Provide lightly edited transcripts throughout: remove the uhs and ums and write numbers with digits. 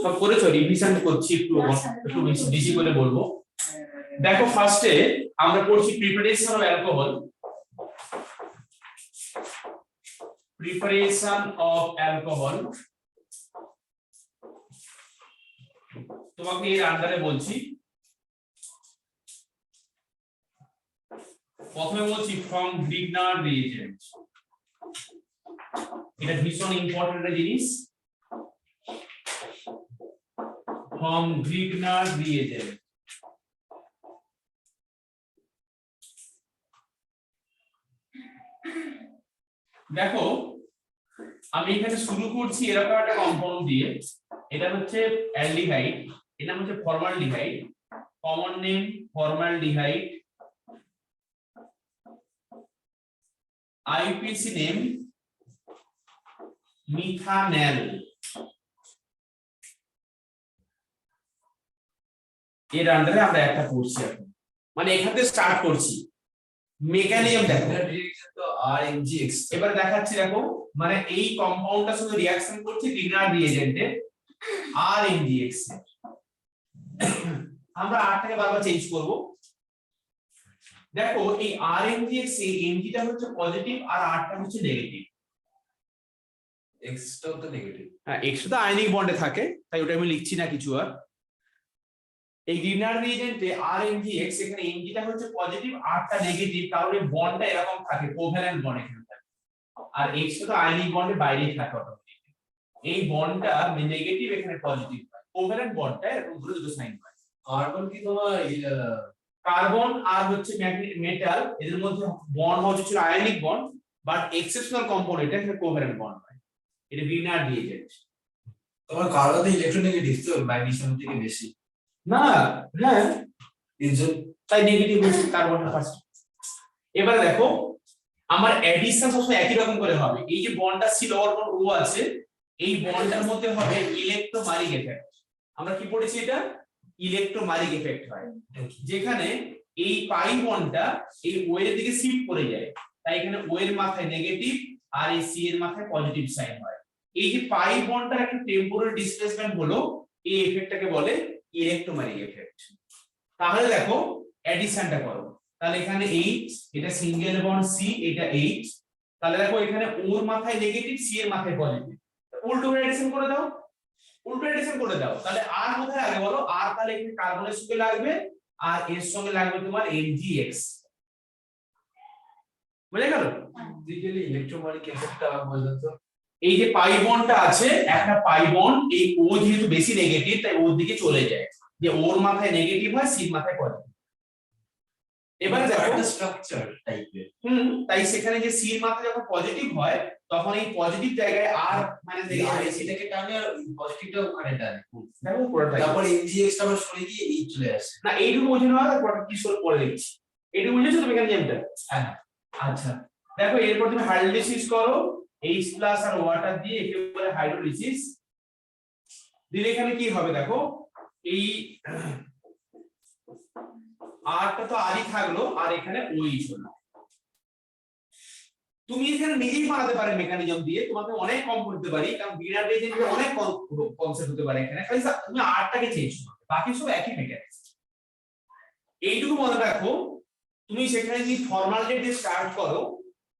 সব করেছো, রিভিশন করছি একটু একটু বেশি করে বলবো। দেখো ফার্স্টে আমরা পড়ছি preparation of alcohol. Preparation of alcohol তোমাকে এর আন্ডারে বলছি। প্রথমে বলছি ফ্রম গ্রিগনার রিএজেন্ট, এটা ভীষণ ইম্পর্টেন্ট একটা জিনিস। ফ্রম গ্রিগনার রিএজেন্ট, দেখো আমি এখানে শুরু করছি এরকম একটা কম্পাউন্ড দিয়ে, এটা হচ্ছে অ্যালডিহাইড, এর নাম হচ্ছে formaldehyde, common name formaldehyde, IPC name methanol. এর আন্ডারে আমরা একটা করছি এখন, মানে এখান থেকে স্টার্ট করছি। মেকানিজম দেখো তো RMgX, এবার দেখাচ্ছি দেখো, মানে এই কম্পাউন্ডটার সঙ্গে রিঅ্যাকশন করছে গ্রিগনার রিএজেন্টে RMgX এর। আমরা R টাকে বারবার চেঞ্জ করব। দেখো এই RMgX এই Mg টা হচ্ছে পজিটিভ আর R টা হচ্ছে নেগেটিভ। X টাও তো নেগেটিভ, হ্যাঁ X তো আয়নিক বন্ডে থাকে, তাই ওটা আমি লিখছি না কিছু আর। এই গ্রিগনার রিএজেন্টে RMgX, এখানে Mg টা হচ্ছে পজিটিভ R টা নেগেটিভ, কারণ এই বন্ডটা এরকম থাকে, কোভ্যালেন্ট বন্ড এখানে থাকে, আর X তো আয়নিক বন্ডে বাইরেই থাকে অটোমেটিক। এই বন্ডটা নেগেটিভ এখানে পজিটিভ হয়, কোভ্যালেন্ট বন্ডটা এরকম করে দুটো সাইন হয়। কার্বন কি তোমার কার্বন আর হচ্ছে মেটাল, এদের মধ্যে বন্ড হচ্ছে ionic bond, but exceptional compound এটা এখানে কোভ্যালেন্ট বন্ড হয়। এটা গ্রিগনার রিএজেন্ট। তোমার কার্বনে ইলেকট্রোনেগেটিভ তো ম্যাগনেসিয়াম থেকে বেশি না, হ্যাঁ তাই নেগেটিভ হচ্ছে কার্বনটা ফার্স্ট। এবারে দেখো আমার অ্যাডিশন সবসময় একই রকম করে হবে। এই যে বন্ডটা সি ডবল বন্ড ও আছে, এই বন্ডটার মধ্যে হবে ইলেক্ট্রোমারিক এফেক্ট। আমরা কি পড়েছি, এটা ইলেক্ট্রোমারিক এফেক্ট হয়, যেখানে এই পাই বন্ডটা এই ও এর দিকে শিফট করে যায়, তাই এখানে ও এর মাথায় নেগেটিভ আর এই সি এর মাথায় পজিটিভ সাইন হয়। এই যে পাই বন্ডটার একটা টেম্পোরারি ডিসপ্লেসমেন্ট হলো, এই এফেক্টটাকে বলে ইলেক্ট্রোমারিক এফেক্ট। তাহলে দেখো অ্যাডিশনটা করো, তাহলে এখানে H, এটা সিঙ্গেল বন্ড C, এটা H, তাহলে দেখো এখানে ওর মাথায় নেগেটিভ, সি এর মাথায় পজিটিভ, উল্টো এডিশন করে দাও, উল্টো এডিশন করে দাও। তাহলে আর কোথায় আগে বলো, আর তাহলে এখানে কার্বনের সঙ্গে লাগবে আর এর সঙ্গে লাগবে তোমার MgX। বুঝে গেল? ডিটেইলি ইলেকট্রোমারিক এফেক্টটা বলতো তো, এই যে পাই বন্ডটা আছে, একটা পাই বন্ড, এই ও যেহেতু বেশি নেগেটিভ তাই ওর দিকে চলে যায়, যে ওর মাথায় নেগেটিভ হয়, সির মাথায় পজিটিভ। এবারে দেখো একটা স্ট্রাকচার টাইপের, তাই সেখানে যে সির মাথায় যখন পজিটিভ হয়, তখন এই পজিটিভ জায়গায় আর মানে এটাকে টানে আর পজিটিভটা ওখানে টানে, দেখো পুরোটা। তারপর MgX টা আবার সরে গিয়ে এই চলে আসে। না এইটুকু বোঝানো হয়, তারপর কি সরে পড়ে লিখছি, এইটুকু বুঝেছো তুমি মেকানিজমটা? হ্যাঁ আচ্ছা দেখো এরপর তুমি হাইড্রোলিসিস করো, H+ আর ওয়াটার দিয়ে একেবারে হাইড্রোলিসিস দিলে এখানে কি হবে দেখো, এই আরটা তো আরই থাকলো আর এখানে ওই হলো। তুমি এখানে নিজেই বানাতে পারো মেকানিজম দিয়ে, তোমাকে অনেক কম করতে পারি, কারণ গ্রিগনার রিএজেন্টে অনেক কনসেপ্ট হতে পারে এখানে, খালি তুমি আরটাকে চেঞ্জ করবে, বাকি সব একই মেকানিজম। এইটুকু মনে রাখো, তুমি সেখানে যদি ফর্মালিটি দিয়ে স্টার্ট করো,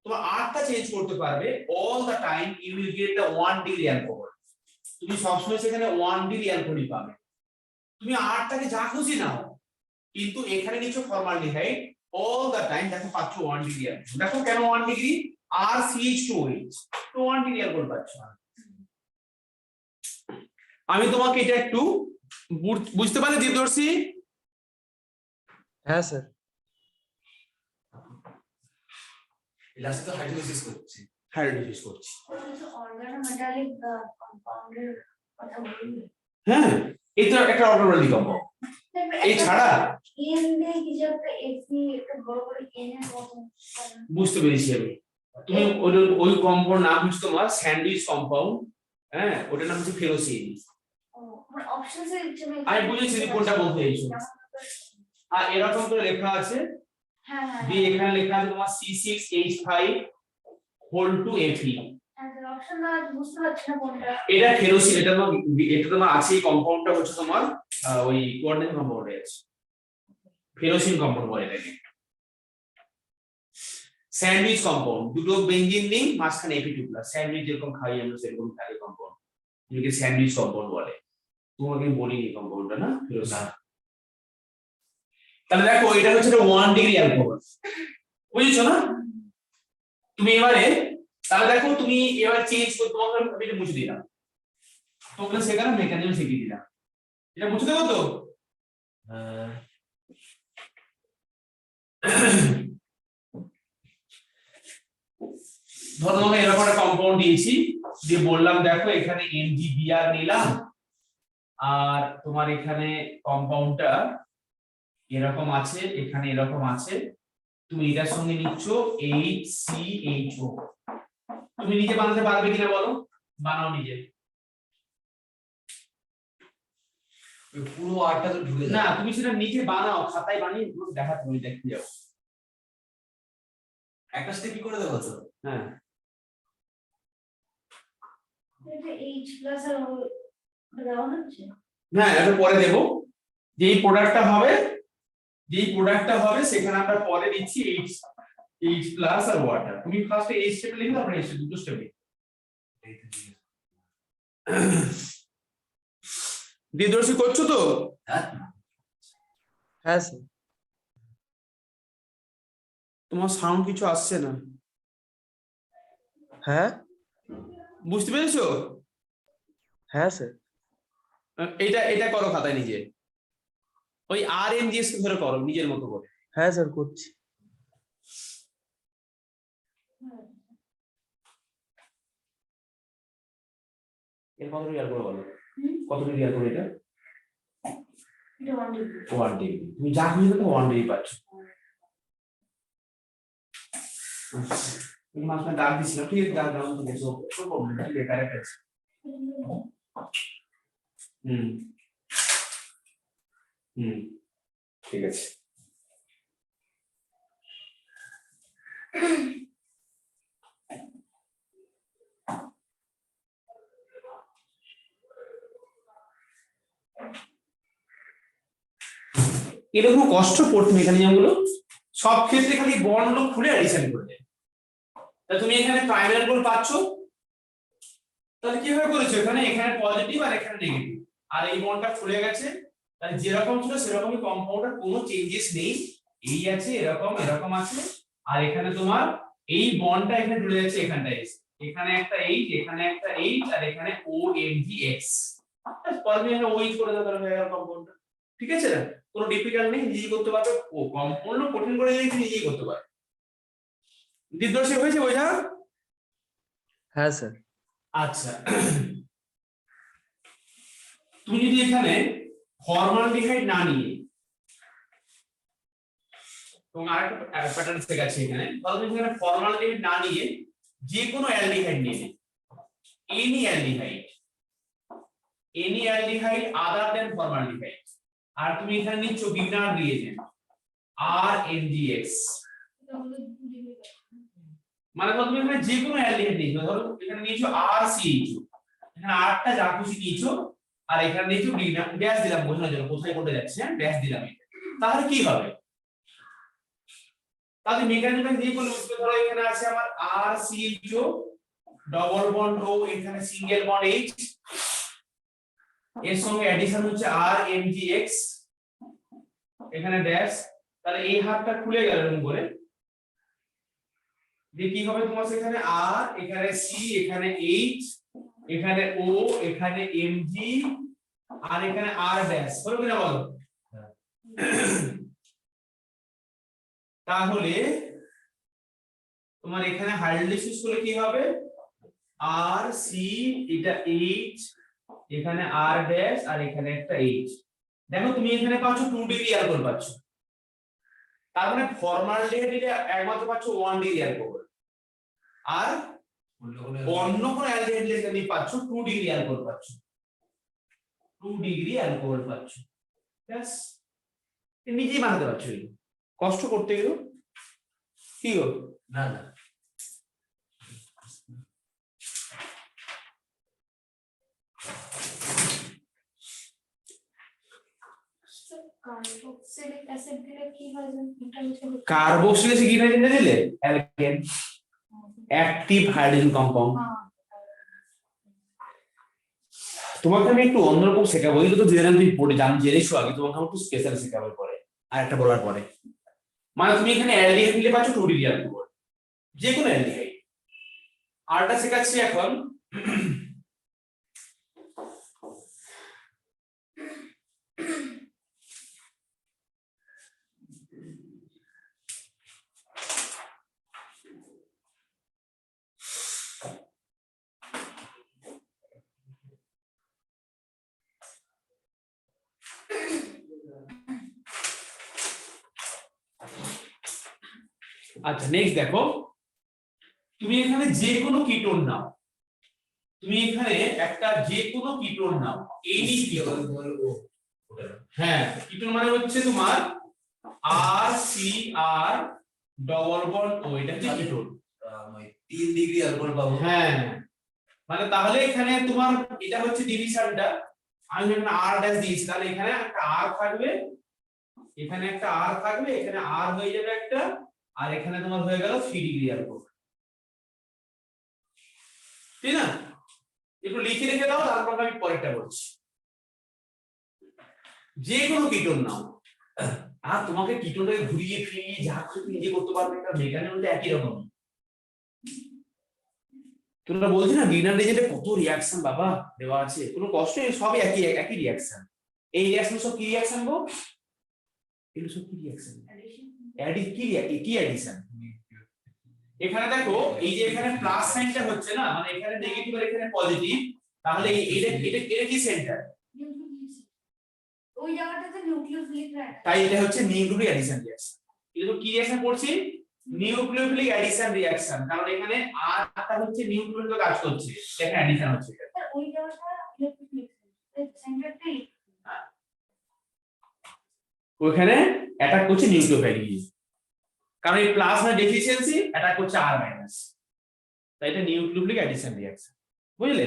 তোমার আরটা চেঞ্জ করতে পারবে, all the time you will get the 1 degree alcohol. তুমি সবসময় সেখানে 1 ডিগ্রি অ্যালকোহল পাবে, তুমি আরটাকে যা খুশি নাও, কিন্তু এখানে নিচে ফর্মালডিহাইড অল দ্য টাইম, দেখো পাচ্ছ 1 ডিগ্রি অ্যালকোহল। দেখো কেন 1 ডিগ্রি, RCH2OH, তো 1 ডিগ্রি অ্যালকোহল পাচ্ছ। আমি তোমাকে এটা একটু বুঝতে পারলে দীপদর্শী? হ্যাঁ স্যার। লাস্টে তো হাইড্রোলিসিস করছি, হাইড্রোলিসিস করছি। অর্গানোমেটালিক কম্পাউন্ডের কথা বলুন। হ্যাঁ এই তো একটা অর্গানোমেটালিক কম্পাউন্ড, এই ছাড়া এন দিয়ে কিছু একটা এক্সি একটা বড় বড় এন এর মতো বুঝতে পেরেছি আমি। তুমি ওই কম্পাউন্ড নাম হচ্ছে তোমার স্যান্ডউইচ কম্পাউন্ড, হ্যাঁ ওটার নাম হচ্ছে ফেরোসিন। মানে অপশনসে আমি বুঝেছি তুমি কোনটা বলতে চাইছো। আর এরকম করে লেখা আছে, হ্যাঁ হ্যাঁ দিয়ে এখানে লেখা আছে তোমার C6H5 whole to Fe, option না বুঝতে পারছি না কোনটা। এটা ফেরোসিন, এটা তোমার আছে কম্পাউন্ডটা হচ্ছে তোমার ওই কোঅর্ডিনেট কম্পাউন্ডে আছে, ফেরোসিন কম্পাউন্ড বলে এটাকে। স্যান্ডউইচ কম্পাউন্ড, দুটো বেঞ্জিন নেই, মাঝখানে Fe2+, স্যান্ডউইচ যেরকম খাই আমরা সেরকম থাকে কম্পাউন্ড, এটাকে স্যান্ডউইচ কম্পাউন্ড বলে। তোমাকে আমি বলিনি কম্পাউন্ডটা না ফেরোসিন। তাহলে দেখো এটা হচ্ছে 1 ডিগ্রি অ্যালকোহল, বুঝেছো না? তুমি এবারে তাহলে দেখো তুমি এবার চেঞ্জ করতে, তোমাকে আমি এটা মুছে দিলাম, তোমরা সেখানে মেকানিজম শিখিয়ে দিলাম, এটা মুছে দেবো তো? ধরো তোমাকে এরকম একটা কম্পাউন্ড দিয়েছি, দিয়ে বললাম দেখো এখানে MgBr নিলাম, আর তোমার এখানে কম্পাউন্ডটা এরকম আছে, এখানে এরকম আছে, তুমি এটার সঙ্গে নিচ্ছ HCHO। তুমি নিজে বানাতে পারবে কিনা বলো, বানাও নিজে। পুরো আটটা তো ঢুকে না যায়। তুমি সেটা নিজে বানাও, খাতায় বানিয়ে দেখা, তুমি দেখতে যাও। একটা সাথে কি করে দেবো তো? হ্যাঁ এটা H+ আর দেওয়া হচ্ছে। হ্যাঁ এটা পরে দেবো, যেই প্রোডাক্টটা হবে সেখানে আমরা পরে দিচ্ছি H+ আর ওয়াটার। তুমি ফার্স্টে H স্টেপ লিখো, তারপরে H দুটো স্টেপ লিখো। দ্বিদর্শী করছো তো? হ্যাঁ স্যার। তোমার সাউন্ড কিছু আসছে না, হ্যাঁ বুঝতে পেরেছো? হ্যাঁ স্যার। এটা করো খাতায় নিজে, ওই RMGS ধরে করো নিজের মতো করে। হ্যাঁ স্যার করছি। এর কত ডিগ্রি করে বলো, কত ডিগ্রি করে এটা? এটা 1 ডিগ্রি। 1 ডিগ্রি, তুমি যা খুঁজে তো 1 ডিগ্রি পাচ্ছ। তুমি মাঝখানে দাগ দিছিলাম, ঠিক আছে, দাগ দাও তো দেখো কোনো প্রবলেম নেই, ঠিক আছে, কারেক্ট আছে। হুম হুম ঠিক আছে। এরকম কষ্ট পড়তে মেকানিজম গুলো সব ক্ষেত্রে খালি বন্ড খুলে অ্যাডিশন করে দেয়। তা তুমি এখানে প্রাইমারি বন্ড পাচ্ছ, তাহলে কিভাবে করেছো, এখানে পজিটিভ আর এখানে নেগেটিভ, আর এই বন্ডটা খুলে গেছে, তাহলে যেরকম ছিল সেরকমই কম্পাউন্ডের কোনো চেঞ্জেস নেই, এই আছে এরকম এরকম আছে, আর এখানে তোমার এই বন্ডটা এখানে জুড়ে যাচ্ছে, এখানটায় এসে এখানে একটা H, এখানে একটা H, আর এখানে OMgX, পরে এখানে OH করে দাও, তাহলে হয়ে গেল কম্পাউন্ডটা। ঠিক আছে না, কোনো ডিফিকাল্ট নেই, নিজেই করতে পারবে, ও কম্পাউন্ড কঠিন করে দিলে নিজেই করতে পারবে। দ্বিদর্শী হয়েছে বোঝা? হ্যাঁ স্যার। আচ্ছা তুমি যদি এখানে ফর্মালডিহাইড না নিয়ে, এবং আরেকটা প্যাটার্ন শেখাচ্ছি এখানে, তাহলে তুমি এখানে ফর্মালডিহাইড না নিয়ে যে কোনো অ্যালডিহাইড নিয়ে নিই, এনি অ্যালডিহাইড আদার দেন ফর্মালডিহাইড, আর তুমি এখানে নিচ্ছ বিগনার রিয়েজেন্ট RMgX, মানে ধরো তুমি এখানে যে কোনো অ্যালডিহাইড নিয়েছো, ধরো এখানে নিয়েছো RCHO, এখানে আটটা যা খুশি নিয়েছো, আর এখানে নিয়েছো বিগনার, ড্যাশ দিলাম বোঝানোর জন্য কোথায় কোথায় যাচ্ছে, হ্যাঁ ড্যাশ দিলাম, তাহলে কি হবে, তাহলে মেকানিজম দিয়ে বলে বুঝবে, ধরো এখানে আছে আমার RCHO ডবল বন্ড O, এখানে সিঙ্গেল বন্ড H, এর সঙ্গে অ্যাডিশন হচ্ছে RMgX, এখানে ড্যাশ, তাহলে এই হাতটা খুলে গেল এরকম করে, দিয়ে কি হবে তোমার সেখানে R, এখানে C, এখানে H, এখানে O, এখানে Mg, আর এখানে R ড্যাশ, হলো কিনা বলো? তাহলে তোমার এখানে হাইড্রোলাইসিস করলে কি হবে, R C, এটা H, এখানে R ড্যাশ, আর এখানে একটা H, দেখো তুমি এখানে পাচ্ছ 2 ডিগ্রি অ্যালকোহল পাচ্ছ, তার মানে ফর্মালডিহাইড একমাত্র পাচ্ছ 1 ডিগ্রি অ্যালকোহল, আর অন্য কোন অ্যালডিহাইড তুমি পাচ্ছ 2 ডিগ্রি অ্যালকোহল পাচ্ছ, 2 ডিগ্রি অ্যালকোহল পাচ্ছ, ব্যাস নিজেই বানাতে পারছো, কষ্ট করতে গেল কি গো? না না কার্বক্সিলিক অ্যাসিড দিলে কি হয় জানো এটা হচ্ছে কার্বক্সিলিক অ্যাসিড কি হাইড্রোজেন দিলে অ্যালকেন অ্যাক্টিভ হাইড্রোজেন কম্পাউন্ড। তোমাকে আমি একটু অন্যরকম শেখাবো, এগুলো তো জেনারেল তুমি পড়ে জেনেছো আগে, তোমাকে আমি একটু স্পেশাল শেখাবো পরে আর একটা বলার পরে। মানে তুমি এখানে অ্যালডিহাইড দিলে পাচ্ছ 2 ডিগ্রি অ্যালকোহল, যে কোনো অ্যালডিহাইড। আরটা শেখাচ্ছি এখন। আচ্ছা নেক্সট দেখো, তুমি এখানে যে কোনো কিটোন নাও, তুমি এখানে একটা যে কোনো কিটোন নাও, এনি কিটোন। হ্যাঁ, কিটোন মানে হচ্ছে তোমার আর সি আর ডবল বন্ড ও, এটা হচ্ছে কিটোন। 3 ডিগ্রি অ্যালকোহল পাবো। হ্যাঁ, মানে তাহলে এখানে তোমার এটা হচ্ছে ডিভিশনটা, আমি যখন আর ড্যাশ দিয়েছি তাহলে এখানে একটা আর থাকবে, এখানে একটা আর থাকবে, এখানে আর হয়ে যাবে একটা, আর এখানে তোমার হয়ে গেল 3 ডিগ্রি অ্যালকোহল, ঠিক না? একটু লিখে রেখে দাও, তারপর আমি পরেরটা বলছি। যে কোনো কিটোন নাও, আর তোমাকে কিটোনটাকে ঘুরিয়ে ফিরিয়ে যা কিছু নিজে করতে পারবে, এটা মেকানিজম তো একই রকম। তোমরা বলছো না গ্রিনার রিজেন্টে কত রিঅ্যাকশন বাবা দেওয়া আছে, কোনো কষ্ট নেই, সবই একই একই রিঅ্যাকশন। এই রিঅ্যাকশন সব কি রিঅ্যাকশন গো? এগুলো সব কি রিঅ্যাকশন? কি অ্যাডিশন? এখানে দেখো এই যে এখানে প্লাস সাইনটা হচ্ছে না, মানে এখানে নেগেটিভ আর এখানে পজিটিভ, তাহলে এটা কি সেন্টার? ওই জায়গাটাতে নিউক্লিওফিলিক তাই এটা হচ্ছে নিউক্লিওফিলিক অ্যাডিশন রিঅ্যাকশন। এটা তো কি রিঅ্যাকশন পড়ছি? নিউক্লিওফিলিক অ্যাডিশন রিঅ্যাকশন, কারণ এখানে আরটা হচ্ছে নিউক্লিওফিলিক কাজ করছে, এখানে অ্যাডিশন হচ্ছে। ওই জায়গাটা ইলেকট্রোফিলিক সেন্টারটাই ওখানে অ্যাটাক করছে নিউক্লিওফিলিক, কারণ এই প্লাস মানে ডেফিসিয়েন্সি, অ্যাটাক করছে আর মাইনাস, তাই এটা নিউক্লিওফিলিক অ্যাডিশন রিঅ্যাকশন, বুঝলে?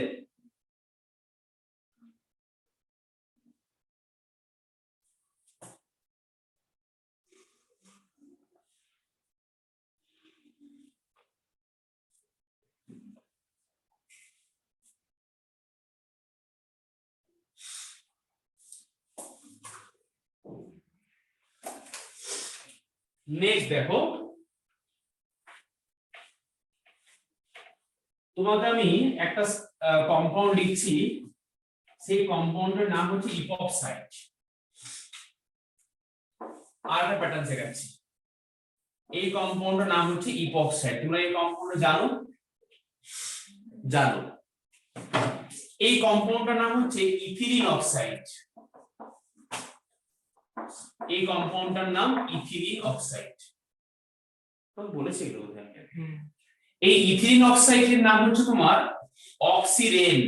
নেক্সট দেখো, তোমাকে আমি একটা কম্পাউন্ড লিখছি, সেই কম্পাউন্ডের নাম হচ্ছে ইপক্সাইড। আর একটা প্যাটার্ন শেখাচ্ছি, এই কম্পাউন্ডের নাম হচ্ছে ইপক্সাইড। তোমরা এই কম্পাউন্ড জানো? জানো। এই কম্পাউন্ডের নাম হচ্ছে ইথিলিন অক্সাইড। এই কম্পাউন্ডটার নাম ইথিলিন অক্সাইড, তো বলেছি এগুলো। এই ইথিলিন অক্সাইডের নাম হচ্ছে তোমার অক্সিরেন।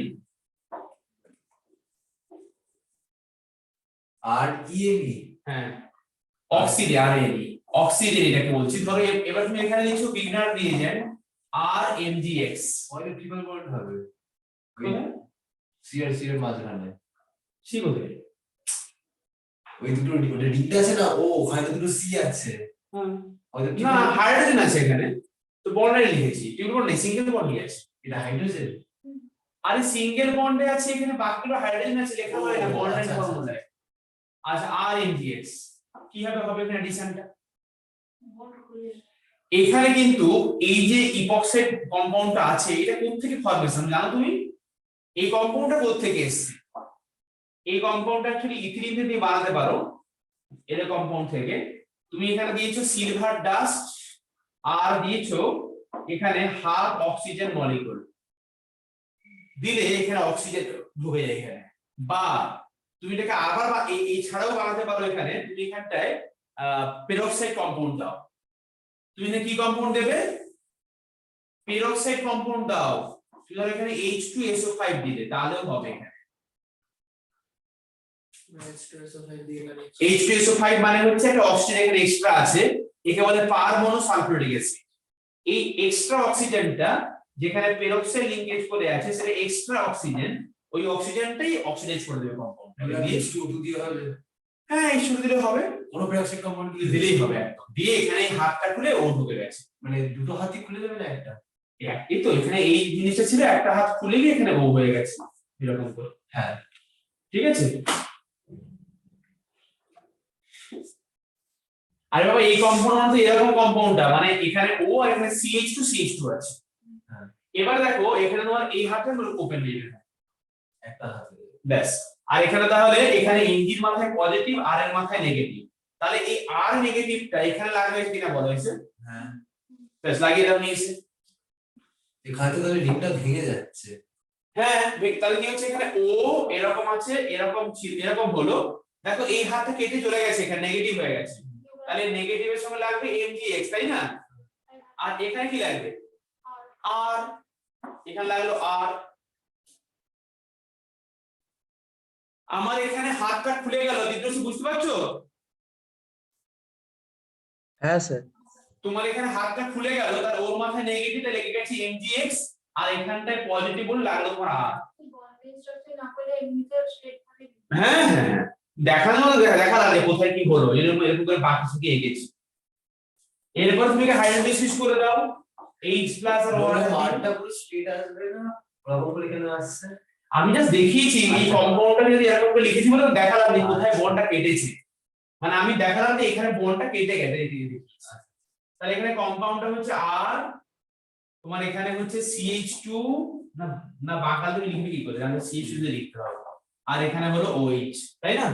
আর ইএমই, হ্যাঁ অক্সিরেন, আর এনি অক্সিরেন এটাকে বলছি। ধরো এবার তুমি এখানে লিখছো গ্রিনার রিএজেন্ট আর এমজিএক্স, ওই ট্রিপল বন্ড হবে সি আর সি এর মাঝখানে। সি কোথায়? ওই দুটো ওটা রিং আছে না, ও ওখানে দুটো সি আছে। না হাইড্রোজেন আছে এখানে, তো বন্ডে লিখেছি, ট্রিপল বন্ড নেই, সিঙ্গেল বন্ডই আছে। এটা হাইড্রোজেন, আরে সিঙ্গেল বন্ডে আছে এখানে, বাকিগুলো হাইড্রোজেন আছে, লেখা হয় না বন্ডের ফর্মুলায়। আচ্ছা আর এমজিএক্স কিভাবে হবে এখানে এডিশনটা? এখানে কিন্তু এই যে ইপক্সাইড কম্পাউন্ডটা আছে, এটা কোথা থেকে ফর্মেশন জানো তুমি? এই কম্পাউন্ডটা কোথা থেকে এসেছে? এই কম্পাউন্ডটা অ্যাকচুয়ালি ইথিলিন দিয়ে বানাতে পারো, এর কম্পাউন্ড থেকে। তুমি এখানে দিয়েছো সিলভার ডাস্ট, আর দিয়েছো এখানে হাফ অক্সিজেন মলিকিউল, দিলে এখানে অক্সিজেন ঢুকে যায় এখানে। বা তুমি এটাকে আবার এই ছাড়াও বানাতে পারো, এখানে তুমি এখানটায় পেরক্সাইড কম্পাউন্ড দাও। তুমি এখানে কি কম্পাউন্ড দেবে? পেরক্সাইড কম্পাউন্ড দাও। তুমি ধরো এখানে H2SO5 দিলে, তাহলেও হবে। এখানে H2SO5 মানে হচ্ছে একটা অক্সিজেন এখানে এক্সট্রা আছে, একে বলে পার মনোসালফেটিক অ্যাসিড। এই এক্সট্রা অক্সিজেনটা যেখানে পেরক্সাইড লিংকেজ করে আছে, সেটা এক্সট্রা অক্সিজেন, ওই অক্সিজেনটাই অক্সিডাইজ করে দেবে কম্পাউন্ড। H2O2 দিয়ে হবে। হ্যাঁ এই শুরু দিলে হবে, কোনো প্রেক্ষক কম্পাউন্ড দিলেই হবে একদম। দিয়ে এখানে এই হাতটা খুলে ও ঢুকে গেছে, মানে দুটো হাতই খুলে দেবে না একটা? এই তো এখানে এই জিনিসটা ছিল, একটা হাত খুলে গিয়ে এখানে ও হয়ে গেছে এরকম করে। হ্যাঁ ঠিক আছে। আরে বাবা এই কম্পাউন্ড তো এরকম কম্পাউন্ডটা, মানে এখানে ও আর এখানে CH2 আছে। হ্যাঁ এবার দেখো এখানে তোমার এই হাতটা হলো ওপেন রিলেশন একটা হাতে। ব্যাস। আর এখানে তাহলে এখানে ইঞ্জিন মাথায় পজিটিভ আর এর মাথায় নেগেটিভ, তাহলে এই আর নেগেটিভটা এখানে লাগানো হয়েছে কিনা বলা হয়েছে? হ্যাঁ ব্যাস লাগিয়ে দাও নিয়েছে। এখানে তো তাহলে রিংটা ভেঙে যাচ্ছে। হ্যাঁ তাহলে কি হচ্ছে, এখানে ও এরকম আছে, এরকম এরকম হলো, দেখো এই হাতটা কেটে চলে গেছে, এখানে নেগেটিভ হয়ে গেছে, তাহলে নেগেটিভের সঙ্গে লাগবে mgx, তাই না? আর এখানে কি লাগবে? আর এখানে লাগলো আর। আমার এখানে হাতটা খুলে গেল, দিদ্রসু বুঝতে পারছো? হ্যাঁ স্যার। তোমার এখানে হাতটা খুলে গেল, তার ওর মাথায় নেগেটিভ, তাহলে লেগে গেছে mgx, আর এখানটায় পজিটিভ বলে লাগলো তোমার আর। হ্যাঁ হ্যাঁ দেখানো দেখা লাগে কোথায় কি হলো, এরকম এরকম করে বাকি থেকে এগেছি। এরপর তুমি হাইড্রোলাইসিস করে দাও, H প্লাস আর ওর 1 আরটা পুরো স্ট্রেট আসবে না, ওরকম করে কেন আসছে? আমি জাস্ট দেখিয়েছি এই কম্পাউন্ডটা যদি এরকম করে লিখেছি বলে দেখালাম যে কোথায় বন্ডটা কেটেছে, মানে আমি দেখালাম যে এখানে বন্ডটা কেটে গেছে। তাহলে এখানে কম্পাউন্ডটা হচ্ছে আর, তোমার এখানে হচ্ছে CH2, না না বাঁকা তুমি লিখবে কি করে, আমাকে CH2 দিয়ে লিখতে হবে, আর এখানে হলো OH, তাই না?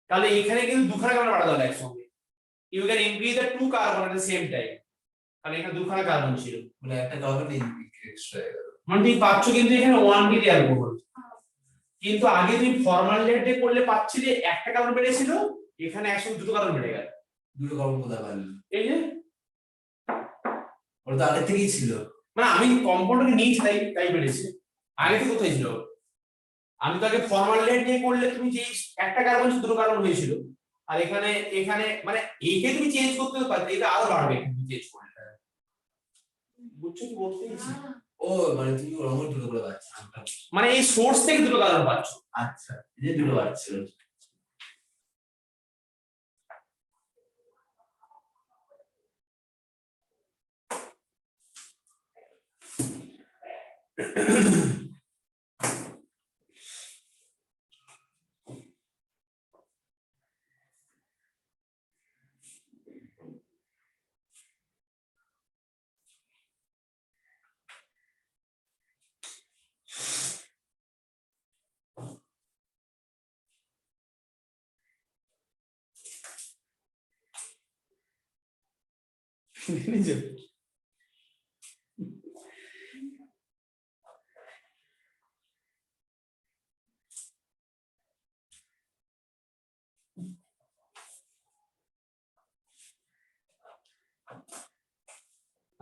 তাহলে এখানে কিন্তু দুখানা কার্বন বাড়া দাও একসঙ্গে, you can increase the two carbon at the same time, তাহলে এখানে দুখানা কার্বন ছিল, মানে একটা কার্বন এক্সট্রা হয়ে গেল। মানে তুমি পাচ্ছ কিন্তু এখানে 1 ডিগ্রি অ্যালকোহল, কিন্তু আগে তুমি ফর্মালডিহাইড করলে পাচ্ছিলে একটা কার্বন বেড়েছিল, এখানে একসঙ্গে দুটো কার্বন বেড়ে গেল। দুটো কার্বন কোথায় পারলো? এই যে ওটা তো আগে থেকেই ছিল। মানে আমি কম্পাউন্ডকে নিয়েছি তাই তাই বেড়েছে, আগে থেকে কোথায় ছিল? আমি তো আগে ফর্মালডিহাইড দিয়ে করলে তুমি যে একটা কার্বন দুটো কার্বন হয়েছিল, আর এখানে এখানে মানে এইকে তুমি চেঞ্জ করতে পারতে, এটা আরো বাড়বে তুমি চেঞ্জ করলে। বুঝছো কি বলতে চাইছি? ও মানে তুমি ওরকম দুটো করে পাচ্ছ, মানে এই সোর্স থেকে দুটো কার্বন পাচ্ছ। আচ্ছা এই যে দুটো পাচ্ছ।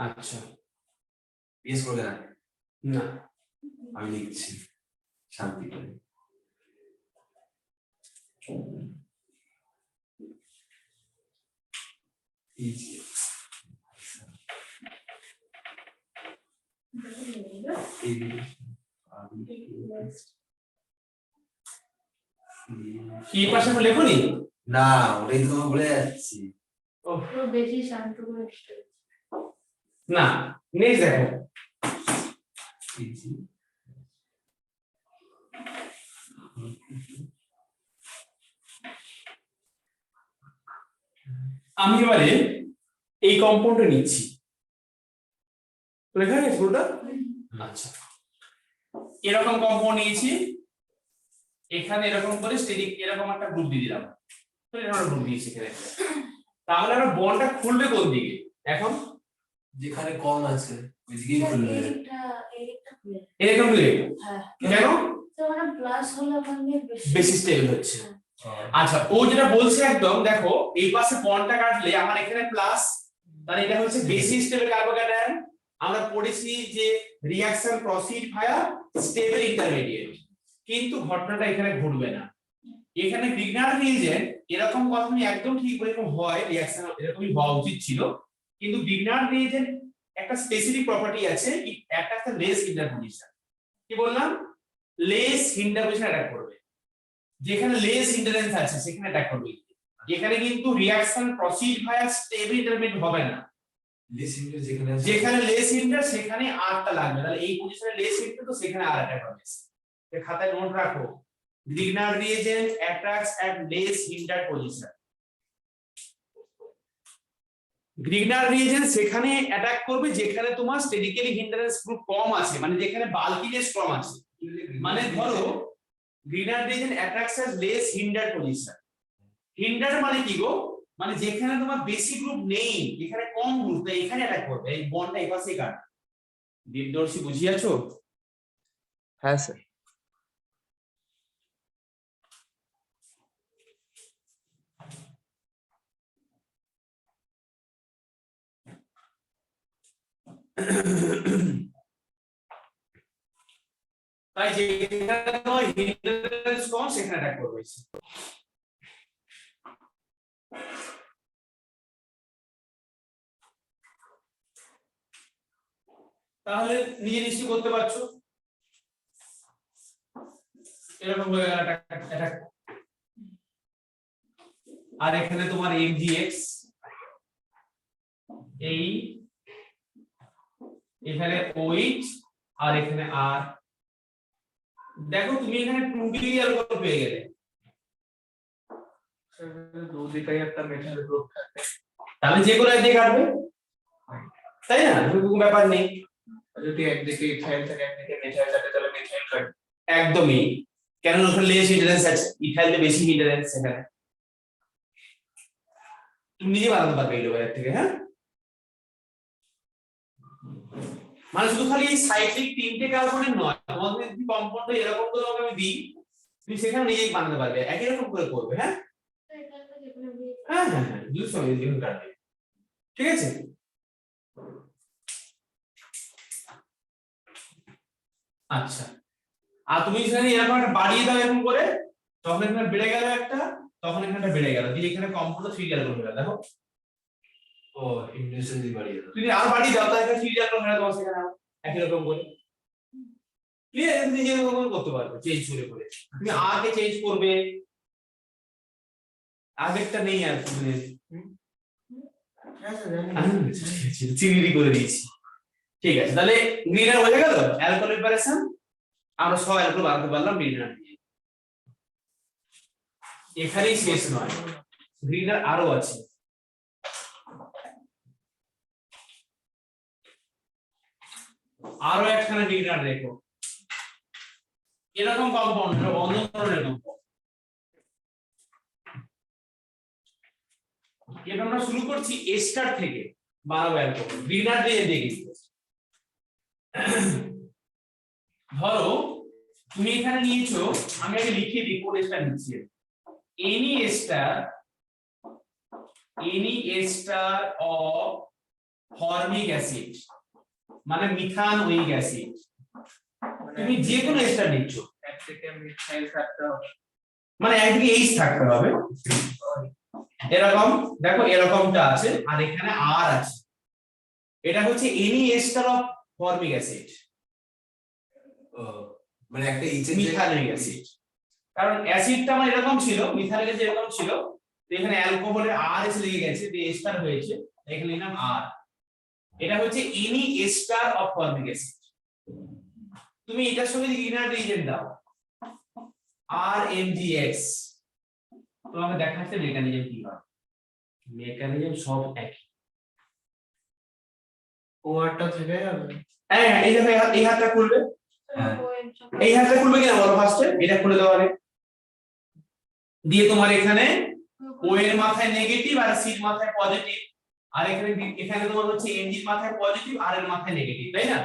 আচ্ছা পিএস করবে না? না আমি লিখছি শান্তি করে। ইজি কি পাশে লেখনি? না ওটাই তো বলে যাচ্ছি। বেশি শান্ত করে না নেক্সট দেখো, ইজি আমি এবারে এই কম্পাউন্ডটা নিচ্ছি, লেখা গেছে পুরোটা? আচ্ছা এরকম কম্পাউন্ড নিয়েছি, এখানে এরকম করে স্টেরিক এরকম একটা গ্রুপ দিয়ে দিলাম, তো এরকম গ্রুপ দিয়েছি এখানে, তাহলে আমার বন্ডটা খুলবে কোন দিকে এখন? যেখানে কম আছে ওই দিকেই খুলবে। এরকম দিকে হ্যাঁ কেন? তো মানে প্লাস হলে মানে বেশি স্টেবল হচ্ছে। আচ্ছা ও যেটা বলছে একদম দেখো, এই পাশে বন্ডটা কাটলে আমার এখানে প্লাস, তাহলে এটা হচ্ছে বেশি স্টেবল কার্বোক্যাটায়ন। আমরা পড়েছি যে রিঅ্যাকশন প্রসিড ভায়া স্টেবল ইন্টারমিডিয়েট, কিন্তু ঘটনাটা এখানে ঘটবে না। এখানে গ্রিগনার রিয়েজেন্ট এরকম কথা তুমি একদম ঠিক এরকম হয়, রিঅ্যাকশন এরকমই হওয়া উচিত ছিল, কিন্তু গ্রিগনার রিয়েজেন্ট একটা স্পেসিফিক প্রপার্টি আছে, একটা লেস হিন্ডার পজিশন। কি বললাম? লেস হিন্ডার পজিশন অ্যাটাক করবে। যেখানে লেস হিন্ডারেন্স আছে সেখানে অ্যাটাক করবে। এখানে কিন্তু রিঅ্যাকশন প্রসিড ভায়া স্টেবল ইন্টারমিডিয়েট হবে না, লেস হিন্ডার যেখানে আছে যেখানে লেস হিন্ডার সেখানে আরটা লাগবে, তাহলে এই পজিশনে লেস হিন্ডার তো সেখানে আর অ্যাটাক হবে। এই খাতায় নোট রাখো, Grignard reagent attacks at less hinder position. Grignard reagent সেখানে অ্যাটাক করবে যেখানে তোমার স্ট্যাটিক্যালি হিন্ডারেন্স গ্রুপ কম আছে, মানে যেখানে বাল্কিনেস কম আছে। মানে ধরো Grignard reagent attacks at less hinder position. Hinder মানে কি গো, মানে যেখানে তোমার বেশি গ্রুপ নেই, যেখানে কম গ্রুপ, তাই এখানে অ্যাটাক করবে। এই বন্ডটা এই পাশেই কাট। দীপদর্শী বুঝিয়াছো? হ্যাঁ স্যার। তাই যেখানে তোমার হিন্ডারেন্স কম সেখানে অ্যাটাক করবে। তাহলে নিজে নিশ্চয় করতে পারছো, এরকম হয়ে গেল অ্যাটাক। আর এখানে তোমার এমজিএক্স, এই এখানে ওইচ আর এখানে আর। দেখো তুমি এখানে 2 ডিগ্রি অ্যালকোহল পেয়ে গেলে, দুদিকেই একটা মেটাল গ্রুপ থাকে, তাহলে যে কোনো একদিকে কাটবে, তাই না? কোনো ব্যাপার নেই। যদি একদিকে ইথাইল থাকে একদিকে মিথাইল থাকে তাহলে মিথাইল কাটবে। একদমই, কেন ওখানে লেস হিন্ডারেন্স আছে, ইথাইলতে বেশি হিন্ডারেন্স এখানে। তুমি নিজে বানাতে পারবে এই লোকের থেকে। হ্যাঁ, মানে শুধু খালি এই সাইক্লিক তিনটে কার্বনের নয়, তোমাদের যদি কম্পাউন্ড এরকম করে আমি দিই, তুমি সেখানে নিজেই বানাতে পারবে, একই রকম করে করবে। হ্যাঁ হ্যাঁ হ্যাঁ হ্যাঁ, দুটো সময় দিন কাটবে, ঠিক আছে? আচ্ছা, আর তুমি যদি এরকম একটা বাড়িয়ে দাও এরকম করে, তখন এখানে বেড়ে গেল একটা, তখন এখানে বেড়ে গেল, দিয়ে এখানে কম্পাউন্ড 3 ডাবল হয়ে গেল। দেখো, ও ইন্টেনসিটি বাড়িয়ে দাও। তুমি আর বাড়িয়ে দাও, তাহলে 3 ডাবল হয়ে গেল তোমার সেখানে একই রকম করে। ক্লিয়ার? নিজে রকম করতে পারবে চেঞ্জ করে করে। তুমি আগে চেঞ্জ করবে, আগেরটা নেই আর তুমি চিনি করে দিয়েছি। ঠিক আছে, তাহলে গ্রিনার হয়ে গেল অ্যালকোহল প্রিপারেশন। আমরা সব অ্যালকোহল বানাতে পারলাম গ্রিনার দিয়ে। এখানেই শেষ নয়, গ্রিনার আরো আছে। আরো একখানা গ্রিনার দেখো, এরকম কম্পাউন্ড, অন্য ধরনের কম্পাউন্ড। এবার আমরা শুরু করছি এস্টার থেকে বানাবো অ্যালকোহল। গ্রিনার দিয়ে দেখি, ধরো তুমি এখানে নিয়েছো, আমি আগে লিখে দিই কোন এস্টার নিচ্ছি। Any ester of formic acid, মানে মিথানোয়িক অ্যাসিড। তুমি যে কোনো এস্টার নিচ্ছ, একদিকে মিথাইল থাকতে হবে, মানে একদিকে এইচ থাকতে হবে। এরকম দেখো, এরকমটা আছে, আর এখানে আর আছে। এটা হচ্ছে any ester of formic acid, মানে একটা মিথানোয়িক অ্যাসিড। কারণ অ্যাসিডটা আমার এরকম ছিল, মিথানোয়িক অ্যাসিড এরকম ছিল, তো এখানে অ্যালকোহলের আর এসে লেগে গেছে, তো এস্টার হয়েছে, এখানে নাম আর। এটা হচ্ছে any ester of formic acid. তুমি এটার সঙ্গে গ্রিনার রিএজেন্ট দাও, আর এমজিএক্স, তোমাকে দেখাচ্ছে মেকানিজম কি হয়। মেকানিজম সব একই। ওয়ারটা থেকে যাবে। হ্যাঁ, এই দেখো, এই হাতটা খুলবে, এই হাতটা খুলবে কিনা বলো ফার্স্টে, এটা খুলে দেওয়া আগে। দিয়ে তোমার এখানে ও এর মাথায় নেগেটিভ আর সি এর মাথায় পজিটিভ, আর এখানে তোমার হচ্ছে এনজি এর মাথায় পজিটিভ আর এর মাথায় নেগেটিভ, তাই না?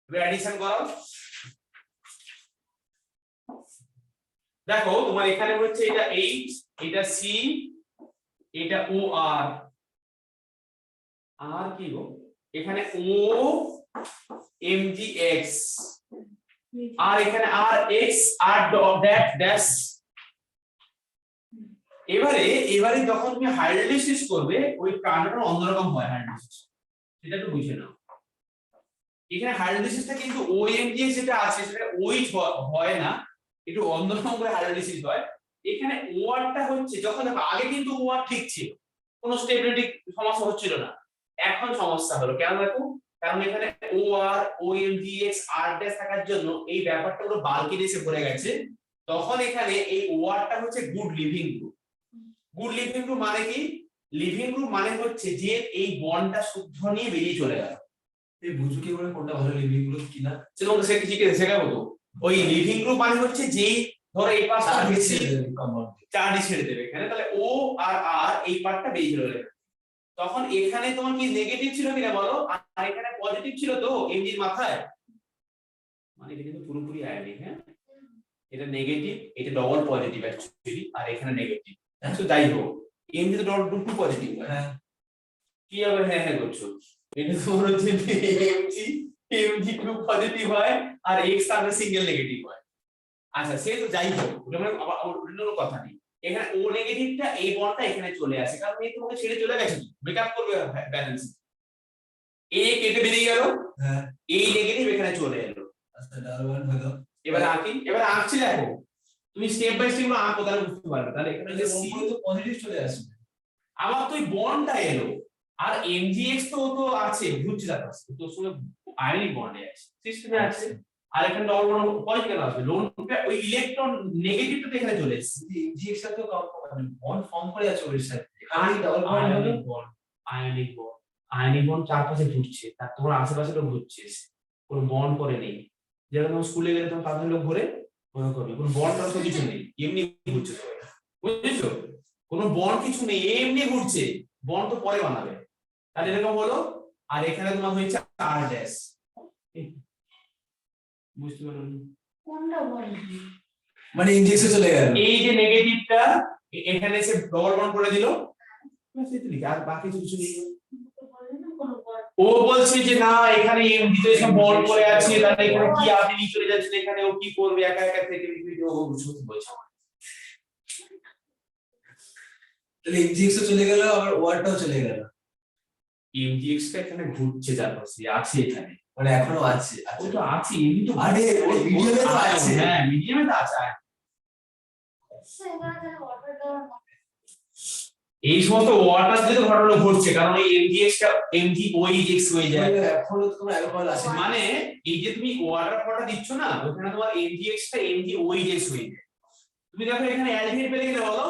এবার অ্যাডিশন করো। দেখো তোমার এখানে হচ্ছে এটা এইচ, এটা সি, এটা ও আর। আর কি গো, এখানে ও এমজিএক্স, আর এখানে আর এক্স আর ডট ড্যাশ। এবারে যখন তুমি হাইড্রোলাইসিস করবে, ওই কাণ্ডটা অন্যরকম হয় হাইড্রোলাইসিস, সেটা একটু বুঝে নাও। এখানে হাইড্রোলাইসিসটা কিন্তু ওএমজিএক্স যেটা আছে সেটা ওইচ হয় না, একটু অন্যরকম করে হাইড্রোলাইসিস হয়। এখানে ওয়ারটা হচ্ছে যখন দেখো আগে কিন্তু ওয়ার ঠিক ছিল, কোনো স্টেবিলিটি সমস্যা হচ্ছিল না, এখন সমস্যা হলো কেন দেখো, কারণ এখানে ওআর ওএমজিএক্স আর ড্যাশ থাকার জন্য এই ব্যাপারটা পুরো বাল্কি এসে ভরে গেছে। তখন এখানে এই ওয়ারটা হচ্ছে good living group. Good living group মানে কি? লিভিং গ্রুপ মানে হচ্ছে যে এই বন্ডটা শুদ্ধ নিয়ে বেরিয়ে চলে গেল। এই বুঝু কি বলে কোনটা ভালো লিভিং গ্রুপ কিনা? সেরকম সে কিছু শেখাবো তো। ওই লিভিং গ্রুপ মানে হচ্ছে যেই ধরো এই পাশটা বেশি চারটি ছেড়ে দেবে এখানে, তাহলে ও আর আর এই পার্টটা বেরিয়ে চলে যাবে। তখন এখানে তোমার কি নেগেটিভ ছিল কিনা বলো, আর এখানে পজিটিভ ছিল তো এমজির মাথায়, মানে এটা কিন্তু পুরোপুরি আয়নিক। হ্যাঁ, এটা নেগেটিভ, এটা ডবল পজিটিভ অ্যাকচুয়ালি, আর এখানে নেগেটিভ। তো যাই হোক, এমজি তো ডবল টু পজিটিভ। হ্যাঁ, কি আবার হ্যাঁ হ্যাঁ করছো? এটা তোমার হচ্ছে এমজি টু পজিটিভ হয় আর এক্স তার সিঙ্গেল নেগেটিভ হয়। আচ্ছা, সে তো যাই হোক, ওটা মানে আবার অন্য কথা নেই। এখানে ও নেগেটিভটা এই বন্ডটা এখানে চলে আসে, কারণ এই তোমাকে ছেড়ে চলে গেছে, ব্রেকআপ করবে ব্যালেন্স। এ কেটে বেরিয়ে গেল, হ্যাঁ, এই নেগেটিভ এখানে চলে এলো। আচ্ছা, ডারওয়ান হলো। এবারে আঁকি, এবারে আঁকছি দেখো, তুমি স্টেপ বাই স্টেপ আঁকো, তাহলে বুঝতে পারবে। তাহলে এখানে যে সি তো পজিটিভ চলে আসবে, আবার তো এই বন্ডটা এলো, আর এমজিএক্স তো আছে ঘুরছে যাচ্ছে, তোর সঙ্গে আয়নিক বন্ডে আছে, সিস্টেমে আছে। আর এখানে ডবল বন্ড পজিটিভ কেন আসবে? লোনটা ওই ইলেকট্রন নেগেটিভটা তো এখানে চলে এসেছে। এমজিএক্স এর তো বন্ড ফর্ম করে আছে ওর সাথে, এখানে ডাবল বন্ড হলো। আয়নিক বন্ড, আয়নিক বন্ড চারপাশে ঘুরছে, তার তোমার আশেপাশে লোক ঘুরছে, কোনো বন্ড করে নেই। যেরকম তোমার স্কুলে গেলে তোমার পাশে লোক ঘুরে, মনে করবে কোনো বন্ড তো কিছু নেই, এমনি ঘুরছে সবাই, বুঝেছো? কোনো বন্ড কিছু নেই, এমনি ঘুরছে, বন্ড তো পরে বানাবে। তাহলে এরকম হলো, আর এখানে তোমার হয়েছে আর ড্যাশ। বুঝতে পারলো? কোনটা বল? মানে ইনজেকশন চলে গেল, এই যে নেগেটিভটা এখানে এসে ডবল বন্ড করে দিল, আর বাকি কিছু নেই। ও বলছে যে না, এখানে এমডি তো এসে বন্ড করে আছে, তাহলে এখানে কি আপনি চলে যাচ্ছেন, এখানে ও কি করবে একা একা থেকে, ও বলছে। তাহলে ইনজেকশন চলে গেল, আবার ওয়ারটাও চলে গেল। এমজিএক্স টা এখানে ঘুরছে চারপাশে, আছে এখানে, মানে এখনো আছে। ও তো আছে, এমনি তো আরে ওই মিডিয়ামে তো আছে। হ্যাঁ, মিডিয়ামে তো আছে। এই সমস্ত ওয়াটার যদি ঘটনা ঘটছে, কারণ এই এমজিএক্স টা এমজি ওইএক্স হয়ে যায়। এখনো তোমার অ্যালকোহল আছে, মানে এই যে তুমি ওয়াটার ফটা দিচ্ছ না, ওখানে তোমার এমজিএক্স টা এমজি ওইএক্স হয়ে যায়। তুমি দেখো এখানে অ্যালডিহাইড পেলে কিনা বলো,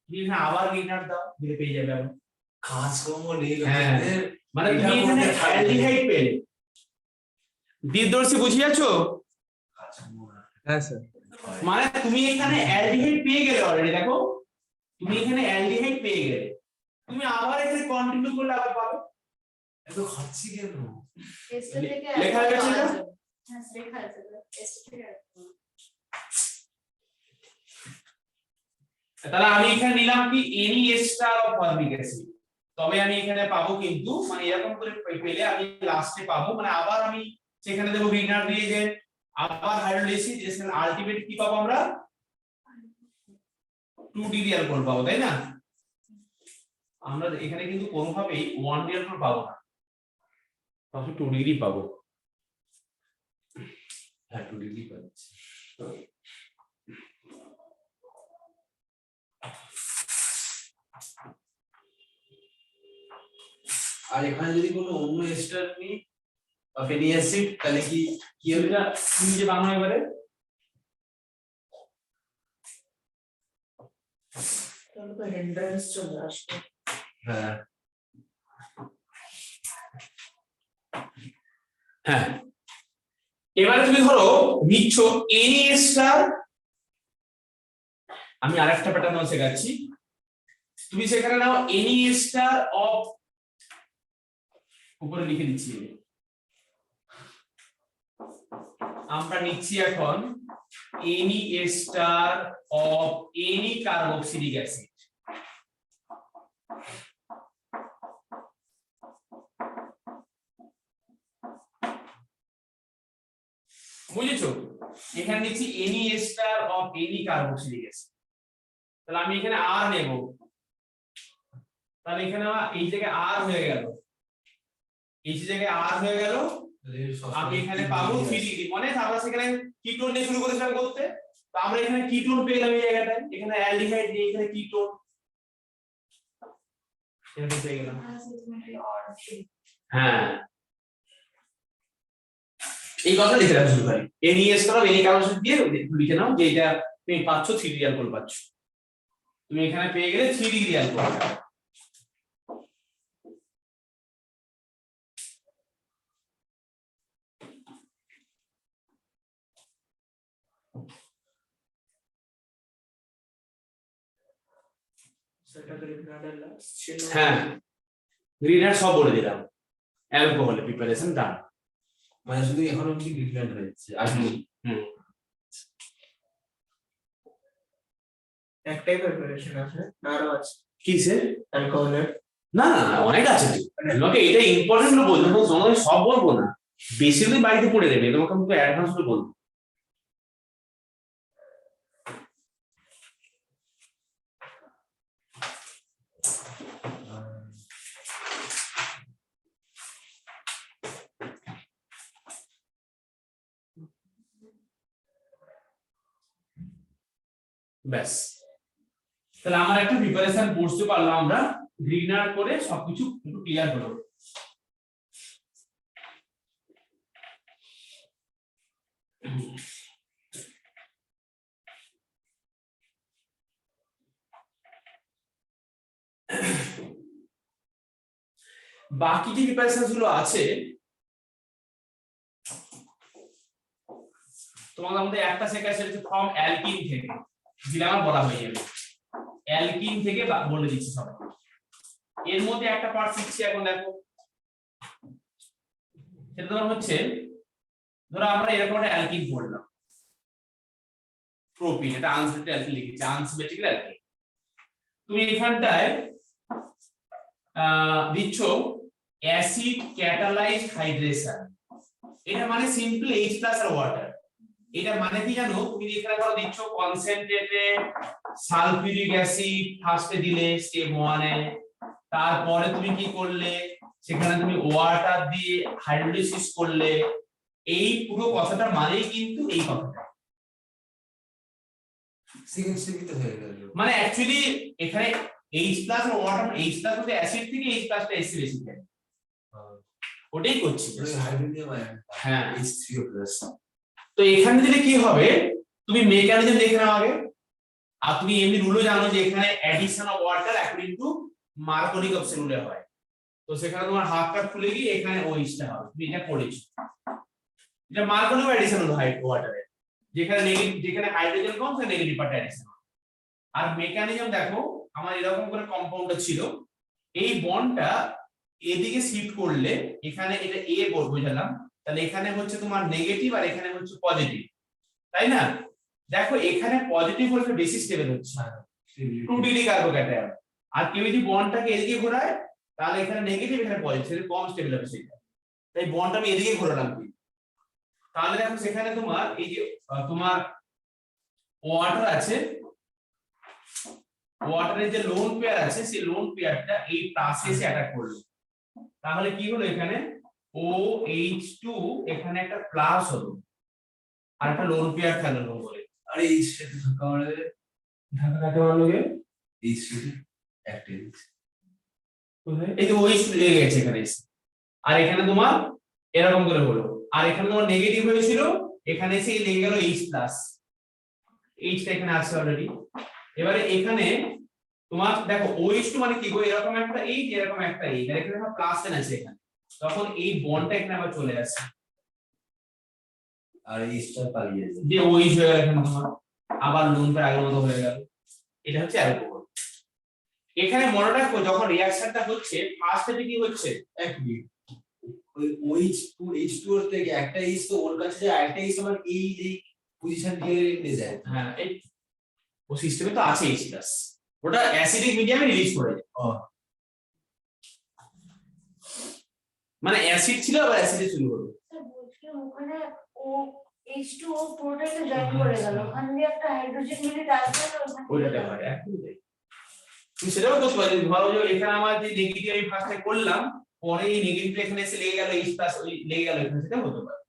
তুমি এখানে আবার গ্রিনার দাও, দিলে পেয়ে যাবে আবার। কাজকর্ম নেই হ্যাঁ, লোকেদের। মানে তুমি এখানে অ্যালডিহাইড পেলে, দীর্ঘদর্শী বুঝে যাচ্ছো? হ্যাঁ স্যার, মানে তুমি এখানে অ্যালডিহাইড পেয়ে গেলে অলরেডি, দেখো তুমি এখানে অ্যালডিহাইড পেয়ে গেলে, তুমি আবার এখানে কন্টিনিউ করলে আবার পাবে। এত খাচ্ছি কেন? লেখা আছে না? হ্যাঁ, লেখা আছে টেস্ট থেকে। তাহলে আমি এখানে নিলাম কি any star of formic acid, তবে আমি এখানে পাবো কিন্তু, মানে এরকম করে পেলে আমি লাস্টে পাবো, মানে আবার আমি সেখানে দেবো গ্রিনার রিয়েজেন্ট, আবার হাইড্রোলাইসিস, এখানে আলটিমেট কি পাবো আমরা 2 ডিগ্রি অ্যালকোহল পাবো, তাই না? আমরা এখানে কিন্তু কোনোভাবেই 1 ডিগ্রি অ্যালকোহল পাবো না, তবে 2 ডিগ্রি পাবো। হ্যাঁ 2 ডিগ্রি পাচ্ছি। আর এখানে যদি কোনো অন্য এস্টার নিই বা ফেনি অ্যাসিড, তাহলে কি কি হবে? তুমি যে বানাও এবারে, তাহলে তো হিন্ড্রেন্স চলে আসবে। হ্যাঁ হ্যাঁ, এবারে তুমি ধরো নিচ্ছ এনি স্টার, আমি আরেকটা প্যাটার্ন শেখাচ্ছি, তুমি সেখানে নাও এনি স্টার অফ, উপরে লিখে দিচ্ছি, আমরা নিচ্ছি এখন any star of any carboxylic acid. বুঝেছো? এখানে নিচ্ছি any star of any carboxylic acid, তাহলে আমি এখানে আর নেব, তাহলে এখানে এই জায়গায় আর হয়ে গেল, এই জায়গায় আর হয়ে গেল, আমি এখানে পাবো 3 ডিগ্রি, মানে আমরা সেখানে কিটোন নিয়ে শুরু করেছিলাম করতে, তো আমরা এখানে কিটোন পেয়ে গেলাম এই জায়গাটায়, এখানে অ্যালডিহাইড নিয়ে এখানে কিটোন এটা পেয়ে গেলাম। হ্যাঁ এই কথা লিখে রাখা শুরু করি, NES করা এনি কাউন্সিল দিয়ে লিখে নাও যে এটা তুমি পাচ্ছ 3 রিয়াল কোড পাচ্ছ, তুমি এখানে পেয়ে গেলে 3 রিয়াল কোড। সেটা তো রিগার্ডার ছিল। হ্যাঁ গ্রিনার সব বলে দিলাম, অ্যালকোহল প্রিপারেশন ডান। মানে শুধু এখন অবধি গ্রিনল্যান্ড হয়েছে আর কি। একটাই প্রিপারেশন আছে না আরো আছে? কিসের? অ্যালকোহলের? না না না অনেক আছে, তোমাকে এটা ইম্পর্টেন্ট বলবো, তোমাকে সব বলবো না, বেসিকলি বাড়িতে পড়ে দেবে, তোমাকে আমি অ্যাডভান্স করে বলবো। ব্যাস তাহলে আমার একটা প্রিপারেশন বুঝতে পারলাম, আমরা গ্রিনার করে সবকিছু একটু ক্লিয়ার হলো। বাকি যে প্রিপারেশন গুলো আছে তোমাদের মধ্যে একটা শেখা সেটা হচ্ছে ফর্ম অ্যালকিন থেকে, যেটা আমার বলা হয়ে যাবে অ্যালকিন থেকে বলে দিচ্ছি সবাই। এর মধ্যে একটা পার্ট শিখছি এখন দেখো, সেটা তোমার হচ্ছে ধরো আমরা এরকম একটা অ্যালকিন পড়লাম প্রোপিন, এটা আনসিমেট্রিক অ্যালকিন লিখেছি, আনসিমেট্রিক অ্যালকিন। তুমি এখানটায় দিচ্ছ অ্যাসিড ক্যাটালাইজড হাইড্রেশন, এটা মানে সিম্পল H+ আর ওয়াটার। এটা মানে কি জানো, তুমি এখানে ধরো দিচ্ছ কনসেন্ট্রেটেড সালফিউরিক অ্যাসিড ফার্স্টে দিলে স্টেপ 1 এ, তারপরে তুমি কি করলে সেখানে তুমি ওয়াটার দিয়ে হাইড্রোলাইসিস করলে, এই পুরো কথাটা মানেই কিন্তু এই কথাটা। সেকেন্ড স্টেপই তো হয়ে গেল, মানে অ্যাকচুয়ালি এখানে H+ আর ওয়াটার, H+ হতে অ্যাসিড থেকে H+ টা এসে বেশি থাকে, ওটাই করছি। হাইড্রোজেন আয়ন, হ্যাঁ H3O+। তো এখানে দিলে কি হবে, তুমি মেকানিজম দেখে নাও আগে, আর তুমি এমনি রুলও জানো যে এখানে addition of water according to Markovnikov of রুলে হয়, তো সেখানে তোমার হাফটা খুলে গিয়ে এখানে ওইটা হবে, তুমি এটা পড়েছো, এটা মার্কোনিক অ্যাডিশন হলো ওয়াটারে, যেখানে নেগেটিভ, যেখানে হাইড্রোজেন কম সেখানে নেগেটিভ পার্ট অ্যাডিশন। আর মেকানিজম দেখো আমার এরকম করে কম্পাউন্ডটা ছিল, এই বন্ডটা এদিকে শিফট করলে এখানে এটা এ বোঝালাম, তাহলে এখানে হচ্ছে তোমার নেগেটিভ আর এখানে হচ্ছে পজিটিভ, তাই না? দেখো এখানে পজিটিভ হলে বেশি স্টেবল হচ্ছে 2D কার্বোক্যাটায়ন, আর কেউ যদি বন্ডটাকে এদিকে ঘোরায় তাহলে এখানে নেগেটিভ এখানে পজিটিভ, কম স্টেবল হবে সেটা, তাই বন্ডটা আমি এদিকে ঘোরালাম। তাহলে দেখো সেখানে তোমার এই যে তোমার ওয়াটার আছে, ওয়াটারের যে লোন পেয়ার আছে সেই লোন পেয়ারটা এই প্লাসে এসে অ্যাটাক করলো, তাহলে কি হলো এখানে OH2 এখানে একটা প্লাস হলো আর একটা লোন পেয়ার থাকলো বলে। আরে এই সাথে ধাক্কা মারলে ঢাকা কাকে মারলো গে এই সাথে একটা এই যে OH2 লেগে গেছে এখানে এসে, আর এখানে তোমার এরকম করে হলো, আর এখানে তোমার নেগেটিভ হয়েছিল এখানে এসে লেগে গেল H+, H টা এখানে আছে অলরেডি। এবারে এখানে তোমার দেখো OH2 মানে কি গো, এরকম একটা H এরকম একটা H, আর এখানে প্লাস এন আছে এখানে, তখন এই বন্ডটা এখানে আবার চলে আসে আর এই স্টার পালিয়ে যায়, যে OH হয়ে গেল এখানে তোমার, আবার লোনটা আগের মতো হয়ে গেল, এটা হচ্ছে অ্যালকোহল। এখানে মনে রাখো যখন রিঅ্যাকশনটা হচ্ছে ফার্স্টে কি হচ্ছে, এক মিনিট, ওই H2 এর থেকে একটা H তো ওর কাছে যায়, আরেকটা H আমার এই পজিশন দিয়ে নিয়ে যায়। হ্যাঁ এই ও সিস্টেমে তো আছে H+, ওটা অ্যাসিডিক মিডিয়ামে রিলিজ করে যায়। মানে অ্যাসিড ছিল আবার অ্যাসিডে শুরু হলো। স্যার বলছিলাম ওখানে ও H2O পুরোটাই তো জয়েন করে গেল, ওখান দিয়ে একটা হাইড্রোজেন মিলে ট্রান্সফার হলো, ওইটাতে হয় একদমই তাই। তুমি সেটাও করতে পারো, ধরো যে এখানে আমার যে নেগেটিভ আমি ফার্স্টে করলাম, পরে এই নেগেটিভ এখানে এসে লেগে গেল H+ ওই লেগে গেল এখানে, সেটা হতে পারে,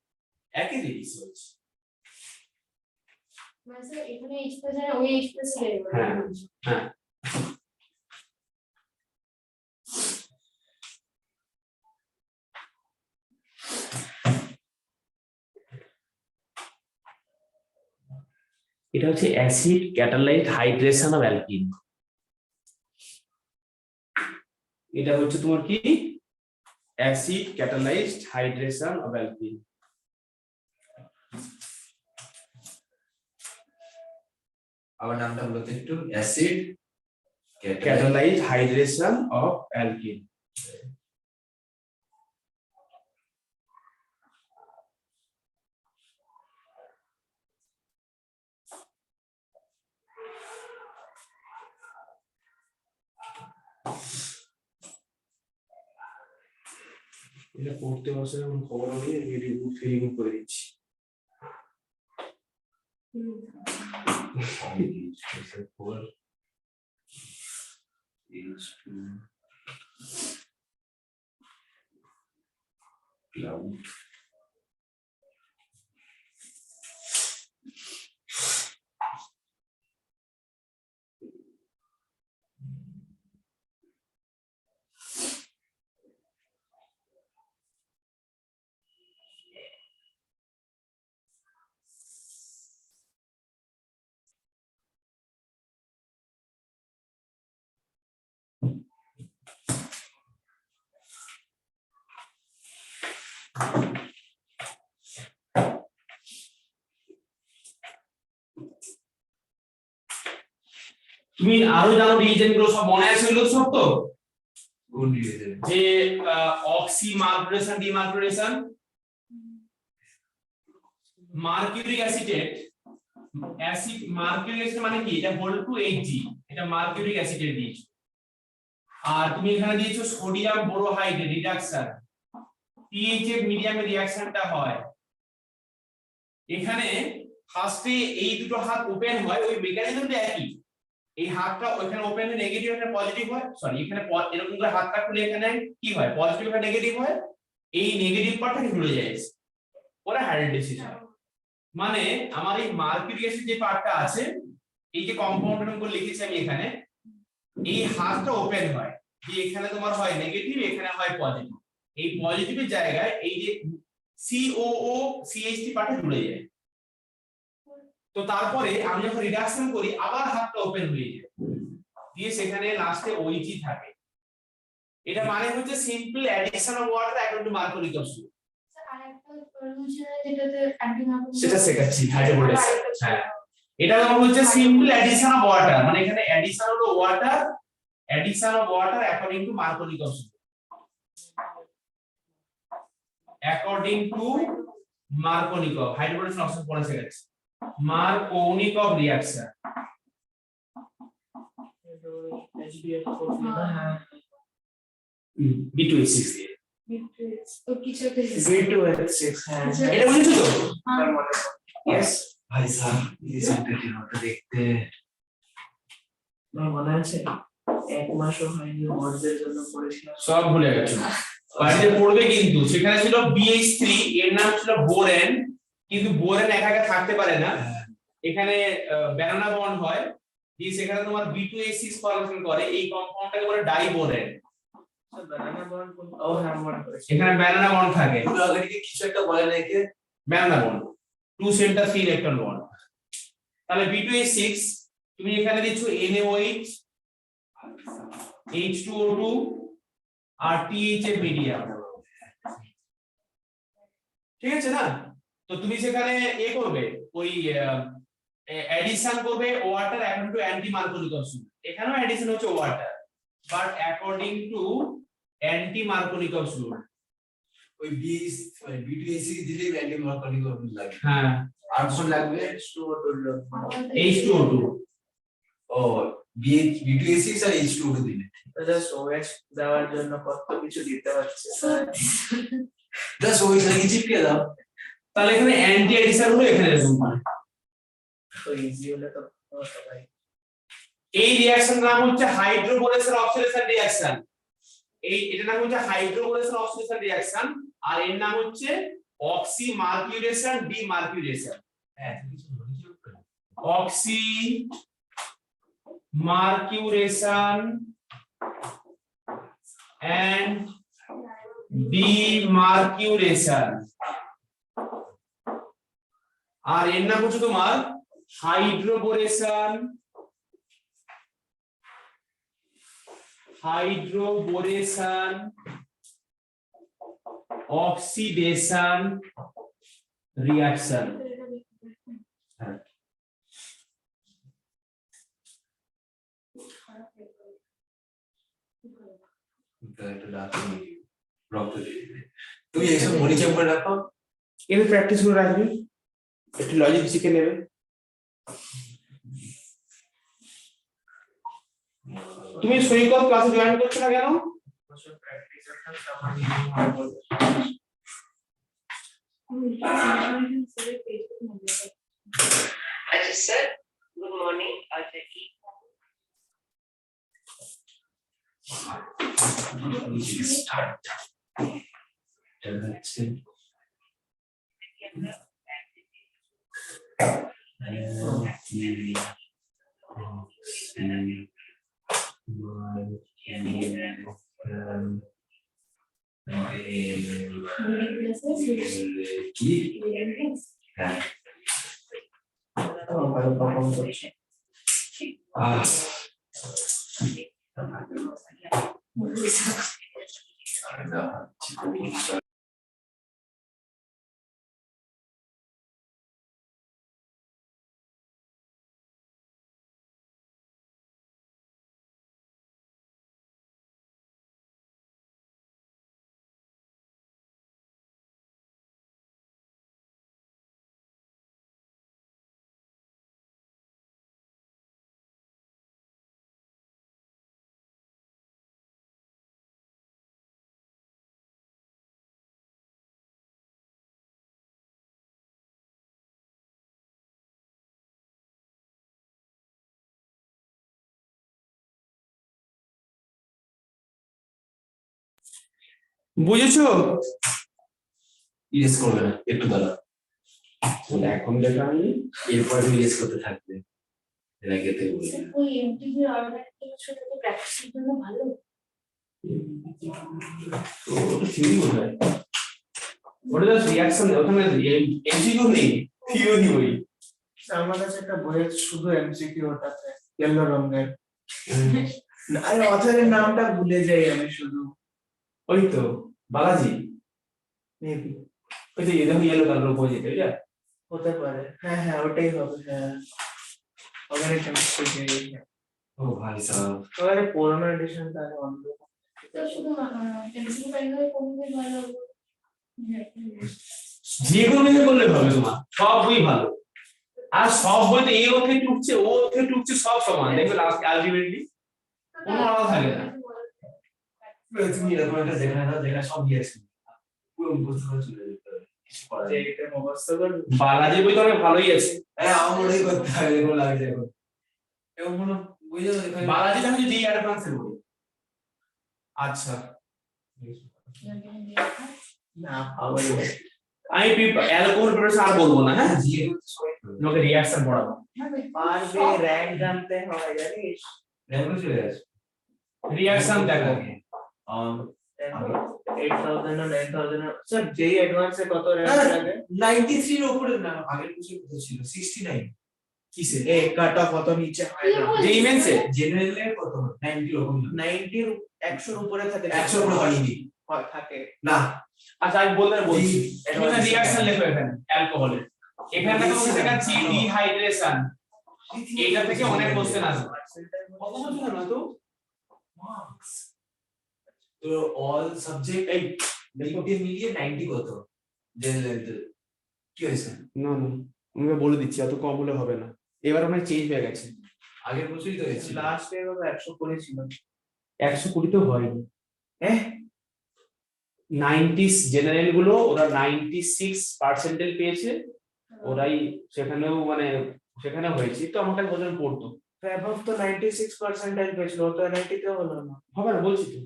একই জিনিস হচ্ছে। মানে স্যার এখানে H প্লাস আর ওই H প্লাস এর হ্যাঁ হ্যাঁ এটা হচ্ছে acid catalysed hydration of alkyne. এটা হচ্ছে তোমার কি acid catalysed hydration of alkyne. আবার নামটা বলতে একটু acid catalysed hydration of alkyne. এটা পড়তে বসে যখন খবর নিয়ে রিমুভ ফিলিং করে দিচ্ছি। তুমি আরো জানো রিজেন গুলো সব মনে আছে এগুলো সব তো? কোন রিলেশন? যে oxy mercuration demercuration, mercuric acetate acid mercuric acid মানে কি? এটা বল টু Hg, এটা মার্কিউরিক অ্যাসিটেট দিয়েছো। আর তুমি এখানে দিয়েছো সোডিয়াম বোরোহাইড রিডাকশন, পিএইচএফ মিডিয়ামে রিঅ্যাকশনটা হয়। এখানে ফার্স্টে এই দুটো হাত ওপেন হয়, ওই মেকানিজমটা একই। এই হাতটা ওখানে ওপেন হয়ে নেগেটিভ এখানে পজিটিভ হয়, সরি এখানে এরকম করে হাতটা খুলে এখানে কি হয় পজিটিভ আর নেগেটিভ হয়, এই নেগেটিভ পার্টটা ঘুরে যায় ওরা হাইড্রোলাইসিস হয়। মানে আমার এই মার্কিউরিক অ্যাসিড যে পার্টটা আছে, এই যে কম্পাউন্ডের উপর লিখেছি আমি এখানে, এই হাতটা ওপেন হয়, যে এখানে তোমার হয় নেগেটিভ এখানে হয় পজিটিভ, এই পজিটিভের জায়গায় এই যে COO CH3 পার্টটা জুড়ে যায়। তো তারপরে আমি যখন রিডাকশন করি আবার হাতটা ওপেন হয়ে যায়, দিয়ে সেখানে লাস্টে OH থাকে। এটা মানে হচ্ছে simple addition of water according to Markovnikov অবস্ট্রুল। স্যার আরেকটা সলিউশন যেটাতে অ্যান্টি মার্কোলিক সেটা শেখাচ্ছি হাইড্রোলাইসিস। হ্যাঁ এটা হচ্ছে সিম্পল অ্যাডিশন অফ ওয়াটার, মানে এখানে অ্যাডিশন হলো water, addition of water according to Markovnikov অবস্ট্রুল, according to Markovnikov hydrolysis option পড়ে শেখাচ্ছি। মার্কোনিকভ রিঅ্যাকশন B2H6 দিয়ে তো কিছু একটা B2H6 হ্যাঁ এটা বুঝেছো তো? আমার মনে यस ভাই স্যার এই সেন্টেটিভ ওটা দেখতে আমার মনে আছে 1 মাসও হয়নি মডেলের জন্য পড়েছিলাম। সব ভুলে গেছো, বাড়িতে পড়বে কিন্তু। সেখানে ছিল BH3, এর নাম ছিল বোরেন, কিন্তু বোরেন একা একা থাকতে পারে না, এখানে ব্যানানা বন্ড হয়, দিয়ে সেখানে তোমার B2H6 ফর্মেশন করে, এই কম্পাউন্ডটাকে বলে ডাইবোরেন। ব্যানানা বন্ড ও হ্যাঁ মনে পড়েছে, এখানে ব্যানানা বন্ড থাকে, আগেকে কিছু একটা বলে নাকি banana bond 2 centre 3 electron bond. তাহলে B2H6 তুমি এখানে দিচ্ছ NaOH H2O2 আর THF মিডিয়াম, ঠিক আছে না? তো তুমি সেখানে এ করবে ওই অ্যাডিশন করবে water according to anti Markovnikov অবস্ট্রুল, এখানেও অ্যাডিশন হচ্ছে water but according to anti Markovnikov অবস্ট্রুল। ওই B2H6 দিলে অ্যান্টি মার্কোনিক লাগে। হ্যাঁ আর কোন লাগবে? H2O2 ও B2H6 আর H2O2 দিলে জাস্ট OH দেওয়ার জন্য কত কিছু দিতে হচ্ছে স্যার। জাস্ট ওই নাকি চিপকে দাও, তাহলে এখানে অ্যান্টি অ্যাডিশন হলো এখানে এরকম হয়। তো ইজি হলে তো হতো ভাই। এই রিঅ্যাকশন নাম হচ্ছে হাইড্রোবোরেশন অক্সিডেশন রিঅ্যাকশন, এটার নাম হচ্ছে হাইড্রোবোরেশন অক্সিডেশন রিঅ্যাকশন, আর এর নাম হচ্ছে অক্সি মার্কিউরেশন ডিমার্কিউরেশন। হ্যাঁ কিছু oxymercuration and demercuration আর এর নাম হচ্ছে তোমার হাইড্রোবোরেশন অক্সিডেশন রিঅ্যাকশন তুমি এইসব মনে করে রাখো, এর প্র্যাকটিস করে রাখবে, একটু লজিক শিখে নেবে। তুমি সৈকত ক্লাসে জয়েন করছো না কেন? আচ্ছা স্যার, গুড মর্নিং। আচ্ছা কি কি ভালো পারফর্ম করছে। বুঝেছো? ইরেজ করবে না, একটু দাঁড়া, এখন দেখা হয়নি, এরপর ইরেজ করতে থাকবে। এর আগে থেকে বলি ওই এমটিভি অর্গানাইজেশনের সাথে তো প্র্যাকটিসের জন্য ভালো। তো থিওরি কোথায়? ওটা জাস্ট রিঅ্যাকশন, ওখানে এমসিকিউ নেই, থিওরি বই। আমার কাছে একটা বইয়ের শুধু এমসিকিউ ওটাতে ইয়েলো রঙের, আরে অথরের নামটা ভুলে যাই আমি শুধু। ওই তো বালাজি, মেবি ওই যে দেখো ইয়েলো কালার বই যেটা, এটা হতে পারে। হ্যাঁ হ্যাঁ ওটাই হবে। হ্যাঁ ওখানে কেমিস্ট্রি। ও ভাই সাহেব, ওখানে পুরোনো এডিশনটা আছে অন্য। তো শুধু এমসিকিউ টাইপের কোনগুলো ভালো হবে? যে কোনো কিছু করলে হবে, তোমার সব বই ভালো। আর সব বইতে এই অর্থে টুকছে, ও অর্থে টুকছে, সব সমান, দেখবে লাস্ট আলটিমেটলি কোনো আলাদা থাকে না। তুমি এরকম একটা যেখানে না যেখানে সব দিয়েছি পুরো মুখস্থ করে চলে যেতে হবে, কিছু করার নেই। এটা মুখস্থ করবি। বালাজি বই তো অনেক ভালোই আছে। হ্যাঁ আমার মনে হয় করতে হবে, এরকম লাগছে এখন। এরকম কোনো বই যাবে এখানে বালাজিটা হচ্ছে ডি অ্যাডভান্সের বই। আচ্ছা না পাবো। আমি অ্যালকোহল প্রিপারেশন আর বলবো না, হ্যাঁ দিয়ে সবাই করবে। তোমাকে রিঅ্যাকশন পড়াবো। পারবে, র‍্যাঙ্ক জানতে হয় জানিস। র্যাঙ্ক চলে গেছে রিঅ্যাকশন দেখো, 8000 না 9000 স্যার যেই অ্যাডভান্সে কত র‍্যাঙ্ক লাগে? 93 এর উপরে না, আগের বছর কত ছিল 69 কিসে? এ কাট অফ কত নিচে হয় না। যে ইমেন্সে জেনারেলে কত 90 এরকম 90 এর 100 এর উপরে থাকে। 100 এর উপরে হয়নি থাকে না। আচ্ছা আমি বলছি এই তুমি রিঅ্যাকশন লেখো এখানে অ্যালকোহলের, এখানে দেখো দেখাচ্ছি ডিহাইড্রেশন, এইটা থেকে অনেক কোশ্চেন আসবে। কত বছর না তো মার্কস তো অল সাবজেক্ট এই দেখতে মিলিয়ে 90 কত জেনারেল কি হয়েছে? না না আমি বলে দিচ্ছি, এত কম হলে হবে না, এবার অনেক চেঞ্জ হয়ে গেছে। আগের বছরই তো হয়েছিল। লাস্ট ইয়ার 120 ছিল। 120 তো হয়নি, হ্যাঁ 90 জেনারেল গুলো ওরা 96% পেয়েছে, ওরাই সেখানেও মানে সেখানে হয়েছে তো আমার কাছে বছর পড়তো। ফ্যাবভ তো 96% পেয়েছিল, তো 90 তে হলো না। হবে না বলছি তো,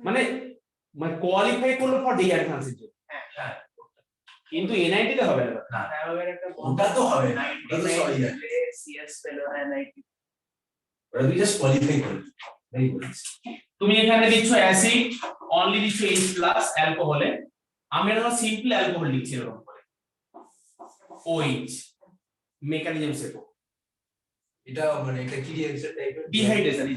মানে কোয়ালিফাই করলো ফর ডি অ্যাডভান্সের জন্য। হ্যাঁ কিন্তু এনআইটি তে হবে না। নায়াবের একটা ওটা তো হবে না, ওটা তো সবাই জানে। সিএস পেলো না নাইটি। ওটা তুই জাস্ট কোয়ালিফাই করবি, তাই বলিস। তুমি এখানে দিচ্ছ অ্যাসিড, অনলি দিচ্ছ H প্লাস অ্যালকোহলে, আমি এটা সিম্পল অ্যালকোহল লিখছি এরকম করে OH, মেকানিজম শেখো। এটা মানে এটা কি রিঅ্যাকশন টাইপের? ডিহাইড্রেশন,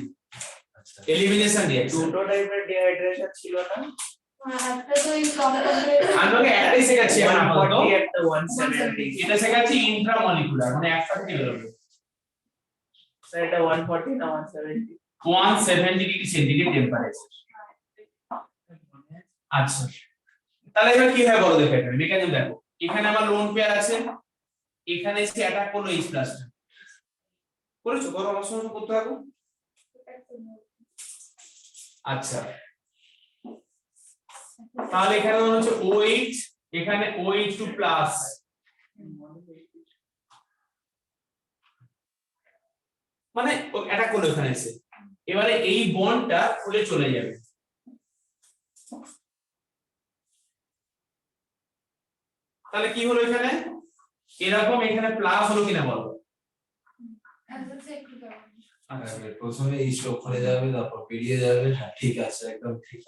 আচ্ছা, এলিমিনেশন রিঅ্যাকশন। দুটো টাইপের ডিহাইড্রেশন ছিল না? একটা তো এই কম্পাউন্ডের আমি তোকে একটাই শেখাচ্ছি এখন আপাতত, 140 একটা 170। এটা শেখাচ্ছি ইন্ট্রামলিকুলার, মানে একসাথে কি বেরোবে। স্যার এটা 140 না 170? 170 ডিগ্রি সেন্টিগ্রেড টেম্পারেচার। আচ্ছা, তাহলে এবার কি হয় বলো দেখো, এখানে মেকানিজম দেখো, এখানে আমার লোন পেয়ার আছে, এখানে এসে অ্যাটাক করলো H প্লাসটা, করেছো? করো, আমার সঙ্গে করতে থাকো। আচ্ছা, তাহলে এখানে মনে হচ্ছে OH, এখানে OH2 প্লাস, মানে অ্যাটাক করলো এখানে এসে, এবারে এই বন্ডটা খুলে চলে যাবে। তাহলে কি হলো এখানে, এরকম এখানে প্লাস হলো কিনা বলো। আচ্ছা, প্রথমে এই স্ট্রোক করে যাবে, তারপর পেরিয়ে যাবে। হ্যাঁ ঠিক আছে, একদম ঠিক।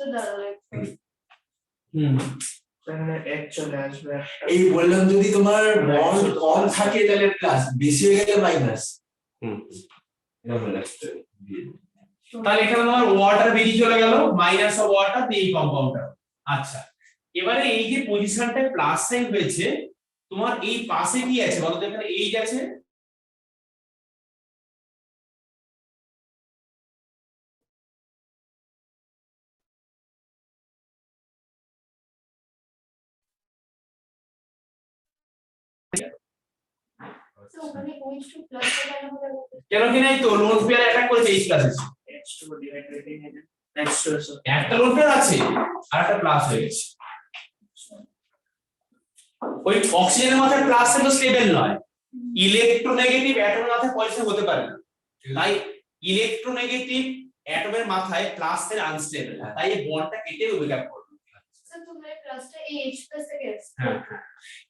এখানে এক চলে আসবে। এই বললাম যদি তোমার বন্ড কম থাকে তাহলে প্লাস, বেশি হয়ে গেলে মাইনাস। এটা বলে রাখতে হবে। তাহলে এখানে তোমার ওয়াটার বেরিয়ে চলে গেল, মাইনাস অফ ওয়াটার দিয়ে এই কম্পাউন্ডটা। আচ্ছা, এবারে এই যে পজিশনটা প্লাস সাইন হয়েছে, তোমার এই পাশে কি আছে বলো তো, এখানে এইচ আছে, তো ওখানে OH2 প্লাস কেন হবে? কেন কি নাই তো লোন পেয়ার অ্যাটাক করেছে H প্লাস এসে, H2 dehydrating agent next to একটা লোন পেয়ার আছে আর একটা প্লাস হয়ে গেছে। ওই অক্সিজেনের মাথায় প্লাস তো স্টেবল নয়, ইলেকট্রোনেগেটিভ অ্যাটমের মাথায় পজিটিভ হতে পারে না, তাই ইলেকট্রোনেগেটিভ অ্যাটমের মাথায় প্লাস এর আনস্টেবল, তাই এই বন্ডটা কেটে ওয়েট করবে। স্যার তোমরা প্লাসটা এই H প্লাস থেকে হ্যাঁ,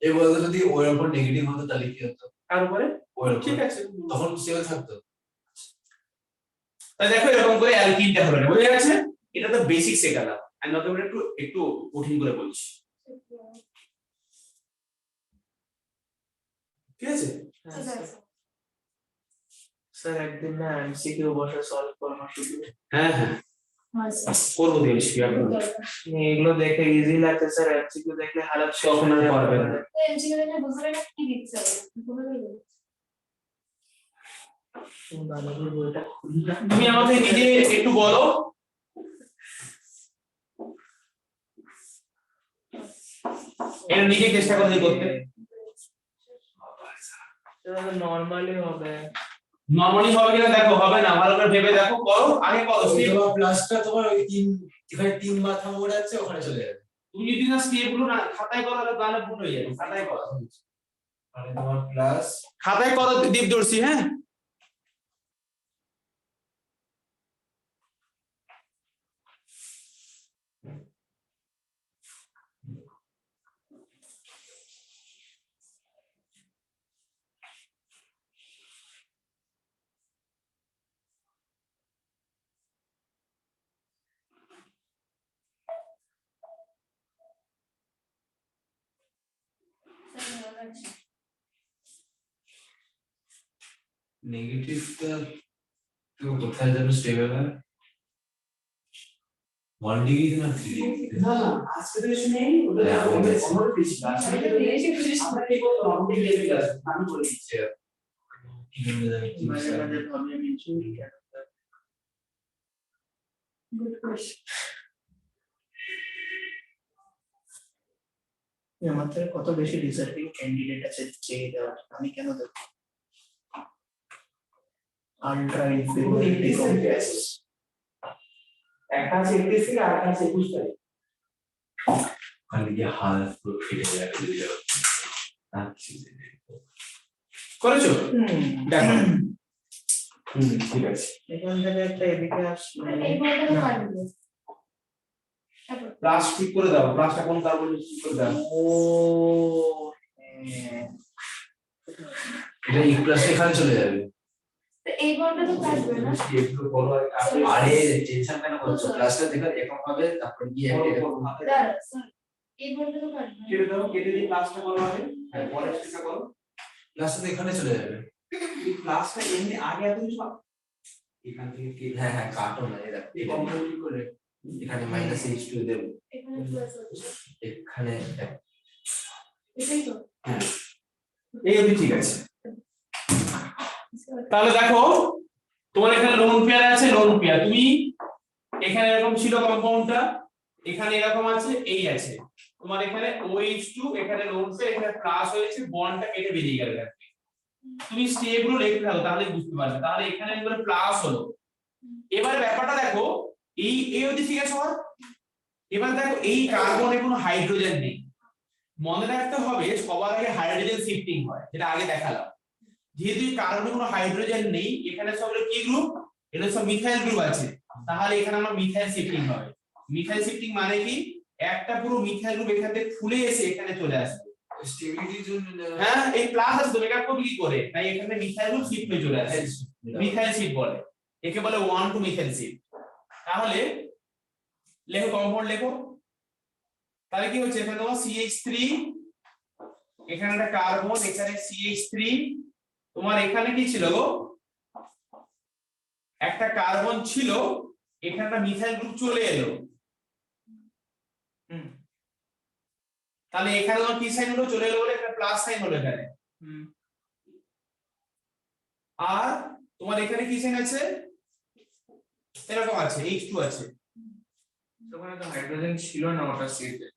এই বলতে যদি ওর উপর নেগেটিভ হতো তাহলে কি হতো? তার উপরে ওর উপর ঠিক আছে, তখন সেও থাকতো। তাই দেখো এরকম করে অ্যালকিনটা হলো, বুঝে গেছে? এটা তো বেসিক শেখালাম, আমি নতুন একটু একটু কঠিন করে বলছি, ঠিক আছে? স্যার একদিন না এমসিকিউ বসে সলভ করবো শুধু। হ্যাঁ হ্যাঁ করবো দিয়েছি এগুলো দেখে ইজি লাগছে স্যার, এমসিকিউ দেখলে হালাত তখন আর পারবে না। তো এমসিকিউ এর বুঝলে না কি দিচ্ছে বায়োলজি বইটা খুলি না। তুমি আমাদের নিজে একটু বলো, এটা নিজে চেষ্টা করে করতে। নরমালি হবে, নরমালি হবে কিনা দেখো, হবে না, ভালো করে ভেবে দেখো, করো আগে করো। তোমার প্লাসটা তোমার ওই তিন, এখানে তিন মাথা মোড় আছে, ওখানে চলে যাবে। তুমি যদি না স্টেপ গুলো না খাতায় করো তাহলে ভুল হয়ে যাবে, খাতায় করো, মানে তোমার প্লাস খাতায় করো দীপদর্শী। হ্যাঁ নেগেটিভটা তো কোথায় যাবে স্টেবল হয়? 1 ডিগ্রি না 3 ডিগ্রি? না না আজকে তো এসে নেই, ওটা আমাদের অন্য বেশি আছে, এটা বেশি বেশি আমরা কি করতে হবে, লেভেল আছে আমি বলে দিচ্ছি। মাঝে মাঝে ভাবি আমি চুরি কেন। Good question. আমাদের কত বেশি ডিজার্ভিং ক্যান্ডিডেট আছে চেয়ে দেওয়ার, আমি কেন দেব? আলট্রা ইনফিরিয়রিটি কমপ্লেক্স একটা আছে 31 থেকে আর একটা আছে 21 তারিখ। খালি কি হাল পুরো ফেটে যাবে যদি আচ্ছা করেছো? দেখো ঠিক আছে, এখান থেকে একটা এদিকে আসলে এই বলটা তো পারবে প্লাস ঠিক করে দাও, প্লাসটা কোন কার্বন ঠিক করে দাও। ও হ্যাঁ। এটা ই প্লাস এখানে চলে যাবে। তো এই বলটা তো কাটবে না। একটু বড় হয়। আরে টেনশন কেন করছো? প্লাসটা দেখো এরকম হবে, তারপর গিয়ে একটা এরকম হবে। দাঁড়া, sorry, এই বলটা তো কাটবে না। কেটে দাও, কেটে দিয়ে প্লাসটা করো আগে, হ্যাঁ, পরে সেটা করো। প্লাসটা তো এখানে চলে যাবে। এই প্লাসটা এমনি আগে এত কিছু এখান থেকে কেটে হ্যাঁ হ্যাঁ, কাটো না, এটা এই কমপ্লিট করে এখানে -H2 দেব, এখানে প্লাস হচ্ছে, এখানে এটাই তো। হ্যাঁ এই অবধি ঠিক আছে। তাহলে দেখো তোমার এখানে লোন পেয়ার আছে, লোন পেয়ার তুমি এখানে এরকম ছিল কম্পাউন্ডটা, এখানে এরকম আছে, এই আছে তোমার এখানে OH2, এখানে লোন পেয়ার, এখানে প্লাস হয়েছে, বন্ডটা কেটে বেরিয়ে গেল। তুমি স্টেপ গুলো লিখে দাও তাহলে বুঝতে পারবে। তাহলে এখানে একবারে প্লাস হলো। এবার ব্যাপারটা দেখো, এই অবধি ঠিক আছে সবার। এবার দেখো এই কার্বনে কোনো হাইড্রোজেন নেই, মনে রাখতে হবে সবার আগে হাইড্রোজেন শিফটিং হয়, যেটা আগে দেখালাম। যেহেতু কার্বনে কোনো হাইড্রোজেন নেই, এখানে সব কি গ্রুপ, এটা সব মিথাইল গ্রুপ আছে, তাহলে এখানে আমার মিথাইল শিফটিং হবে। মিথাইল শিফটিং মানে কি, একটা পুরো মিথাইল গ্রুপ এখান থেকে খুলে এসে এখানে চলে আসবে। স্টেবিলিটির জন্য। হ্যাঁ এই প্লাস আছে তো মেকআপ করবে কি করে, তাই এখানে মিথাইল গ্রুপ শিফট হয়ে চলে আসে, মিথাইল শিফট বলে, একে বলে 1 টু মিথাইল শিফট। তাহলে লেখো কম্পাউন্ড লেখো। তাহলে কি হচ্ছে, এখানে তোমার CH3, এখানে একটা কার্বন, এখানে CH3, তোমার এখানে কি ছিল গো, একটা কার্বন ছিল, এখানে একটা মিথাইল গ্রুপ চলে এলো। তাহলে এখানে তোমার কি সাইন হলো, চলে এলো বলে একটা প্লাস সাইন হলো এখানে। আর তোমার এখানে কি সাইন আছে, এরকম আছে, H2 আছে। ওখানে তো হাইড্রোজেন ছিল না ওটা সিটে।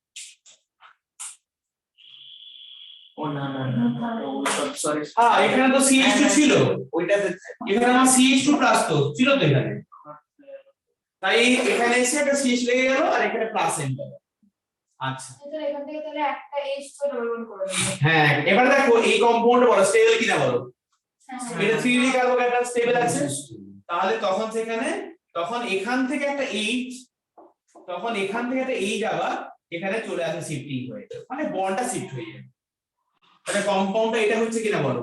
ও না না না, সরি। হ্যাঁ এখানে তো CH2 ছিল, ওইটাতে এখানে আমার CH2 প্লাস তো ছিল তো এখানে, তাই এখানে এসে একটা CH লেগে গেল আর এখানে প্লাস সাইন গেল। আচ্ছা তাহলে এখান থেকে তাহলে একটা H2 ডবল করে দেবো। হ্যাঁ এবার দেখো এই কম্পাউন্ড বলো স্টেবল কিনা বলো, হ্যাঁ, এটা 3D কার্বোহাইড্রেট স্টেবল আছে, তাহলে তখন সেখানে তখন এখান থেকে একটা H, তখন এখান থেকে একটা H আবার এখানে চলে আসে শিফটিং হয়ে, মানে বন্ডটা শিফট হয়ে যায়। তাহলে কম্পাউন্ডটা এটা হচ্ছে কিনা বলো।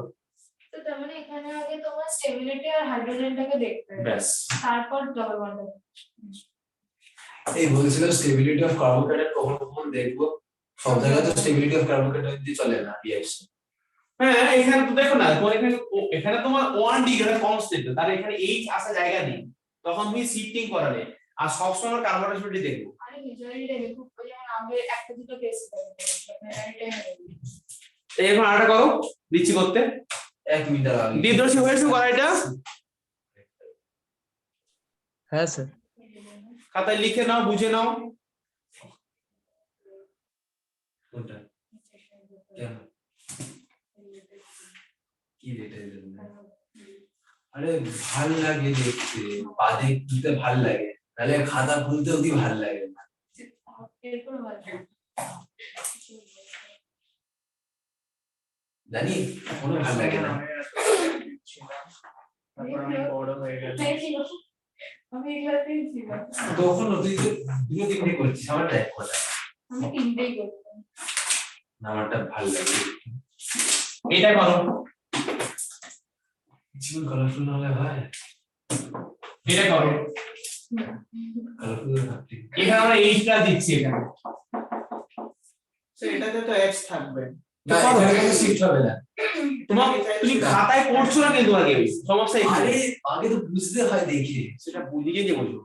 তো তার মানে এখানে আগে তোমার স্টেবিলিটি আর হাইড্রোজেনটাকে দেখতে হবে, ব্যাস তারপর ডবল বন্ড। এই বলছিলাম স্টেবিলিটি অফ কার্বোহাইড্রেট কখন কখন দেখবো, সব জায়গায় তো স্টেবিলিটি অফ কার্বোহাইড্রেট দিয়ে চলে না রিঅ্যাকশন। হ্যাঁ এখানে তো দেখো না, তোমার এখানে এখানে তোমার 1 ডিগ্রি কনস্ট্যান্ট, তার এখানে H আসা জায়গা নেই, তখন তুমি শিফটিং করালে। আর সব সময় কার্বোহাইড্রেট দেখো। আরে মেজরিটি দেখে খুব, যেমন আগে একটা দুটো কেস থাকে, এই এখন আরেকটা করো, দিচ্ছি করতে। 1 মিনিট আগে দ্বিদর্শী হয়েছে করা এটা, হ্যাঁ স্যার। খাতায় লিখে নাও, বুঝে নাও। কোনটা কেন কি রেটে দেন? আরে ভাল লাগে দেখতে, বাদে দিতে ভাল লাগে, তাহলে খাতা খুলতেও কি ভাল লাগে না। এরপর ভালো জানি কোনো ভাল লাগে না। তারপর আমি বড় হয়ে গেল। আমি এগুলাতেই ছিলাম, তখন তুই তো দুটো তিনটে করছিস, আমার টাইপ কথা আমি তিনটেই করতাম। না, আমারটা ভাল লাগে। এটা করো, জীবন কালারফুল না হলে হয়? এটা করো। কালারফুল থাকতে এখানে আমরা H+ দিচ্ছি এখানে। স্যার এটাতে তো H থাকবে। না, এখানে কোনো শিফট হবে না। তুমি খাতায় পড়ছো না কিন্তু আগে, সমস্যা এখানে। আরে আগে তো বুঝতে হয় দেখে। সেটা বুঝিয়ে দিয়ে বলছো,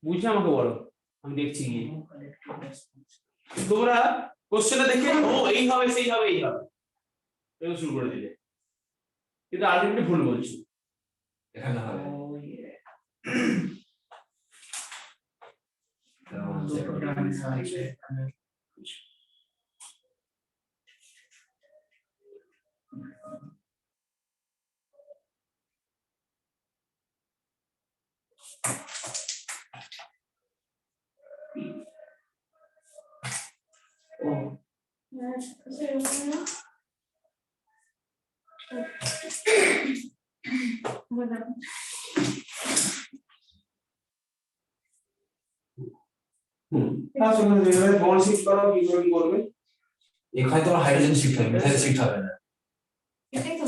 বুঝে আমাকে বলো, আমি দেখছি কি। তোমরা কোশ্চেনটা দেখে ও এই হবে সেই হবে এই হবে এরকম শুরু করে দিলে, কিন্তু আলটিমেটলি ভুল বলছো। এখানে হবে তাহলে যেভাবে বন্ড শিফট করো কিভাবে কি করবে? এখানে তো হাইড্রোজেন শিফট হবে, মিথাইল শিফট হবে না। এটাই তো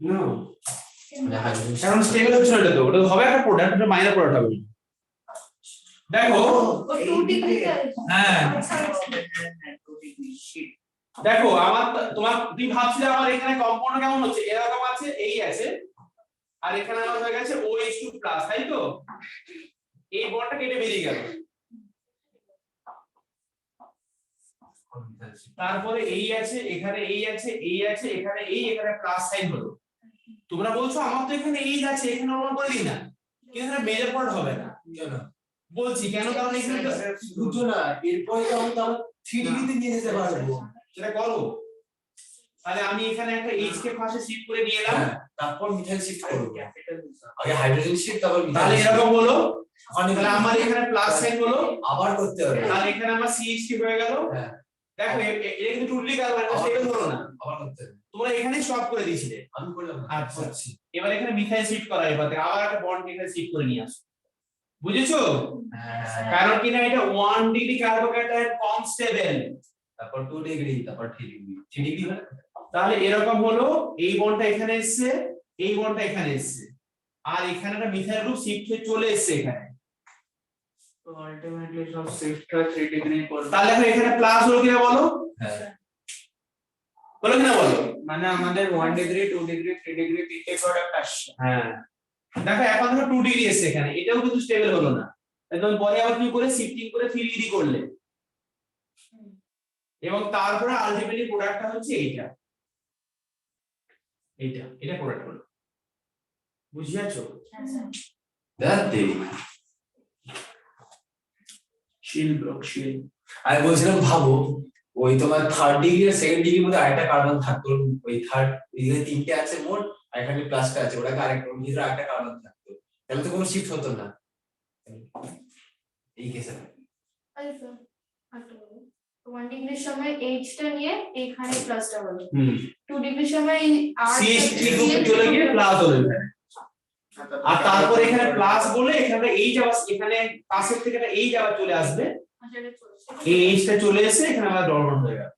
না মানে হাইড্রোজেন কারণ স্টেবল হচ্ছে না, এটা তো ওটা হবে একটা প্রোডাক্ট, এটা মাইনার প্রোডাক্ট হবে। দেখো ও 2 ডিগ্রি হ্যাঁ দেখো আমার তোমার তুমি ভাবছিলে আমার এখানে কম্পাউন্ড কেমন হচ্ছে, এরকম আছে এই আছে, আর এখানে আমার হয়ে গেছে OH2 প্লাস, তাই তো? এই বন্ডটা কেটে বেরিয়ে গেল, তারপরে এই আছে, এখানে এই আছে, এই আছে, এখানে এই, এখানে প্লাস সাইন হলো। তোমরা বলছো আমার তো এখানে এই আছে, এখানে অনুমান করে দিই না, কিন্তু এটা মেজর পয়েন্ট হবে না। কেন বলছি কেন, কারণ এখানে তো বুঝছো না, এরপরে তো আমি তাহলে 3 ডিগ্রিতে নিয়ে যেতে পারবো। সেটা করো। তাহলে আমি এখানে একটা H কে ফার্স্টে শিফট করে নিয়ে এলাম, হ্যাঁ, তারপর মিথাইল শিফট করব। আগে হাইড্রোজেন শিফট, তারপর তাহলে মিথাইল। এরকম হলো, ওখানে তাহলে আমার এখানে প্লাস সাইন হলো, আবার করতে হবে। তাহলে এখানে আমার CH3 হয়ে গেল। হ্যাঁ, দেখো এটা কিন্তু টুটলি কার্বন, এটা স্টেবল হলো না, আবার করতে হবে। তোমরা এখানে স্টপ করে দিয়েছিলে। আমি করলাম না। আচ্ছা এবার এখানে মিথাইল শিফট করা, এবার থেকে আবার একটা বন্ড এখানে শিফট করে নিয়ে আসো, বুঝেছো? হ্যাঁ, কারণ কি না এটা 1 ডিগ্রি কার্বোক্যাটায়ন কম স্টেবল, তারপর 2 ডিগ্রি, তারপর 3 ডিগ্রি। 3 ডিগ্রি মানে তাহলে এরকম হলো, এই বন্ডটা এখানে এসেছে, এই বন্ডটা এখানে এসেছে, আর এখানে একটা মিথাইল গ্রুপ শিফট হয়ে চলে এসেছে এখানে, তো আলটিমেটলি সব শিফটটা 3 ডিগ্রি করবে। তাহলে এখন এখানে প্লাস হলো কিনা বলো, হ্যাঁ, বলো কিনা বলো। মানে আমাদের 1 ডিগ্রি 2 ডিগ্রি 3 ডিগ্রি তিনটে প্রোডাক্ট আসছে। হ্যাঁ দেখো এখন ধরো 2 ডিগ্রি এসেছে এখানে, এটাও কিন্তু স্টেবল হলো না, একদম পরে আবার কি করে শিফটিং করে 3 ডিগ্রি করলে, এবং তারপরে আলটিমেটলি প্রোডাক্টটা হচ্ছে এইটা, এটা প্রোডাক্ট হলো, বুঝিয়াছো? দেখ শিল ব্লক শিল। আমি বলছিলাম ভাবো, ওই তোমার 3rd ডিগ্রি আর 2nd ডিগ্রির মধ্যে আরেকটা কার্বন থাকতো, ওই থার্ড এখানে 3টে আছে মোট, আর এখানে প্লাসটা আছে, ওটাকে আরেকটা ভিতরে আরেকটা কার্বন থাকতো, তাহলে তো কোনো শিফট হতো না এই কেসে। আচ্ছা 1 ডিগ্রির সময় H টা নিয়ে এখানে প্লাসটা হলো, 2 ডিগ্রির সময় R CH3 গ্রুপে চলে গিয়ে প্লাস হলো এখানে, আর তারপর এখানে প্লাস বলে এখানে এই যাওয়া, এখানে পাশের থেকে একটা এই যাওয়া চলে আসবে, এই এইচটা চলে এসে এখানে আবার ডরমন হয়ে গেল।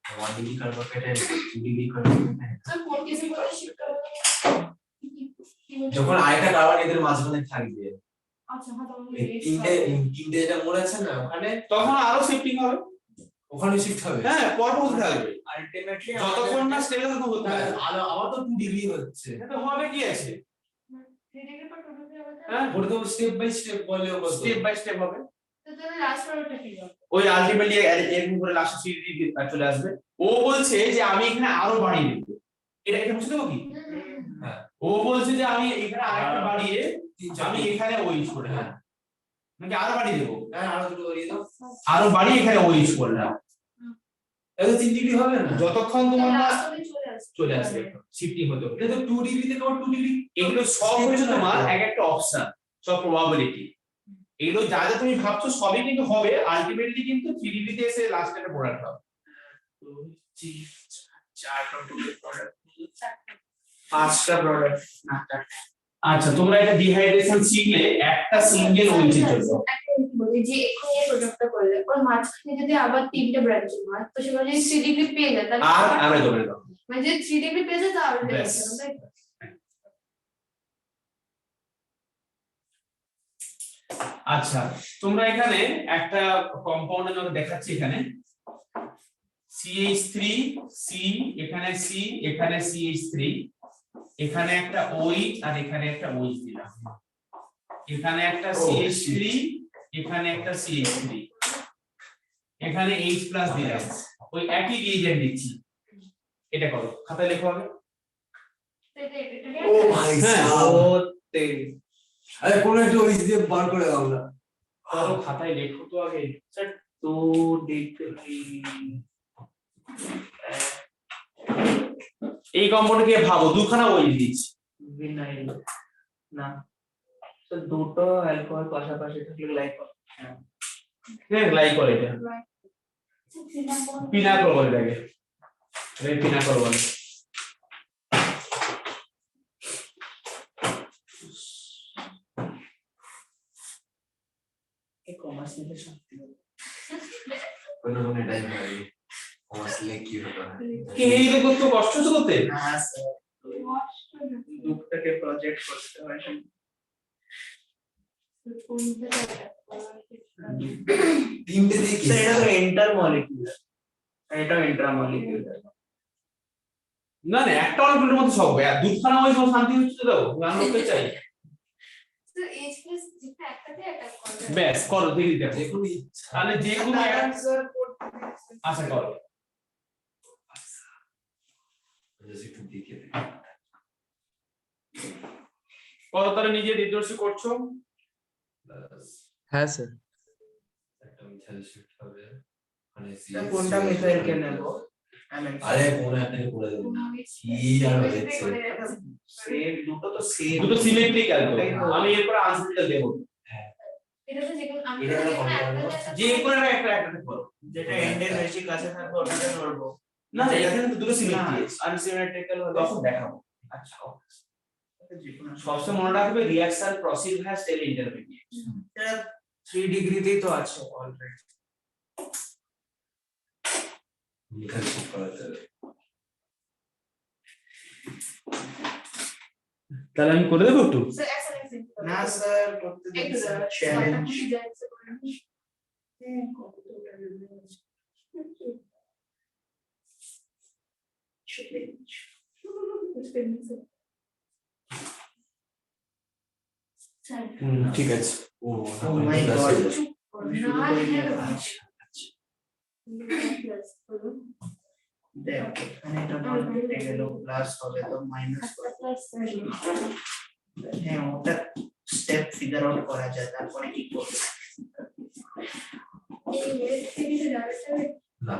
1 degree carbocation, 2 degree carbocation, sir কোন কেসে করে শিফট হবে? যখন আরেকটা কার্বন এদের মাঝখানে থাকবে, আচ্ছা হ্যাঁ তাহলে এই তিনটে যেটা মোড় আছে না ওখানে, তখন আরো শিফটিং হবে, ওখানে শিফট হবে। হ্যাঁ পরপর থাকবে, আলটিমেটলি যতক্ষণ না স্টেবল ততক্ষণ হতে হ্যাঁ, থাকবে। আলো আবার তো 2 ডিগ্রি হচ্ছে। এটা হবে কি আছে, 3 ডিগ্রি পর 2 ডিগ্রি হবে, হ্যাঁ ওটা তো স্টেপ বাই স্টেপ বললেও কত। স্টেপ বাই স্টেপ হবে, তো তাহলে লাস্ট প্রোডাক্টটা কি হবে? ওই আলটিমেটলি এরকম করে লাস্ট সিডি চলে আসবে। ও বলছে যে আমি এখানে আরো বাড়িয়ে দেব, এটা বুঝতে দেবো কি, হ্যাঁ, ও বলছে যে আমি এখানে আরেকটা বাড়িয়ে আমি এখানে ও ইউজ করে, হ্যাঁ নাকি আরো বাড়িয়ে দেবো, হ্যাঁ আরো দুটো বাড়িয়ে দাও, আরো বাড়িয়ে এখানে ও ইউজ করলাম, এটা তো 3 ডিগ্রি হবে না। যতক্ষণ তোমার না লাস্ট অবধি চলে আসবে। চলে আসবে শিফটিং হতে হবে। এটা তো 2 ডিগ্রি থেকে আবার 2 ডিগ্রি। এগুলো সব হচ্ছে তোমার এক একটা অপশন, সব প্রবাবিলিটি, এগুলো যা যা তুমি ভাবছো সবই কিন্তু হবে, আলটিমেটলি কিন্তু 3 ডিগ্রিতে এসে লাস্ট একটা প্রোডাক্ট হবে। 4টা প্রোডাক্ট 5টা প্রোডাক্ট না 4টা। আচ্ছা তোমরা এটা ডিহাইড্রেশন শিখলে একটা সিঙ্গেল ওইচে চলবে, একটা জিনিস বলি যে এখানে এই প্রোডাক্টটা করলে ওর মাঝখানে যদি আবার 3টে ব্রাঞ্চ হয় তো সেখানে যদি 3 ডিগ্রি পেয়ে যায় তাহলে আর আরে ধরে দাও, মানে যে 3 ডিগ্রি পেয়ে যায় তাহলে ব্যাস। তাই তো? আচ্ছা তোমরা এখানে একটা কম্পাউন্ডের মধ্যে দেখাচ্ছি, এখানে CH3 C, এখানে C, এখানে CH3, এখানে একটা OH আর এখানে একটা OH দিলাম, এখানে একটা CH3, এখানে একটা CH3, এখানে H+ দিলাম, ওই একই রিএজেন্ট দিচ্ছি, এটা করো খাতায় লেখো হবে। ও ভাই হ্যাঁ। সাহতে, আরে কোন একটা ওই দিয়ে বার করে দাও না। করো খাতায় লেখো তো আগে। স্যার 2 ডিগ্রি এই কম্পাউন্ডকে ভাবো দুখানা ওই দিচ্ছি, ভিনাইল না স্যার দুটো অ্যালকোহল পাশাপাশি থাকলে গ্লাইকল। হ্যাঁ গ্লাইকল, এটা পিনাকল বলে এটাকে, এটা পিনাকল বলে। কি এইগুলো করতে কষ্ট হচ্ছে করতে? না স্যার, দুটোকে প্রজেক্ট করতে হয়। তিনটে দিয়ে কি স্যার এটা তো ইন্টার মলিকিউলার, এটা ইন্ট্রা মলিকিউলার। না না, একটা অলিকুলের মধ্যে সব হবে। আর দুধখানা হয়ে সব শান্তি হচ্ছে তো, গান করতে চাই। স্যার এইচ প্লাস যেটা একটাতে অ্যাটাক করবে। ব্যাস করো, দেখি দেখো। যে কোনো ইচ্ছা তাহলে যে কোনো স্যার আচ্ছা করো। just একটু দেখে দিই। কত তাহলে নিজে নির্দেশই করছো? Plus হ্যাঁ স্যার। একটা মিথাইল শিফট হবে মানে স্যার কোনটা মিথাইল কে নেব? আরে কোন আপনাকে বলে দেব কি আর হচ্ছে সেম, দুটো তো সেম। দুটো সিমেট্রিক্যাল তো, আমি এরপর আনসিমেট্রিক্যাল দেব। এটা তো যেকোনো আমি এটা তো কোনো যেকোনো কম্পাউন্ড একটাতে যে কোনো একটা একটা করো। যেটা এন্ডের বেশি কাছে থাকবে ওটাকে ধরবো। না না, এখানে তো দুটো সিমেট্রি আছে, আনসিমেট্রিক্যাল হলে তখন দেখাবো। আচ্ছা যেকোনো সবসময় মনে রাখবে reaction proceed has tail intermediate. এটা 3 ডিগ্রিতেই তো আছে অলরেডি। মিথাইল শিফট করাতে হবে তাহলে আমি করে দেবো একটু। স্যার এক্সেলেন্ট না স্যার করতে দিন একটু স্যার, চ্যালেঞ্জ চ্যালেঞ্জ। ঠিক আছে। ও Oh my God. দেখ এখানে এটা নট কেটে গেল, প্লাস হবে তো মাইনাস হবে। হ্যাঁ ওটা স্টেপ ফিগার আউট করা যায়, তারপরে কি করবে। না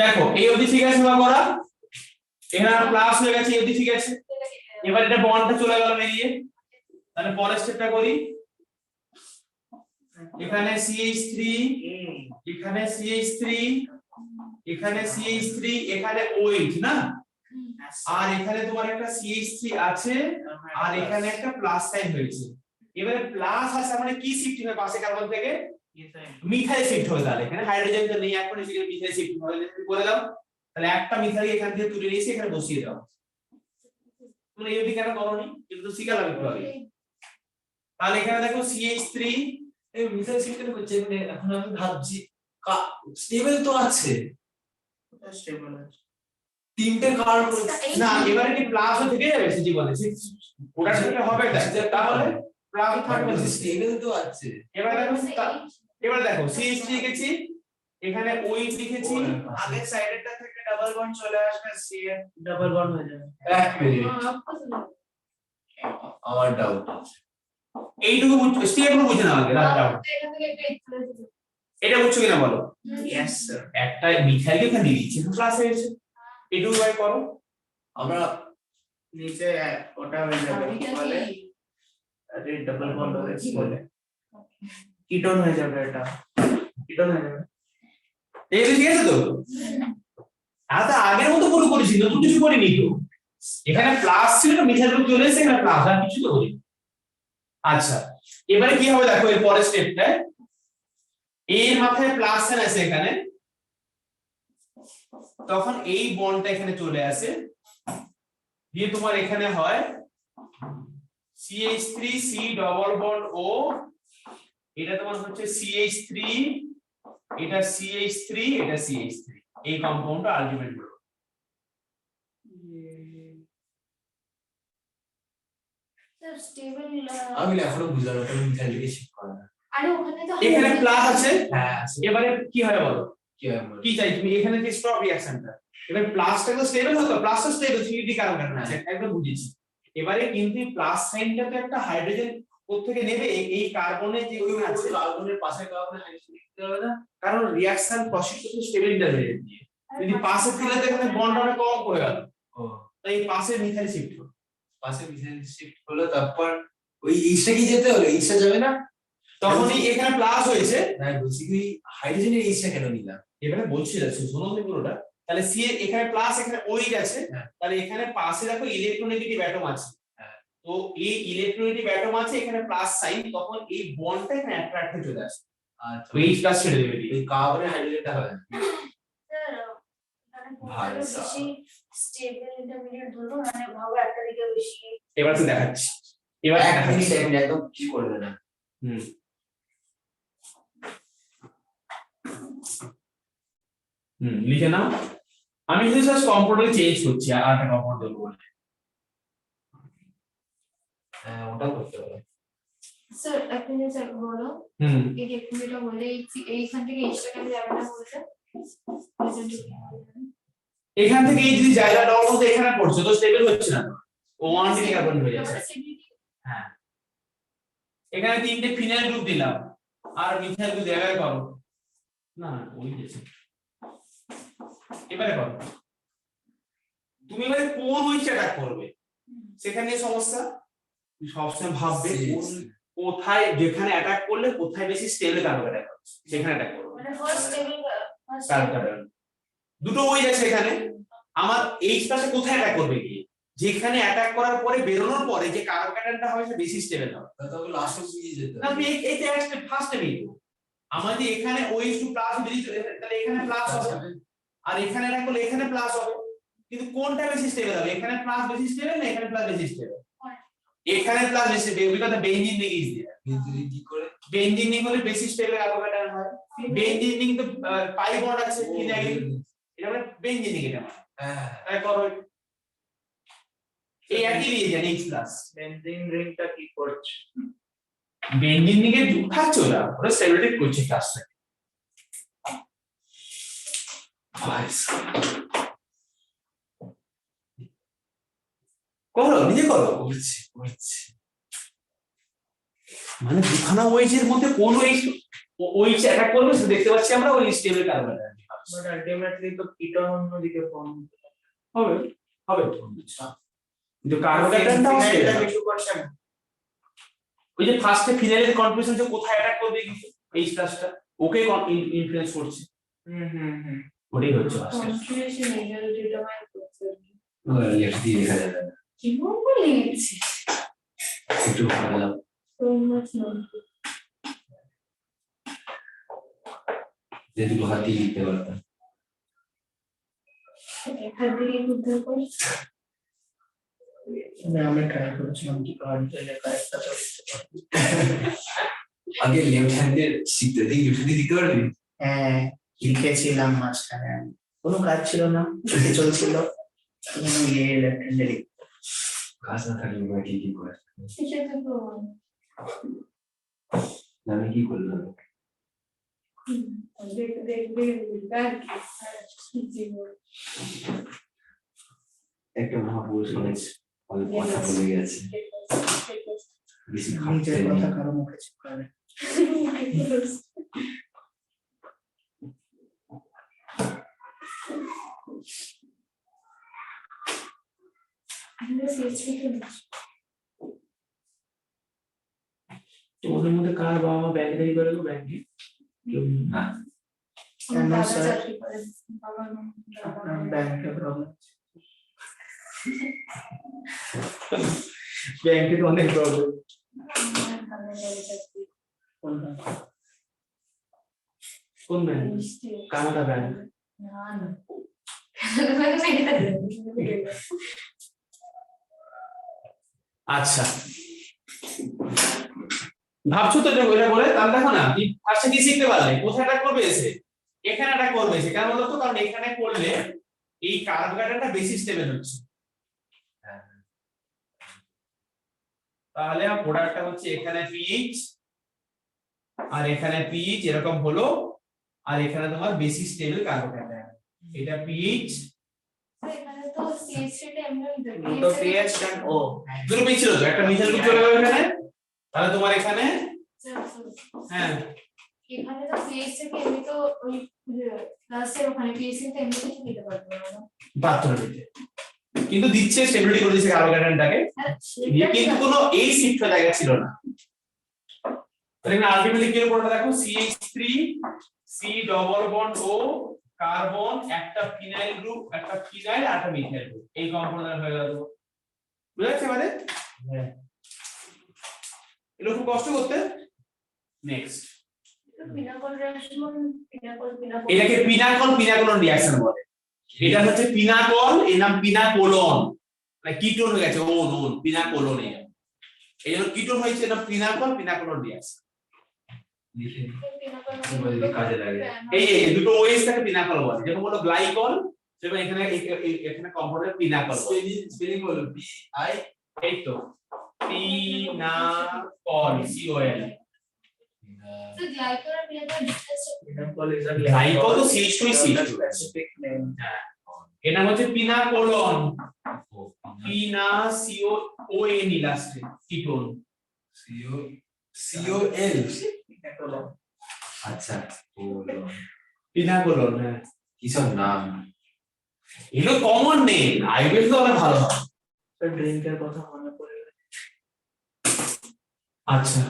দেখো এই অবধি ঠিক আছে করা, এখানে প্লাস হয়ে গেছে, এই অবধি ঠিক আছে। এবার এটা বন্ডটা চলে গেল বেরিয়ে, তাহলে পরের স্টেপটা করি। এখানে CH3, এখানে CH3, এখানে CH3, এখানে OH না, আর এখানে তোমার একটা CH3 আছে, আর এখানে একটা প্লাস সাইন হয়েছে। এবারে প্লাস আছে মানে কি শিফট হবে পাশে কার্বন থেকে? মিথাইল শিফট হবে। তাহলে এখানে হাইড্রোজেন তো নেই, এখন এখানে মিথাইল শিফট হবে। করে দাও, তাহলে একটা মিথাইল এখান থেকে তুলে নিয়েছি, এখানে বসিয়ে দাও। তোমরা এই অবধি কেন করোনি? কিন্তু শিখালাম একটু আগে। তাহলে এখানে দেখো CH3, এই মিথাইল শিফট কেন হচ্ছে মানে এখন আমি ভাবছি স্টেবল তো আছে, ওটা স্টেবল আছে। তিনটে কার্বন না এবারে কি প্লাস থেকে যাবে সে জীবনে ওটার সাথে হবে না, তাহলে প্লাস থাকবে না। স্টেবল তো আছে। এবার দেখো CH3 লিখেছি, এখানে OH লিখেছি, আগের সাইডেরটা থেকে ডাবল বন্ড চলে আসবে, সি ডাবল বন্ড হয়ে যাবে। এক মিনিট আমার ডাউট এইটুকু স্টেপগুলো বুঝে নাও আগে, ডাউট এটা বুঝছো কিনা বলো? Yes sir. একটা মিথাইল এখানে দিয়ে দিচ্ছি, প্লাস হয়ে গেছে। এইটুকু বাই করো, আমরা নিচে ওটা হয়ে যাবে কি বলে, আরে ডাবল বন্ড হয়ে কি বলে, কিটোন হয়ে যাবে, এটা কিটোন হয়ে যাবে। এই ঠিক আছে তো? আচ্ছা আগের মতো পুরো করেছি, নতুন কিছু করিনি তো। এখানে প্লাস ছিল না, মিথাইল গ্রুপ চলে এসেছে, এখানে প্লাস, আর কিছু তো করি। আচ্ছা এবারে কি হবে দেখো, এর পরের স্টেপটায় এর মাথায় প্লাস সাইন আছে এখানে, তখন এই বন্ডটা এখানে চলে আসে, দিয়ে তোমার এখানে হয় CH3 C double bond O, এটা তোমার হচ্ছে CH3, এটা CH3, এটা CH3, এই কম্পাউন্ডটা আলটিমেট গ্রুপ। আমি এখনো বুঝলাম না কেন মিথাইলকে শিফট করা না। আরে ওখানে তো এখানে প্লাস আছে, হ্যাঁ এবারে কি হয় বলো, কি হয় আমার কি চাই তুমি? এখানে যে স্টপ রিঅ্যাকশনটা, এবার প্লাসটা তো স্টেবল হতো, প্লাসটা স্টেবল 3D কারণ আছে, একদম বুঝেছি। এবারে কিন্তু প্লাস সাইনটা তো একটা হাইড্রোজেন কোথা থেকে নেবে, এই কার্বনের যে ওই আছে, কার্বনের পাশে কার্বনের হাইড্রোজেন লিখতে হবে না, কারণ রিঅ্যাকশন প্রসেস তো স্টেবল ইন্টারমিডিয়েট দিয়ে, যদি পাশে দিলে তো এখানে বন্ড অনেক কম পড়ে গেল, ও তাই এই পাশে মিথাইল শিফট হবে। পাশে মিথাইল শিফট হলো, তারপর ওই এইচটা কি যেতে হলো, এইচটা যাবে না, তখনই এখানে প্লাস হয়েছে। না বলছি কি হাইড্রোজেনের এইচটা কেন নিলাম, এবারে বলছি শোনো তুমি পুরোটা, তাহলে সি এখানে প্লাস, এখানে ওই আছে, হ্যাঁ। তাহলে এখানে পাশে দেখো ইলেকট্রোনেগেটিভ অ্যাটম আছে, হ্যাঁ। তো তো এই ইলেকট্রোনেগেটিভ অ্যাটম আছে এখানে প্লাস সাইন, তখন এই বন্ডটা এখানে অ্যাট্রাক্ট হয়ে চলে আসে। আচ্ছা H প্লাস ছেড়ে দেবে এই কার্বনের হাইড্রোজেনটা হয় না। স্যার এখানে কোনটা বেশি স্টেবল ইন্টারমিডিয়েট ধরবো, মানে ভাবো একটা দিকে বেশি। এবার তো দেখাচ্ছি, এবার এক দেখাচ্ছি। মিনিট একদম কিছু করবে না। লিখে নাও। আমি শুধু জাস্ট কম্পাউন্ডে চেঞ্জ করছি, আর একটা কম্পাউন্ড দেবো বলে। হ্যাঁ ওটা করতে হবে। স্যার একটা জিনিস বলো, এই যে তুমি যেটা বললে এইখান থেকে এইটা কেন যাবে না বলতে, এখান থেকে এই যদি জায়গা ডবল বলতে এখানে পড়ছে তো স্টেবল হচ্ছে না, ও ওয়ান ডিগ্রি কার্বন হয়ে যাচ্ছে। হ্যাঁ এখানে তিনটে ফিনাইল গ্রুপ দিলাম আর মিথাইল গ্রুপ জায়গায় পাবো না, ওই গেছে। এবারে পাবো তুমি এবারে কোন উইচ অ্যাটাক করবে সেখানে সমস্যা, তুমি সবসময় ভাববে কোথায় যেখানে অ্যাটাক করলে কোথায় বেশি স্টেবল কার্বন অ্যাটাক হবে সেখানে অ্যাটাক করবে। মানে ফার্স্ট স্টেবল কার্বন দুটো উইচ আছে এখানে, আমার এইচ পাশে কোথায় অ্যাটাক করবে কি, যেখানে অ্যাটাক করার পরে বেরোনোর পরে যে কার্বন অ্যাটমটা হবে সেটা বেশি স্টেবল হবে। তবে লাস্ট অবধি যেতে না তুমি এই যে ফার্স্ট স্টেপই তো আমাদের এখানে OH2 প্লাস বেরিয়ে তাহলে এখানে প্লাস হবে, আর এখানে অ্যাটাক করলে এখানে প্লাস হবে, কিন্তু কোনটা বেশি স্টেবল হবে, এখানে প্লাস বেশি স্টেবল না এখানে প্লাস বেশি স্টেবল? এখানে প্লাস বেশি stable, because the benzene ring is there. কিন্তু কি করে বেঞ্জিন রিং হলে বেশি স্টেবল কার্বন অ্যাটম হয়, বেঞ্জিন রিং তো পাই বন্ড আছে ফিনাইল, এটা মানে বেঞ্জিন রিং, এটা মানে হ্যাঁ তাই করো এই একই রিয়েজেন H প্লাস। বেনজিন রিংটা কি করছে? বেঞ্জিন রিং এর যুগ থাকছে ওরা সেপারেট করছে ক্লাসটা। করো নিজে করো, বুঝছি মানে দুখানা ওইচ এর মধ্যে কোন ওইচ অ্যাটাক করবে সেটা দেখতে পাচ্ছি আমরা, ওই স্টেবল কার্বন বাট আলটিমেটলি তো কিটোন অন্যদিকে ফর্ম হবে হবে কিন্তু কার্বন অ্যাটমটাও ফিনাইলটা কিছু করছে না। ওই যে ফার্স্টে ফিনাইলের কনফিউশন যে কোথায় অ্যাটাক করবে কিন্তু এইচ প্লাসটা ওকে ইনফ্লুয়েন্স করছে, ওটাই হচ্ছে ফার্স্টে। কনফিউশন এর যেটা মানে লেফট দিয়ে দেখা যাবে না, কি বলে লিখছি একটু ভালো সো মাচ নো যে দুটো হাত দিয়ে লিখতে পারতাম। এখান থেকে উদ্ধার করে আমি ট্রাই করছিলাম কি কার্ড দিলে কারেক্টটা তো লিখতে পারবো। আগে লেফট হ্যান্ডের শিখতে দিই, লেফট দিয়ে দিতে পারবি? হ্যাঁ লিখেছিলাম মাঝখানে, কোনো কাজ ছিল না, লিখে চলছিল, তখন গিয়ে লেফট হ্যান্ডে লিখতে। কাজ না থাকলে ওরা কি করে? সেটা তো আমি কি করলাম? একটা মহাপুরুষ হয়েছে, অনেক কথা বলে গেছে, বেশি খাটতে নিজের নেই। কথা কারো মুখে চিপকাবে। তোমাদের মধ্যে কার বাবা মা ব্যাংকে চাকরি করে গো? ব্যাংকে কেউ না কেন স্যার? আপনার ব্যাংকে প্রবলেম? ব্যাংকে তো অনেক প্রবলেম। কোন ব্যাংক? Canada bank. আচ্ছা ভাবছো তো এটা বলে, তাহলে দেখো না কি ফার্স্টে কি শিখতে পারলে, কোথায় অ্যাটাক করবে এসে, এখানে অ্যাটাক করবে এসে, কেন বলতো, কারণ এখানে করলে এই কার্বন অ্যাটমটা বেশি স্টেবল হচ্ছে, তাহলে প্রোডাক্টটা হচ্ছে এখানে পিএইচ আর এখানে পিএইচ এরকম হলো, আর এখানে তোমার বেশি স্টেবল কার্বন অ্যাটম, এটা পিএইচ এখানে তো CH3 টা এমনি দুটো পিএইচ এন্ড ও দুটো পিএইচ ছিল তো, একটা মিথাইল গ্রুপ চলে গেল এখানে, তাহলে তোমার এখানে হ্যাঁ এখানে তো CH থেকে এমনি তো ওই প্লাসের ওখানে PH থেকে এমনি কিছু দিতে পারবে না, পাত্র দিতে, কিন্তু দিচ্ছে স্টেবিলিটি করে দিচ্ছে কার্বন অ্যাটমটাকে, কিন্তু কোনো এই শিফট জায়গা ছিল না। তাহলে এখানে আলটিমেটলি কি হলো দেখো, CH3 C double bond O carbon, একটা ফিনাইল গ্রুপ, একটা ফিনাইল আর একটা মিথাইল গ্রুপ, এই কম্পাউন্ড হয়ে গেল। বুঝা যাচ্ছে মানে এগুলো খুব কষ্ট করতে। নেক্সট, পিনাকল রিঅ্যাকশন, পিনাকল এটাকে পিনাকল রিঅ্যাকশন বলে। এটা হচ্ছে পিনাকল, এর নাম পিনাকোলন, মানে কিটোন হয়ে গেছে, ওন পিনাকোলন। এই জন্য কিটোন হয়েছে, এটা পিনাকোলন রিঅ্যাকশন। কাজে লাগে। এই দুটো ওএস থাকে পিনাকল বলে, যেমন হলো গ্লাইকল, সেটা এখানে এখানে কম্পাউন্ডের পিনাকল বলে। স্পেলিং হলো পি আই, এই তো পিনাকল, সিওএল। তো গ্লাইকল আর পিনাকল ডিসকাস গ্লাইকল তো CH2 স্পেসিফিক নেম। হ্যাঁ, এর নাম হচ্ছে পিনাকোলন, পিনাসিওওএন লাস্টে, কিটোন। সিওএল। পিনাকল আচ্ছা, কোলন। পিনাকোলন, হ্যাঁ। কি সব নাম। এগুলো কমন নেম, আইবিএস তো অনেক ভালো হয়। ড্রিঙ্কের কথা মনে পড়ে গেল। আচ্ছা,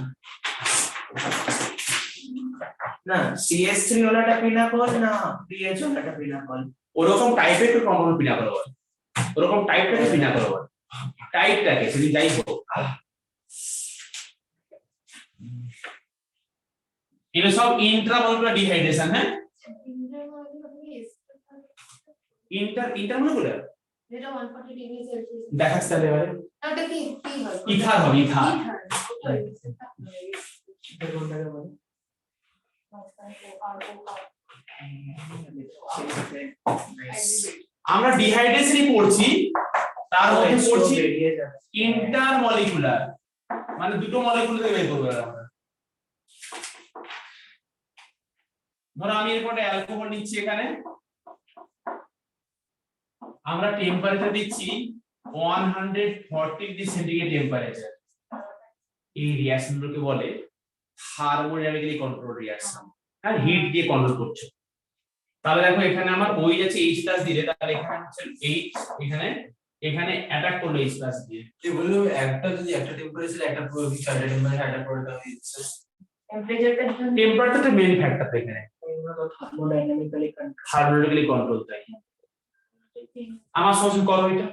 না CS3 ওলাটা পিনাকল না PH ওলাটা পিনাকল? ওরকম টাইপের একটু কমন পিনাকল বলে, ওরকম টাইপটাকে পিনাকল বলে, টাইপটাকে সেদিন যাই হোক। এগুলো সব ইন্ট্রামলিকুলার ডিহাইড্রেশন। হ্যাঁ, ইন্টারমলিকুলার যেটা 140 ডিগ্রি সেলসিয়াস। দেখাচ্ছে তাহলে এবারে। ওটা কি হয়? ইথার হবে, ইথার। এটা কোনটাকে বলে? আমরা ডিহাইড্রেশনই পড়ছি, তার মধ্যে পড়ছি বেরিয়ে যাবে। ইন্টারমলিকুলার, মানে দুটো মলিকুল থেকে বের করবো আমরা। ধরো আমি এরপর অ্যালকোহল নিচ্ছি, এখানে আমরা টেম্পারেচার দিচ্ছি 140 ডিগ্রি সেন্টিগ্রেড টেম্পারেচার। এই রিঅ্যাকশনগুলোকে বলে থার্মোডাইনামিক্যালি কন্ট্রোল রিঅ্যাকশন, আর হিট দিয়ে কন্ট্রোল করছে। তাহলে দেখো এখানে আমার ওই যাচ্ছে H+ দিলে, তাহলে এখানে হচ্ছে H, এখানে অ্যাটাক করলো H+ দিয়ে। কি বললো, একটা যদি একটা টেম্পারেচার একটা প্রোডাক্ট চারটা টেম্পারেচার একটা প্রোডাক্ট হয়ে যাচ্ছে। টেম্পারেচারটা মেইন ফ্যাক্টর এখানে, থার্মোডাইনামিক্যালি কন্ট্রোল। তাই আমার সহজ করো এটা।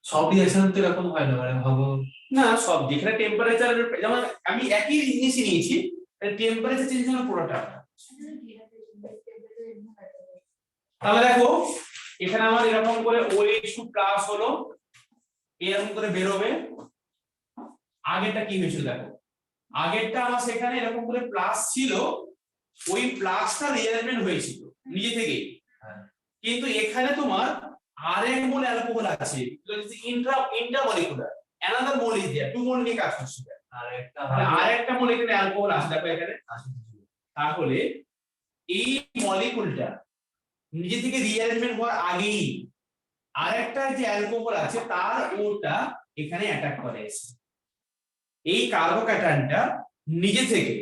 সব রিঅ্যাকশন তো এরকম হয় না, মানে ভাবো না, সব যেখানে টেম্পারেচার, যেমন আমি একই জিনিসই নিয়েছি, টেম্পারেচার চেঞ্জ হলো পুরোটা। তাহলে দেখো এখানে আমার এরকম করে OH2+ হলো, এরকম করে বেরোবে। আগেরটা কি হয়েছিল দেখো, আগেরটা আমার সেখানে এরকম করে প্লাস ছিল, ওই প্লাসটা রিঅ্যারেঞ্জমেন্ট হয়েছিল নিজে থেকেই। কিন্তু এখানে তোমার আরএন মোল অ্যালকোহল আছে, intermolecular, another mole is there, two mole নিয়ে কাজ করছে। আরেকটা মোল এখানে অ্যালকোহল আছে, দেখো এখানে। তাহলে এই মলিকুলটা নিজে থেকে রিঅ্যারেঞ্জমেন্ট হওয়ার আগেই আরেকটা যে অ্যালকোহল আছে তার ওটা এখানে অ্যাটাক করে এসে, এই কার্বোক্যাটায়নটা নিজে থেকে।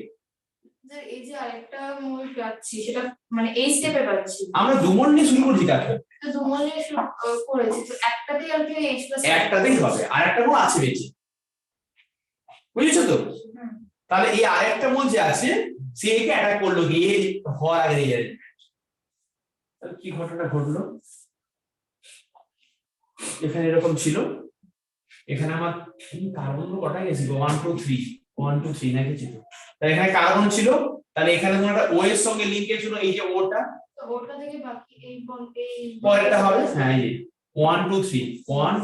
এই যে আরেকটা মোল পাচ্ছি, সেটা মানে এই স্টেপে পাচ্ছি আমরা দুমল নিয়ে শুরু করছি কাজ করতে, তো দু মোল নিয়ে শুরু করেছি, তো একটাতেই আর কি H+ একটাতেই হবে, আরেকটা মোল আছে বেঁচে, বুঝেছো তো? তাহলে এই আরেকটা মোল যে আছে সে একে অ্যাটাক করলো, গিয়ে হওয়ার আগে রিঅ্যারেঞ্জমেন্ট। তাহলে কি ঘটনা ঘটলো, এখানে এরকম ছিল, এখানে আমার কার্বন কটা গেছে, 1 2 3 না কিছু। তাহলে এখানে কার্বন ছিল, তাহলে এখানে তোমার একটা O এর সঙ্গে লিংকে ছিল, এই যে ওটা, তো ওটা থেকে বাকি এই পরেরটা হবে। হ্যাঁ, এই 1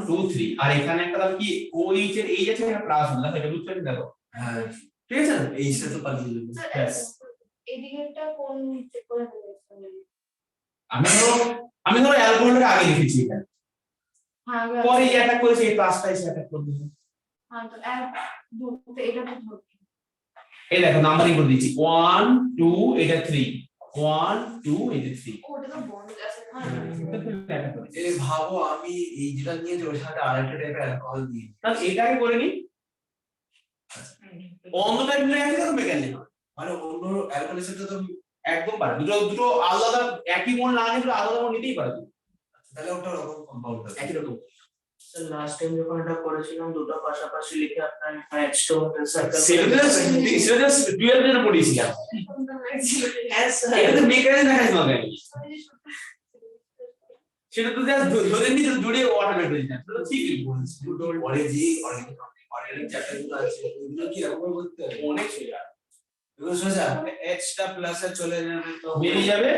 2 3 আর এখানে একটা কি OH এর এই যাচ্ছে, একটা প্লাস হলো, এটা বুঝতে পারছো? দেখো, হ্যাঁ ঠিক আছে না? এই সাথে পাঠিয়ে দেবো। Yes. এই দিকেরটা কোন চেক করে দিয়েছেন? আমি ধরো অ্যালকোহলটা আগে লিখেছি এখানে, হ্যাঁ পরে এই অ্যাটাক করেছে, এই প্লাসটা এসে অ্যাটাক করে দিয়েছে। হ্যাঁ, তো এক দুটো এটা তো ধরো। এই দেখো নাম্বারিং করে দিয়েছি, 1 2 এটা 3, 1 2 এই যে 3। ওটা তো বন্ধ আছে। অ্যাটাক করেছে। এই ভাবো আমি এই যেটা নিয়েছি ওর সাথে আরেকটা টাইপের অ্যালকোহল দিই, তাহলে এটাকে করে নি, অন্য টাইপ নিয়ে আসলে তো মেকানিক হবে, মানে অন্য অ্যালকোহলের সাথে তো একদম পারে। দুটো আলাদা, একই মোল না নিলে আলাদা মোল নিতেই পারে। তাহলে ওটা ওরকম কম্পাউন্ড আছে। একই রকম। স্যার লাস্ট টাইম যখন এটা করেছিলাম দুটো পাশাপাশি লিখে আপনার ম্যাচস্টোন সার্কেল সিলেবাস ডুয়াল জন্য পড়িয়েছিলাম, এটা তো মেকানিক দেখাই না। সেটা তো জাস্ট ধরে নিয়ে জুড়ে ওয়াটার বের করে দিতাম, সেটা তো ঠিকই বলছি পরে যে অর্গানিক চ্যাপ্টার গুলো আছে ওগুলো কি এরকম করে করতে হবে? অনেক সোজা। এগুলো সোজা এক্সট্রা প্লাসে চলে যাবে তো বেরিয়ে যাবে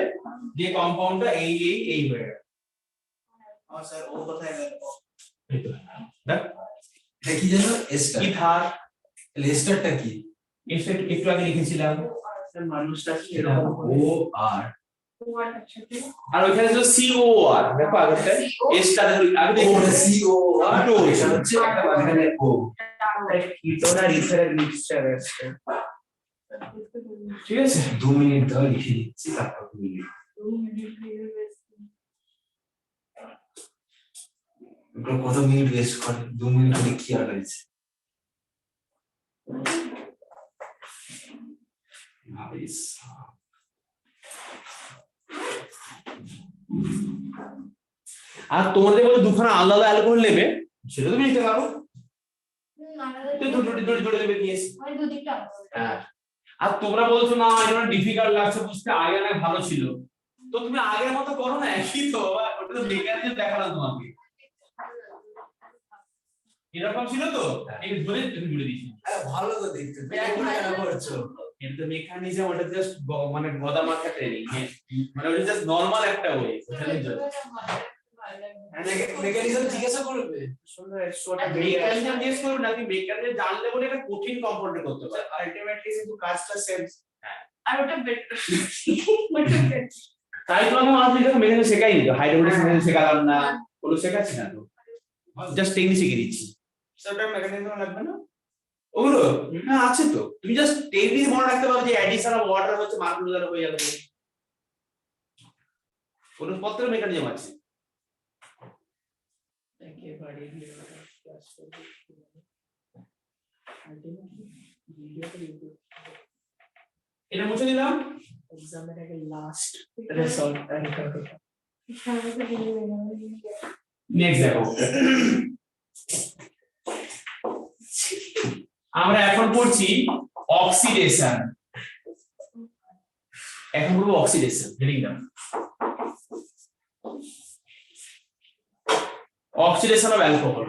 যে কম্পাউন্ডটা এই হয়ে গেল। স্যার ও কোথায় গেল? দেখ এটা কি জানো এস্টার, ইথার, এস্টারটা কি? একটু আগে লিখেছিলাম। স্যার মানুষটা কি এটা ও আর আর ওইখানে ছিল COR, দেখো আগেরটা এসটা আগে ও দেখো সি ও আর দুটো এটা হচ্ছে একটা মাঝখানে ও। কিটোন আর ইথারের মিক্সচার আছে। ঠিক আছে। 2 মিনিট ধরে লিখে দিচ্ছি তারপর তুমি লিখো। এগুলো কত মিনিট ওয়েস্ট করে, 2 মিনিট করে কি আর হয়েছে? ভাবিস আর তোমাদের বলে দুখানা আলাদা আলাদা অ্যালকোহল নেবে, সেটা তুমি নিতে পারো, তো দুটো দেবে দিয়েছি। হ্যাঁ, আর তোমরা বলছো না এটা ডিফিকাল্ট লাগছে বুঝতে, আগে অনেক ভালো ছিল, তো তুমি আগের মতো করো না, একই তো, ওটা তো মেকানিজম দেখালাম তোমাকে, এরকম ছিল তো, এই ধরে তুমি জুড়ে দিয়েছি। ভালো তো দেখতে, তুমি এখন কেন করছো? কিন্তু মেকানিজম ওটা জাস্ট মানে গদা মাথা ট্রেনিং, মানে ওটা জাস্ট নরমাল একটা ওয়ে, বুঝলেন তো? মেকানিজম জিজ্ঞাসা করবে, সুন্দর এক্সট্রাটা মেকানিজম জিজ্ঞেস করবে না, তুমি মেকানিজম জানলে বলে এটা কঠিন কম্পাউন্ডে করতে পারবে। আলটিমেটলি কিন্তু কাজটা সেম। আর ওটা বেটার। তাই তো আমি মানুষ মেকানিজম শেখাই নি, হাইড্রোলিক মেকানিজম শেখালাম না, ওগুলো শেখাচ্ছি না তো, জাস্ট টেকনিক শিখিয়ে দিচ্ছি। সেটা মেকানিজম লাগবে না? ওগুলো না আছে তো, তুমি জাস্ট টেকনিক মনে রাখতে পারো যে অ্যাডিশন অফ ওয়াটার হচ্ছে মার্কুল দ্বারা হয়ে যাবে, কোনো পত্র মেকানিজম আছে। একেবারে ক্লাস করব। আলটিমেটলি ভিডিওটা ইউটিউব এটা মুছে দিলাম। এক্সামের আগে লাস্ট রেজাল্ট নেক্সট দেখো, আমরা এখন পড়ছি অক্সিডেশন, এখন পড়বো অক্সিডেশন, হেডিং দাও অক্সিডেশন অফ অ্যালকোহল।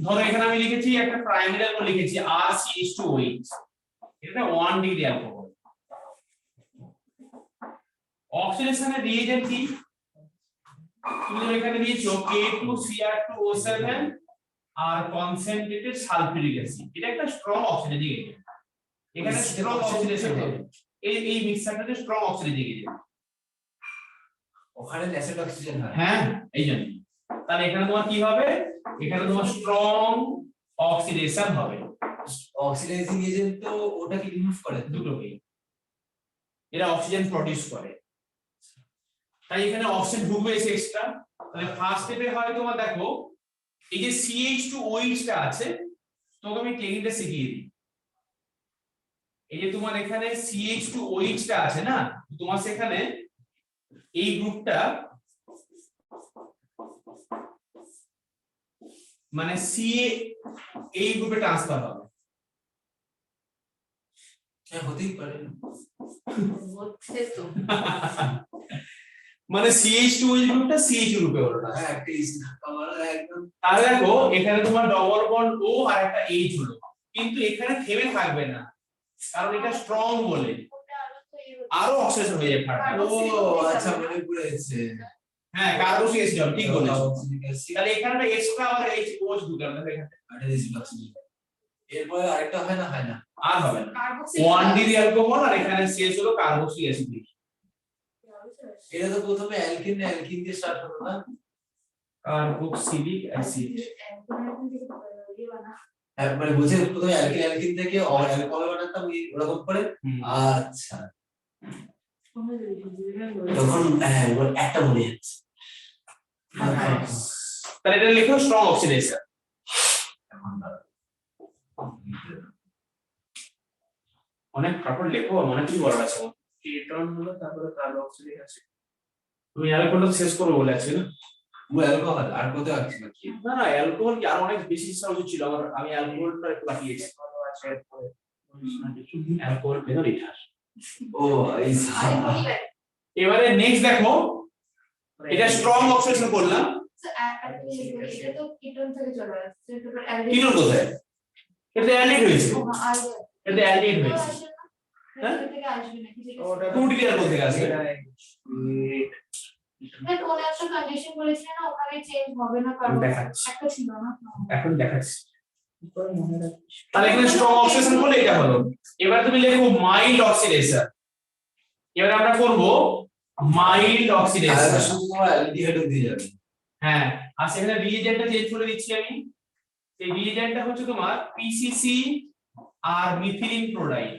ধরো এখানে আমি লিখেছি একটা প্রাইমারি অ্যালকোহল লিখেছি RCH2OH, এটা 1 ডিগ্রি অ্যালকোহল। অক্সিডেশনের রিএজেন্ট কি? তুমি এখানে দিয়েছো K2Cr2O7 আর কনসেন্ট্রেটেড সালফিউরিক অ্যাসিড, এটা একটা স্ট্রং অক্সিডেটিং এজেন্ট, এখানে স্ট্রং অক্সিডেশন হবে, এই মিক্সচারটাতে স্ট্রং অক্সিডেটিং এজেন্ট, ওখানে অ্যাসিড অক্সিজেন হয়। হ্যাঁ এই জন্য। তাহলে এখানে তোমার কি হবে, এখানে তোমার স্ট্রং অক্সিডেশন হবে। অক্সিডাইজিং এজেন্ট তো ওটাকে রিমুভ করে দুটোকে, এরা অক্সিজেন প্রডিউস করে, তাই এখানে অক্সিজেন ঢুকবে এসে এক্সট্রা। তাহলে ফার্স্ট স্টেপে হয় তোমার দেখো এই যে CH2OH টা আছে, তোকে আমি টেকনিকটা শিখিয়ে দিই। এই যে তোমার এখানে CH2OH টা আছে না, তোমার সেখানে এই গ্রুপটা মানে CA এই গ্রুপে ট্রান্সফার হবে। হ্যাঁ হতেই পারে, মানে CH2OH গ্রুপটা CH গ্রুপে হলো না। হ্যাঁ একটা ইজি ধাক্কা মারা একদম। তাহলে দেখো এখানে তোমার ডবল বন্ড O আর একটা H হলো, কিন্তু এখানে থেমে থাকবে না, কারণ এটা স্ট্রং বলে আরো অক্সিডেশন হয়ে যাবে। ও আচ্ছা মনে পড়েছে, হ্যাঁ কার্বক্সিলিক অ্যাসিড হবে, ঠিক বলেছো। কার্বক্সিলিক অ্যাসিড তাহলে এখানে একটা এক্সট্রা আবার OH ঢুকানো দেখো এখানে, আর অ্যাসিড অক্সিজেন, এরপরে আরেকটা হয় না? হয় না, আর হবে না। 1 ডিগ্রি অ্যালকোহল আর এখানে শেষ হলো কার্বক্সিলিক অ্যাসিড। এটা তো প্রথমে অ্যালকিন দিয়ে স্টার্ট হলো না? কার্বক্সিলিক অ্যাসিড একবারে বুঝে প্রথমে অ্যালকিন থেকে অ্যালকোহল বানাতাম ওরকম করে। আচ্ছা তখন হ্যাঁ একটা মনে যাচ্ছে। তাহলে এটা লিখো স্ট্রং অক্সিডেশন। অনেক তারপর লেখো, অনেক কিছু বলার আছে। কেটন হলো তারপরে কার্বক্সিলিক অ্যাসিড। তুমি অ্যালকোহলটা শেষ করবো বলে আছে না? ও অ্যালকোহল আর কত আছে নাকি? না না অ্যালকোহল কি আর অনেক বেশি সাবজেক্ট ছিল আমার, আমি অ্যালকোহলটা একটু বাকিয়েছি। ভালো আছে এরপরে অ্যালকোহল ফেনোল ইথার, ও এই আমি বলি না। এবারে নেক্সট দেখো, এটা স্ট্রং অক্সিডেশন করলাম। এটা তো কিটোন থেকে চলে আসছে, এটা তো কিটোন কোথায়? এটা অ্যালডিহাইড হয়েছে, আর এটা অ্যালডিহাইড হয়েছে। হ্যাঁ? এটা থেকে আসবে নাকি যেটা ওটা টু ডিগ্রি কোথা থেকে আসবে? না কোন একটা কন্ডিশন বলেছিল না ওখানে চেঞ্জ হবে না কারণ দেখাচ্ছি। একটা ছিল না। এখন দেখাচ্ছি। মনে রাখিস। তাহলে এখানে স্ট্রং অক্সিডেশন করলে এটা হলো। এবার তুমি লেখো মাইল্ড অক্সিডেশন। এবার আমরা করব মাইল্ড তাহলে অক্সিডেশন। শুধু তোমার অ্যালডিহাইড দিয়ে যাবে। হ্যাঁ, আর সেখানে রিএজেন্টটা চেঞ্জ করে দিচ্ছি আমি। এই রিএজেন্টটা হচ্ছে তোমার পিসিসি আর মিথিলিন ক্লোরাইড।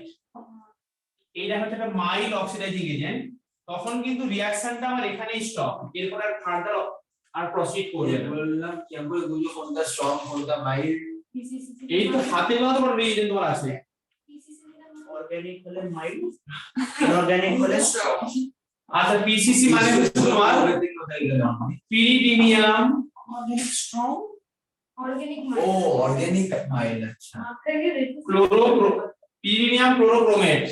এইটা হচ্ছে একটা মাইল্ড অক্সিডাইজিং এজেন্ট। তখন কিন্তু রিঅ্যাকশনটা আমার এখানেই স্টপ, এরপর আর ফার্দার আর প্রসিড করবে না। বললাম কি আমরা বুঝলো কোনটা স্ট্রং কোনটা মাইল্ড। এই তো হাতে গোনা তোমার রিএজেন্ট তোমার আছে। অর্গানিক হলে মাইল্ড, ইনঅর্গানিক হলে স্ট্রং। আচ্ছা, পিসিসি মানে হচ্ছে তোমার পিরিডিনিয়াম অর্গানিক স্ট্রং, অর্গানিক ও অর্গানিক মাইল্ড। আচ্ছা পিরিডিনিয়াম ক্লোরোক্রোমেট।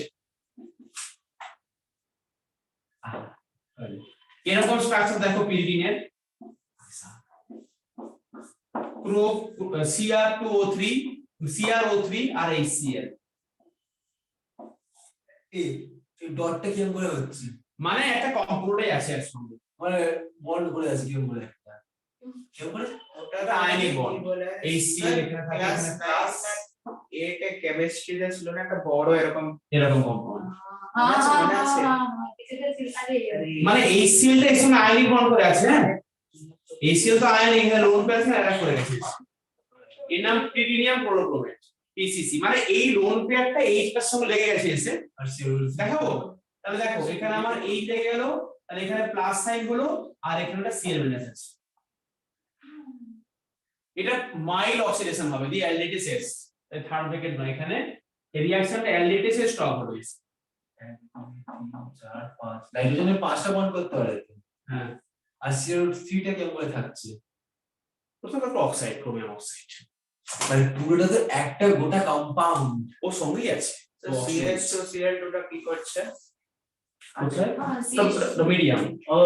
এরকম স্ট্রাকচার দেখো পিরিডিনের, Cr2O3 CrO3 আর HCl। এই ডটটা কিরকম করে হচ্ছে? মানে একটা কম্পাউন্ডে আছে এর সঙ্গে, মানে বন্ড করে আছে কিরকম করে একটা কিরকম করে ওটা একটা আয়নিক বন্ড। বলে HCl এখানে থাকে, এখানে প্লাস এটা কেমিস্ট্রিতে ছিল না একটা বড় এরকম এরকম কম্পাউন্ড। মনে আছে? মানে HCl টা এর সঙ্গে আয়নিক বন্ড করে আছে। হ্যাঁ, HCl তো আয়নিক, এখানে লোন পেয়ার আছে এটা করে গেছে। এর নাম পিরিডিনিয়াম ক্লোরোক্রোমেট পিসিসি। মানে এই লোন পেয়ারটা এইটার সঙ্গে লেগে গেছে এসে। আর সিওল দেখাবো? তাহলে দেখো এখানে আমার এইট লেগে গেল, তাহলে এখানে প্লাস সাইন হলো আর এখানে একটা সিএল মাইনাস আছে। এটা মাইল্ড অক্সিডেশন হবে, দি অ্যালডিহাইড শেষ। তাই থার্ড ব্র্যাকেট নয়, এখানে এই রিঅ্যাকশনটা অ্যালডিহাইড এর স্টপ হলো। 1 2 3 4 5 নাইট্রোজেনের 5টা বন্ড করতে পারে তো। হ্যাঁ, আর সিও3টা কেমন করে থাকছে? প্রথমে একটা অক্সাইড, ক্রোমিয়াম অক্সাইড। মানে পুরোটা তো একটা গোটা কম্পাউন্ড। ও সঙ্গেই আছে। CH2Cl2 টা কি করছে? কোথায়? তো মিডিয়াম। ও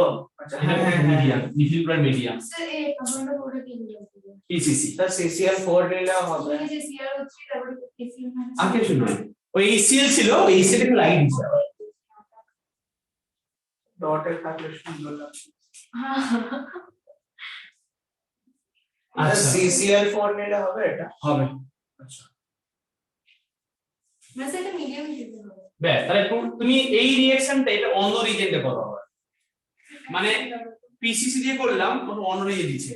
আচ্ছা, এটা medium, Mithil chloride medium, sir এই কম্পাউন্ডটা পুরো কি বলবো? পিসিসি। তা CCl4 নিলেও হবে। এই যে CrO3 তারপরে HCl মানে আর কিছু নয়, ওই HCl ছিল, ওই HCl কে লাগিয়ে দিয়েছে। ডটে থাকলে সুন্দর লাগছে। আচ্ছা, CCl4 নিলে হবে এটা? হবে। আচ্ছা, মানে এটা মিডিয়াম দিতে হবে। ব্যাস, তাহলে তুমি এই রিঅ্যাকশনটা এটা অন্য রিজেন্টে করো আবার। মানে পিসিসি দিয়ে করলাম, তখন অন্য রিজেন্ট দিচ্ছে।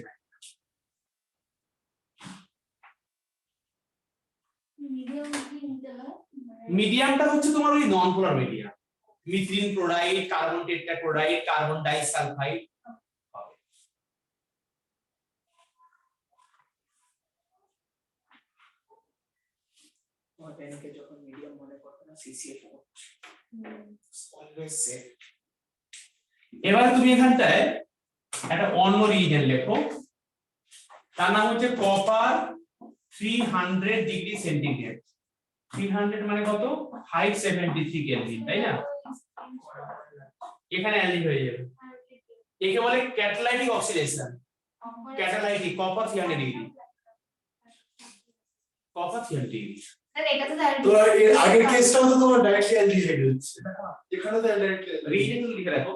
মিডিয়াম কি নিতে হয়? মিডিয়ামটা হচ্ছে তোমার ওই non polar medium, methylene chloride, carbon tetrachloride, carbon disulphide. অর্গানিকে যখন মিডিয়াম মনে করতে না CCl4 অলওয়েজ সেফ। এবারে তুমি এখানটায় একটা অন্য রিজেন্ট লেখো, তার নাম হচ্ছে কপার 300 ডিগ্রি সেন্টিগ্রেড। 300 মানে কত? 573 কেলভিন, তাই না? এখানে অ্যালডিহাইড হয়ে যাবে। একে বলে catalytic oxidation. Catalytic copper 300 degree, copper 300 degree. Sir এটা তো ডাইরেক্ট তো এর আগের কেসটাও তো তোমার ডাইরেক্টলি অ্যালডিহাইড হচ্ছে। এখানে তো ডাইরেক্টলি রিজেন্ট লিখে রাখো,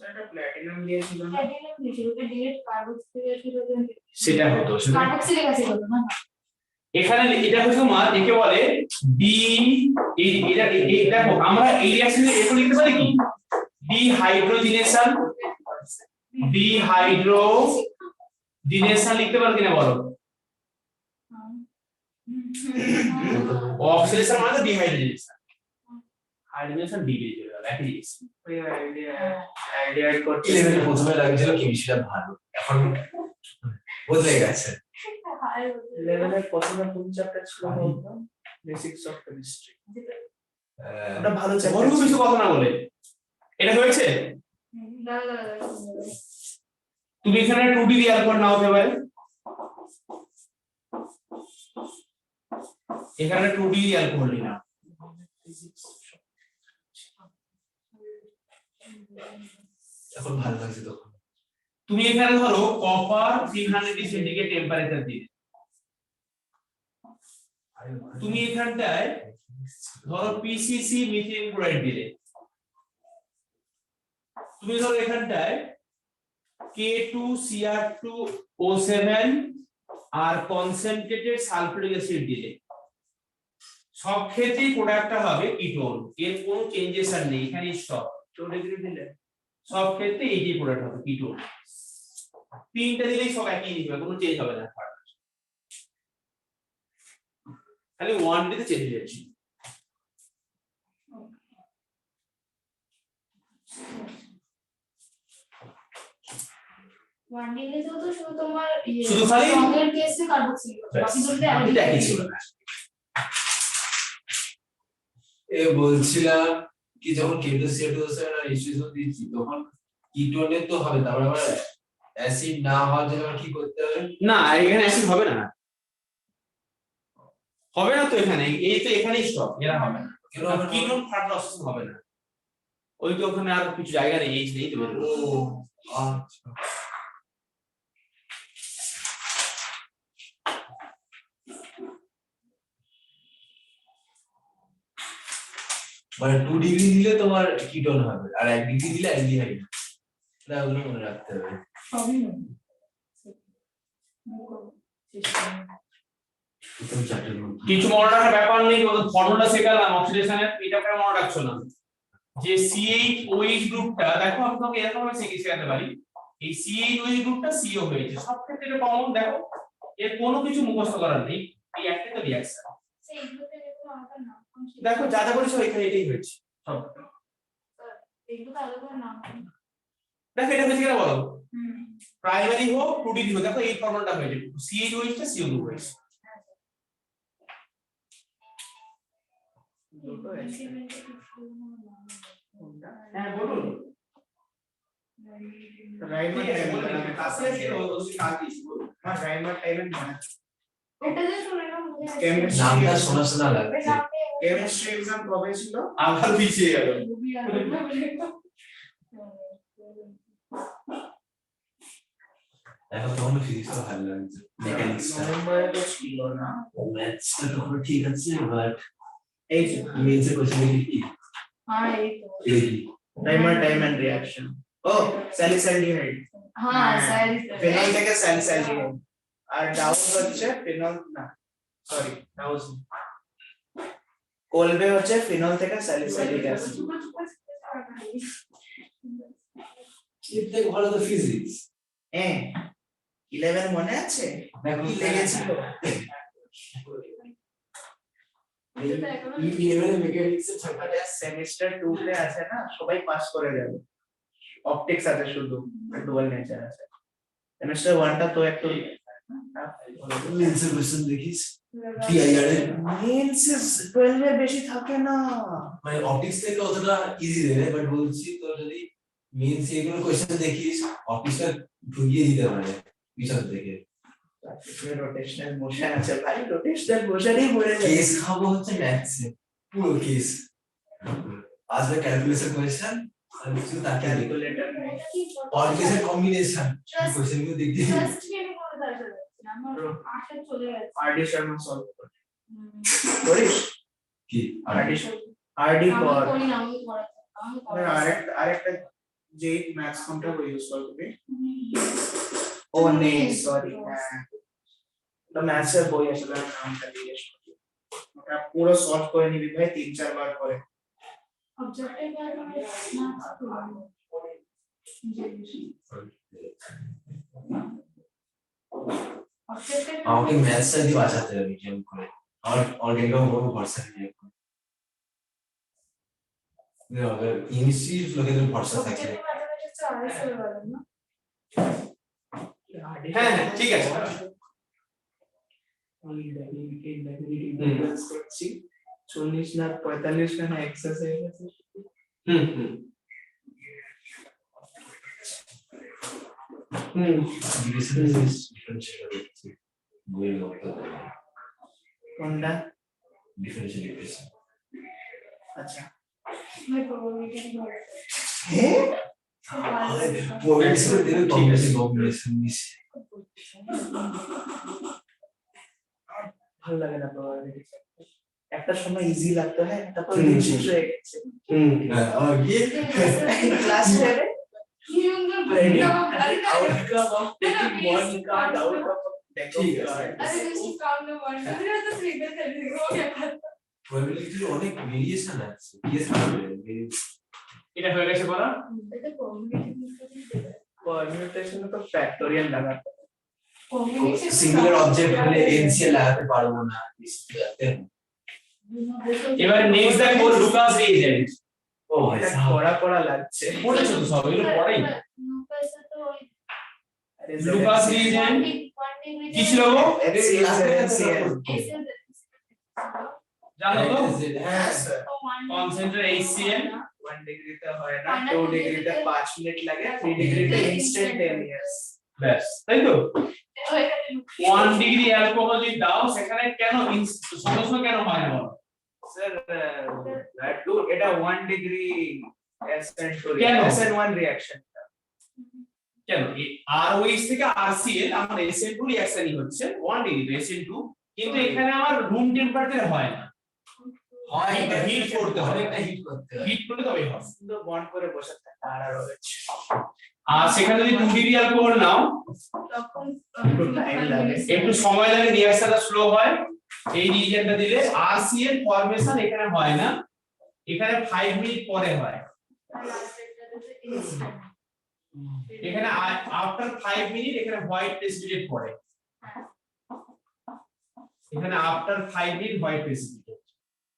এটা প্ল্যাটিনাম দিয়েছিল না? প্ল্যাটিনাম দিয়েছিল, ওটা ডিরেক্ট কার্বক্সিলিক অ্যাসিড হতো। সেটা হতো সেটা। কার্বক্সিলিক অ্যাসিড হতো না? এখানে এটা হচ্ছে তোমার একে বলে ডি, এটা দেখো আমরা এই রিঅ্যাকশনে এটা লিখতে পারি কি? ডিহাইড্রোজিনেশন, ডিহাইড্রোজিনেশন লিখতে পারো কিনা বলো? অক্সিডেশন মানে তো ডিহাইড্রোজিনেশন, হাইড্রোজেনেশন ডি দিয়ে চলে গেল, একই জিনিস। ওই আইডিয়া করতে 11 প্রথমে লাগছিল কেমিস্ট্রিটা ভালো, এখন বদলে গেছে। লেভেলের প্রথমে কোন চ্যাপ্টার ছিল বলতো? Basics of chemistry. ওটা ভালো বড় চ্যাপ্টার। কিছু কথা না বলে এটা হয়েছে। তুমি এখানে 2D রিয়াল কোড নাও হতে পারে, এখানে 2D রিয়াল কোড নিলাম। এখন ভালো লাগছে তখন। তুমি এখানে ধরো কপার 300 ডিগ্রি সেন্টিগ্রেড টেম্পারেচার দিলে, তুমি এখানটায় ধরো পিসিসি মিথিলিন ক্লোরাইড দিলে, তুমি ধরো এখানটায় K2Cr2O7 আর কনসেন্ট্রেটেড সালফিউরিক অ্যাসিড দিলে, সব ক্ষেত্রেই প্রোডাক্টটা হবে কিটোন, এর কোনো চেঞ্জেস আর নেই, এখানে স্টপ। 2 ডিগ্রি দিলে সব ক্ষেত্রে এইটাই প্রোডাক্ট হবে কিটোন, তিনটা দিলেই সব একই দিবে, কোনো চেঞ্জ হবে না, খালি 1 ডিতে চেঞ্জ হয়ে যাচ্ছে। ওয়ান ডিগ্রি তো শুধু তোমার শুধু খালি রঙের কেসে কার্বক্সিল, বাকি দুটোতে বাকিটা একই ছিল না। এ বলছিলাম কি যখন K2Cr2O7 আর H2SO দিচ্ছি তখন কিটোনে তো হবে, তারপর আবার অ্যাসিড না হওয়ার জন্য আবার কি করতে হবে? না এখানে অ্যাসিড হবে না, হবে না তো এখানে, এই তো এখানেই স্টপ, এরা হবে না, কেন হবে না? কিটোন ফার্স্ট প্রসেস হবে না, ওই তো ওখানে আর কিছু জায়গা নেই, এইচ নেই তো। ও আচ্ছা, মানে 2 ডিগ্রি দিলে তোমার কিটোন হবে আর 1 ডিগ্রি দিলে অ্যালডিহাইড। না ওগুলো মনে রাখতে হবে। সবই না। প্রথম চ্যাপ্টার কিছু মনে রাখার ব্যাপার নেই, ফর্মুলা শেখালাম অক্সিডেশনের, এটা করে মনে রাখছো না যে CH-OH গ্রুপটা, দেখো আমি তোমাকে এরকম ভাবে শেখাতে পারি, এই CH-OH গ্রুপটা CO হয়েছে, সব ক্ষেত্রে এটা কমন, দেখো এর কোনো কিছু মুখস্থ করার নেই, এই একটা তো রিঅ্যাকশন, সেই গ্রুপে যেগুলো আলাদা নাম, দেখো যা যা করেছো এখানে এটাই হয়েছে সব। এইগুলো আলাদা করে নাম। দেখো এটা হয়েছে কিনা বলো, হুম। প্রাইমারি হোক 2D হোক, দেখো এই ফর্মুলাটা হয়েছে, CH-OH টা CO গ্রুপ হয়েছে। দুটো আছে হ্যাঁ বলুন, রাইমার ঠিক আছে টাইম বলুন, কাছে আছে তো ওই কাজ দিয়েছি, বলুন। রাইমার টাইম মানে এটা যে শুনে না মনে আছে। Chemistry- নামটা শোনা শোনা লাগছে। কেমিস্ট্রি এক্সাম কবে ছিল? আবার পিছিয়ে গেল। এখন তখন ফিজিক্সটা ভালো লাগছে, মেকানিক্সটা নভেম্বরে তো ছিল না। ম্যাথসটা তখন ঠিক আছে, বাট এই যে মেইনসের কোশ্চেন কি হ্যাঁ এই তো। এই কি রাইমার টাইম এন্ড রিঅ্যাকশন। ও স্যালিসাইলডিহাইড, হ্যাঁ স্যার ফেনল থেকে স্যালিসাইলডিহাইড আর ডাউজ হচ্ছে ফেনল, না সরি ডাউজ কোলবে হচ্ছে ফেনল থেকে স্যালিসাইলিক অ্যাসিড। এর থেকে ভালো তো ফিজিক্স। হ্যাঁ 11 মনে আছে দেখো কি লেগেছিল? ইলেভেন মেকানিক্সের ছাড়া সেমিস্টার 2 তে আছে না, সবাই পাস করে যাবে, অপটিক্স আছে শুধু, ডুয়াল নেচার আছে। সেমিস্টার 1 টা তো একটু মেইনসের কোশ্চেন দেখিস টিআইআর এর মেইনস 12 এর বেশি থাকে না। মানে অপটিক্স থেকে অতটা ইজি দেবে, বাট বলছি তো যদি মেইনস এগুলো কোশ্চেন দেখিস অপটিক্সটা ঢুকিয়ে দিতে পারে পিছন থেকে। রোটেশনাল মোশন আছে ভাই, রোটেশনাল মোশনই পড়ে যাবে। কেস খাবো হচ্ছে ম্যাথসে, পুরো কেস আসবে ক্যালকুলেশন কোশ্চেন আর কিছু তাকে ক্যালকুলেটর নেই। অল কেসের কম্বিনেশন কোশ্চেন গুলো দেখতে জাস্ট কি আমি করে দাঁড়াতে পারছি না, আমার আশা চলে গেছে। আরডি শর্মা সলভ করিস কি আরডি আরডি আমি পর করি না, আমি করাতে আমি আরেকটা যে ম্যাথস কমটা ইউজ করবি। ও নেই সরি, তো ম্যাথসের বই আসলে আমি নামটা জিজ্ঞেস করি, ওটা পুরো সলভ করে নিবি ভাই 3-4 বার করে। অবজেক্টিভ আর না অবজেক্টিভ আমাকে ম্যাথসটা দিয়ে বাঁচাতে হবে কেমন করে, আমার অর্গানিক কোনো ভরসা নেই। ইংলিশ লোকেদের ভরসা থাকে। হ্যাঁ হ্যাঁ ঠিক আছে। করছি 40 না 45 না এক্সারসাইজ আছে। হুম হুম কোনটা? Differential equation. আচ্ছা मैं प्रॉब्लम মোমেন্টস করে দেবে ঠিক আছে। কম্বিনেশন মিশে ভালো লাগে না probability একটা সময় ইজি লাগতো হ্যাঁ তারপর হুম। দিন শেষ হয়ে গেছে আর কি class 7 Ready? outcome of taking one card out of a deck of ঠিক আছে। cards अरे just count the one. अरे तो सीधे चले हो गया প্রবাবিলিটির অনেক ভেরিয়েশন আছে ইয়েস এটা হয়ে গেছে করা এটা কমিউনিকেশন permutation তো ফ্যাক্টোরিয়াল লাগাতে সিঙ্গুলার অবজেক্ট হলে এনসিএল লাগাতে পারবো না এবার নেক্সট দেখো লুকাস রিএজেন্ট ও এটা পড়া লাগছে পড়েছো তো সব এগুলো পড়াই লুকাস রিএজেন্ট কি ছিল গো জানো তো হ্যাঁ স্যার কনসেন্ট্রেট HCl 1 ডিগ্রিতে হয় না 2 ডিগ্রিতে 5 মিনিট লাগে 3 ডিগ্রিতে ইনস্ট্যান্টেনিয়াস ব্যাস তাই তো 1 ডিগ্রি অ্যালকোহল যদি দাও সেখানে কেন সঙ্গে সঙ্গে কেন হয় না বলো স্যার এটা 1 ডিগ্রি SN2 কেন? SN1 রিঅ্যাকশন কেন ROH থেকে RCl আমার SN2 রিঅ্যাকশনই হচ্ছে 1 ডিগ্রি SN2 কিন্তু এখানে আমার রুম টেম্পারেচারে হয় না হয় এটা হিট করতে হবে অনেকটা হিট করতে হয় হিট করলে তবেই হবে সুন্দর বন্ড করে বসে থাকে আর রয়েছে আর সেখানে যদি 2 ডিগ্রি অ্যালকোহল নাও তখন টাইম লাগে একটু সময় লাগে রিঅ্যাকশনটা স্লো হয় এই রিএজেন্টটা দিলে RCl ফরমেশন এখানে হয় না এখানে 5 মিনিট পরে হয় এখানে আফটার 5 মিনিট এখানে হোয়াইট প্রেসিপিটেট পড়ে এখানে আফটার 5 মিনিট হোয়াইট প্রেসিপিটেট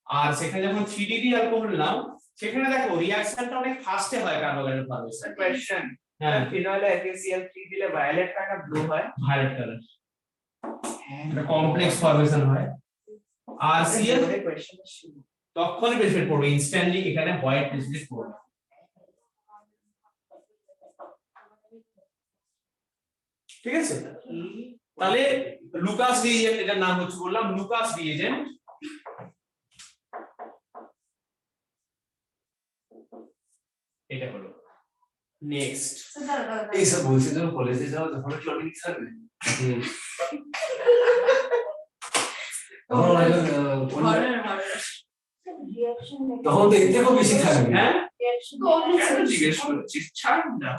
আর সেখানে যখন 3 ডিগ্রি অ্যালকোহল নাও সেখানে দেখো রিঅ্যাকশনটা অনেক ফাস্টে হয় কার্বোহাইড্রেট ফরমেশন কোশ্চেন হ্যাঁ ফিনলে FeCl3 দিলে ভায়োলেট কাটা ব্লু হয় ভায়োলেট কালার এটা কমপ্লেক্স ফরমেশন হয় আর Cl কোশ্চেন ছিল তখনই প্রেসিপিটেট পড়বে ইনস্ট্যান্টলি এখানে হোয়াইট প্রেসিপিটেট পড়বে ঠিক আছে তাহলে লুকাস রিএজেন্ট এটার নাম হচ্ছে বললাম লুকাস রিএজেন্ট এটা হলো নেক্সট এই সব বলছি যখন কলেজে যাও তখন ক্লোরিন থাকবে তখন তো এর থেকেও বেশি থাকবে হ্যাঁ জিজ্ঞেস করছি ছাড় না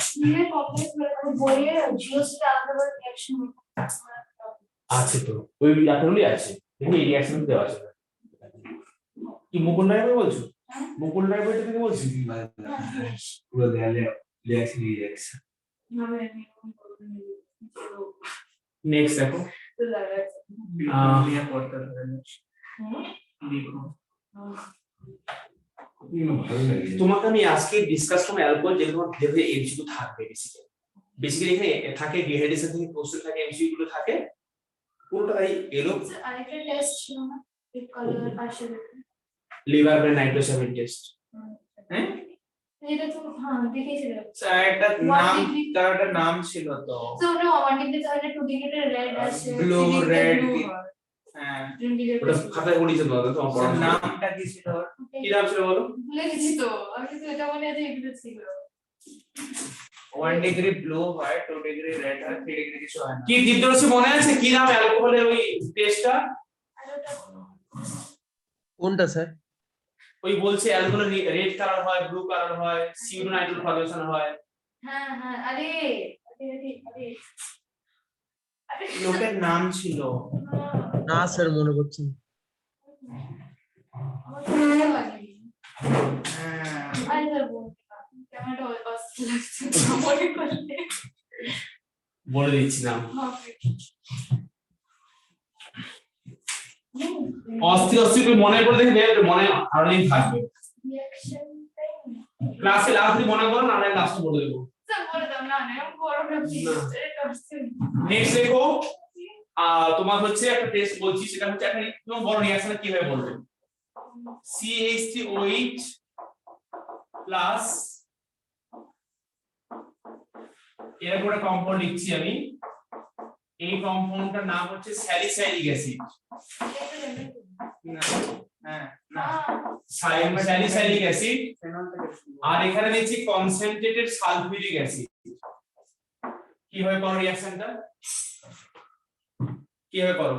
আছে তো ওই আসলেই আছে দেখি এই রিঅ্যাকশন দেওয়া আছে কি মুকুল রায় বলছো মুকুল রায় বলতে কি বলছি পুরো দেয়ালে রিঅ্যাকশন রিঅ্যাকশন নেক্সট দেখো নিয়ে পড়তে হবে লিখো ভালো লাগে তোমাকে আমি আজকে ডিসকাস করব অ্যালকোহল যেগুলো দেখবে এমসিকিউ থাকবে বেসিক্যালি এখানে থাকে ডিহাইড্রেশন থেকে কোশ্চেন থাকে এমসিকিউ গুলো থাকে পুরোটা তাই এলো আরেকটা টেস্ট ছিল না এক কালার আসে লিভার ব্রেন নাইট্রোসামিন টেস্ট হ্যাঁ এটা তো হ্যাঁ দেখেছিল স্যার একটা নাম তার একটা নাম ছিল তো তো ওটা 1 ডিগ্রি তাহলে 2 ডিগ্রি রেড আসে Blue, red, হ্যাঁ ওটা খাতায় পড়িয়েছে তো তোমার স্যার পড়ানো নামটা কি ছিল কি নাম ছিল বলো ভুলে গেছি তো আমি তো এটা মনে আছে এগুলো ছিল 1 ডিগ্রি ব্লু হয় 2 ডিগ্রি রেড হয় 3 ডিগ্রি কিছু হয় না কি দীপ্তরশ্মি মনে আছে কি নাম অ্যালকোহলের ওই টেস্টটা আর ওটা কোনটা স্যার? ওই বলছে অ্যালকোহল রেড কালার হয় ব্লু কালার হয় সিউডোনাইট্রোল ফরমেশন হয় হ্যাঁ হ্যাঁ আরে আরে লোকের নাম ছিল না স্যার মনে করছি না। আমার তো ভালো লাগে হ্যাঁ আরে স্যার ক্যামেরাটা অস্থির লাগছে মনে করলে বলে দিচ্ছি নাম অস্থির অস্থির করে মনে করে দেখবে মনে আরো দিন থাকবে রিঅ্যাকশন টাইম ক্লাসে লাস্ট দিন মনে করো না আমি লাস্ট বলে দেবো স্যার বলে দাও না না আমি বড় না এটা আসছে নেক্সট দেখো তোমার হচ্ছে একটা টেস্ট বলছি সেটা হচ্ছে একটা তোমার বড় রিঅ্যাকশন কিভাবে বলবে CH3OH প্লাস এরকম একটা কম্পাউন্ড লিখছি আমি এই কম্পাউন্ডটার নাম হচ্ছে স্যালিসাইলিক অ্যাসিড না হ্যাঁ না স্যালিসাইলিক অ্যাসিড ফেনল থেকে শুরু আর এখানে নিচ্ছি কনসেন্ট্রেটেড সালফিউরিক অ্যাসিড। কিভাবে করো রিঅ্যাকশনটা, কিভাবে করো?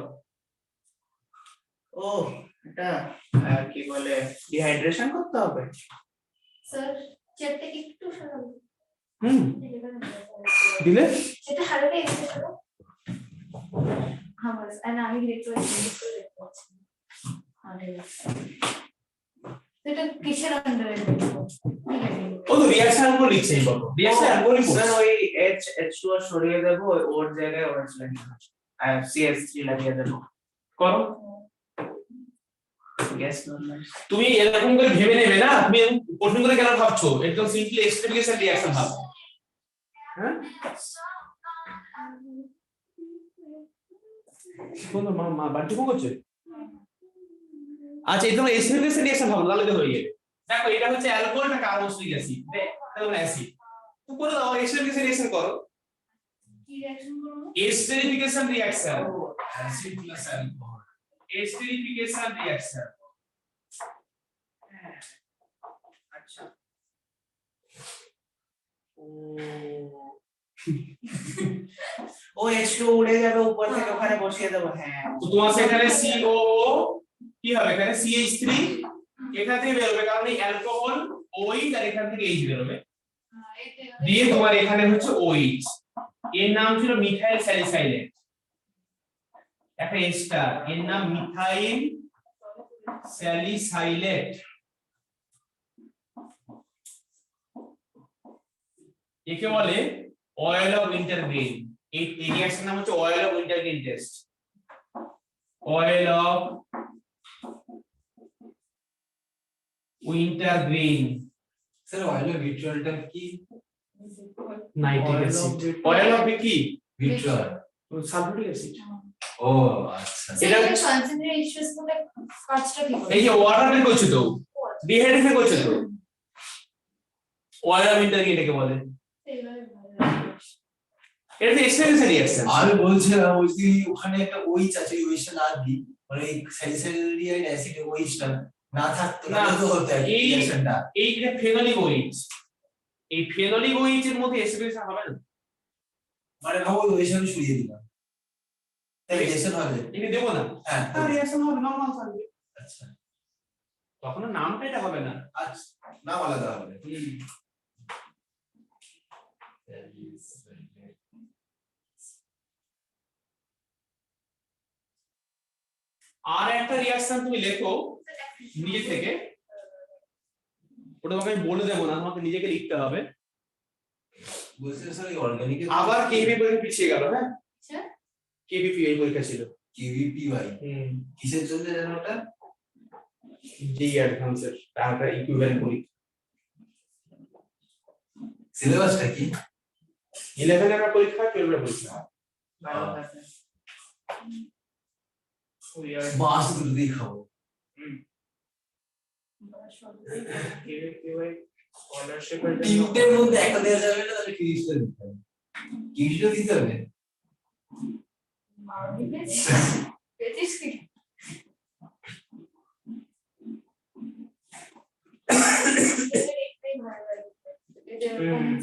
ও এটা কি বলে ডিহাইড্রেশন করতে হবে স্যার চেটটা একটু সরাবো দিলে যেটা হালকা একটু সরাবো। হ্যাঁ বাস আর আমি দেখতে পাচ্ছি এটা কিসের আন্ডারে ও তো রিঅ্যাকশন গুলো লিখছে এই বাবা, রিঅ্যাকশন গুলো স্যার ওই H2O সরিয়ে দেবো, ওর জায়গায় OH লাগিয়ে দেবো আর CH3 লাগিয়ে দেবো। করো। গ্যাস নরমাল তুমি এরকম করে ভেবে নেবে না, তুমি প্রশ্ন করে কেন ভাবছো? একদম সিম্পলি এক্সট্রাফিকেশন রিঅ্যাকশন ভাবো। হ্যাঁ কোন মা বাড়ি কোন করছে? আচ্ছা, এই তোমার এক্সট্রাফিকেশন রিঅ্যাকশন ভাবো, তাহলে তো হয়ে যাবে। দেখো এটা হচ্ছে অ্যালকোহল, এটা কার্বক্সিলিক অ্যাসিড, তাহলে অ্যাসিড তো করে দাও, এক্সট্রাফিকেশন রিঅ্যাকশন করো। কি রিঅ্যাকশন করব? Esterification reaction, acid plus alcohol. Esterification reaction. আচ্ছা ও H2O উড়ে যাবে উপর থেকে, ওখানে বসিয়ে দেবো। হ্যাঁ তো তোমার এখানে COO কি হবে, এখানে CH3 এখান থেকে বের হবে, কারণ এই অ্যালকোহল OH আর এখান থেকে H বের হবে, দিয়ে তোমার এখানে হচ্ছে OH, এর নাম ছিল মিথাইল স্যালিসাইলেট, একটা এস্টার, এর নাম মিথাইল স্যালিসাইলেট। একে বলে অয়েল অফ ইন্টারগ্রেন। এই রিঅ্যাকশন নাম হচ্ছে oil of wintergreen test, oil of wintergreen. Sir oil of ভিট্রিয়লটা কি? Nitric acid. অয়েল অফ কি? ভিট্রিয়ল। Sulphuric acid. ও আচ্ছা। এটা কনসেন্ট্রেট ইস্যুস মধ্যে কাজটা কি করে? এই যে ওয়াটার বের করছে তো, ডিহাইড্রেশন করছে তো, অয়েল অফ ইন্টারগ্রেন এটাকে বলে। এটা তো এক্সট্রাফিকেশন রিঅ্যাকশন। আমি বলছিলাম ওই যে ওখানে একটা OH আছে, ওই OH না দিই, মানে এই স্যালিসাইলিক অ্যাসিড OH-টা না থাকতো না তো হতো এই রিঅ্যাকশনটা। এইটা ফেনোলিক OH, এই ফেনোলিক OH এর মধ্যে এক্সট্রাফিকেশন হবে না, মানে ভাবো ওই OH আমি সরিয়ে দিলাম, তাহলে রিঅ্যাকশন হবে? এটা দেবো না, হ্যাঁ তার রিঅ্যাকশন হবে, নরমাল থাকবে, আচ্ছা তখন নামটা এটা হবে না। আচ্ছা, নাম আলাদা হবে। আর একটা রিঅ্যাকশন তুমি লেখো নিজে থেকে, ওটা তোমাকে আমি বলে দেবো না, তোমাকে নিজেকে লিখতে হবে। বলছেন স্যার এই অর্গানিক আবার কেবি পরীক্ষা পিছিয়ে গেল। হ্যাঁ আচ্ছা কেবিপি এই পরীক্ষা ছিল। KVPY কিসের জন্য জানো ওটা? জি অ্যাডভান্সের একটা ইকুইভ্যালেন্ট পরীক্ষা। সিলেবাসটা কি? 11 এর পরীক্ষা, 12 এর পরীক্ষা। ভালো থাকে। মাস দুটো দিয়ে খাবো। স্কলারশিপের জন্য তিনটের মধ্যে একটা দেওয়া যাবে না, তাহলে 30টা দিতে হবে। 30টা দিতে হবে। পেয়েছিস কি?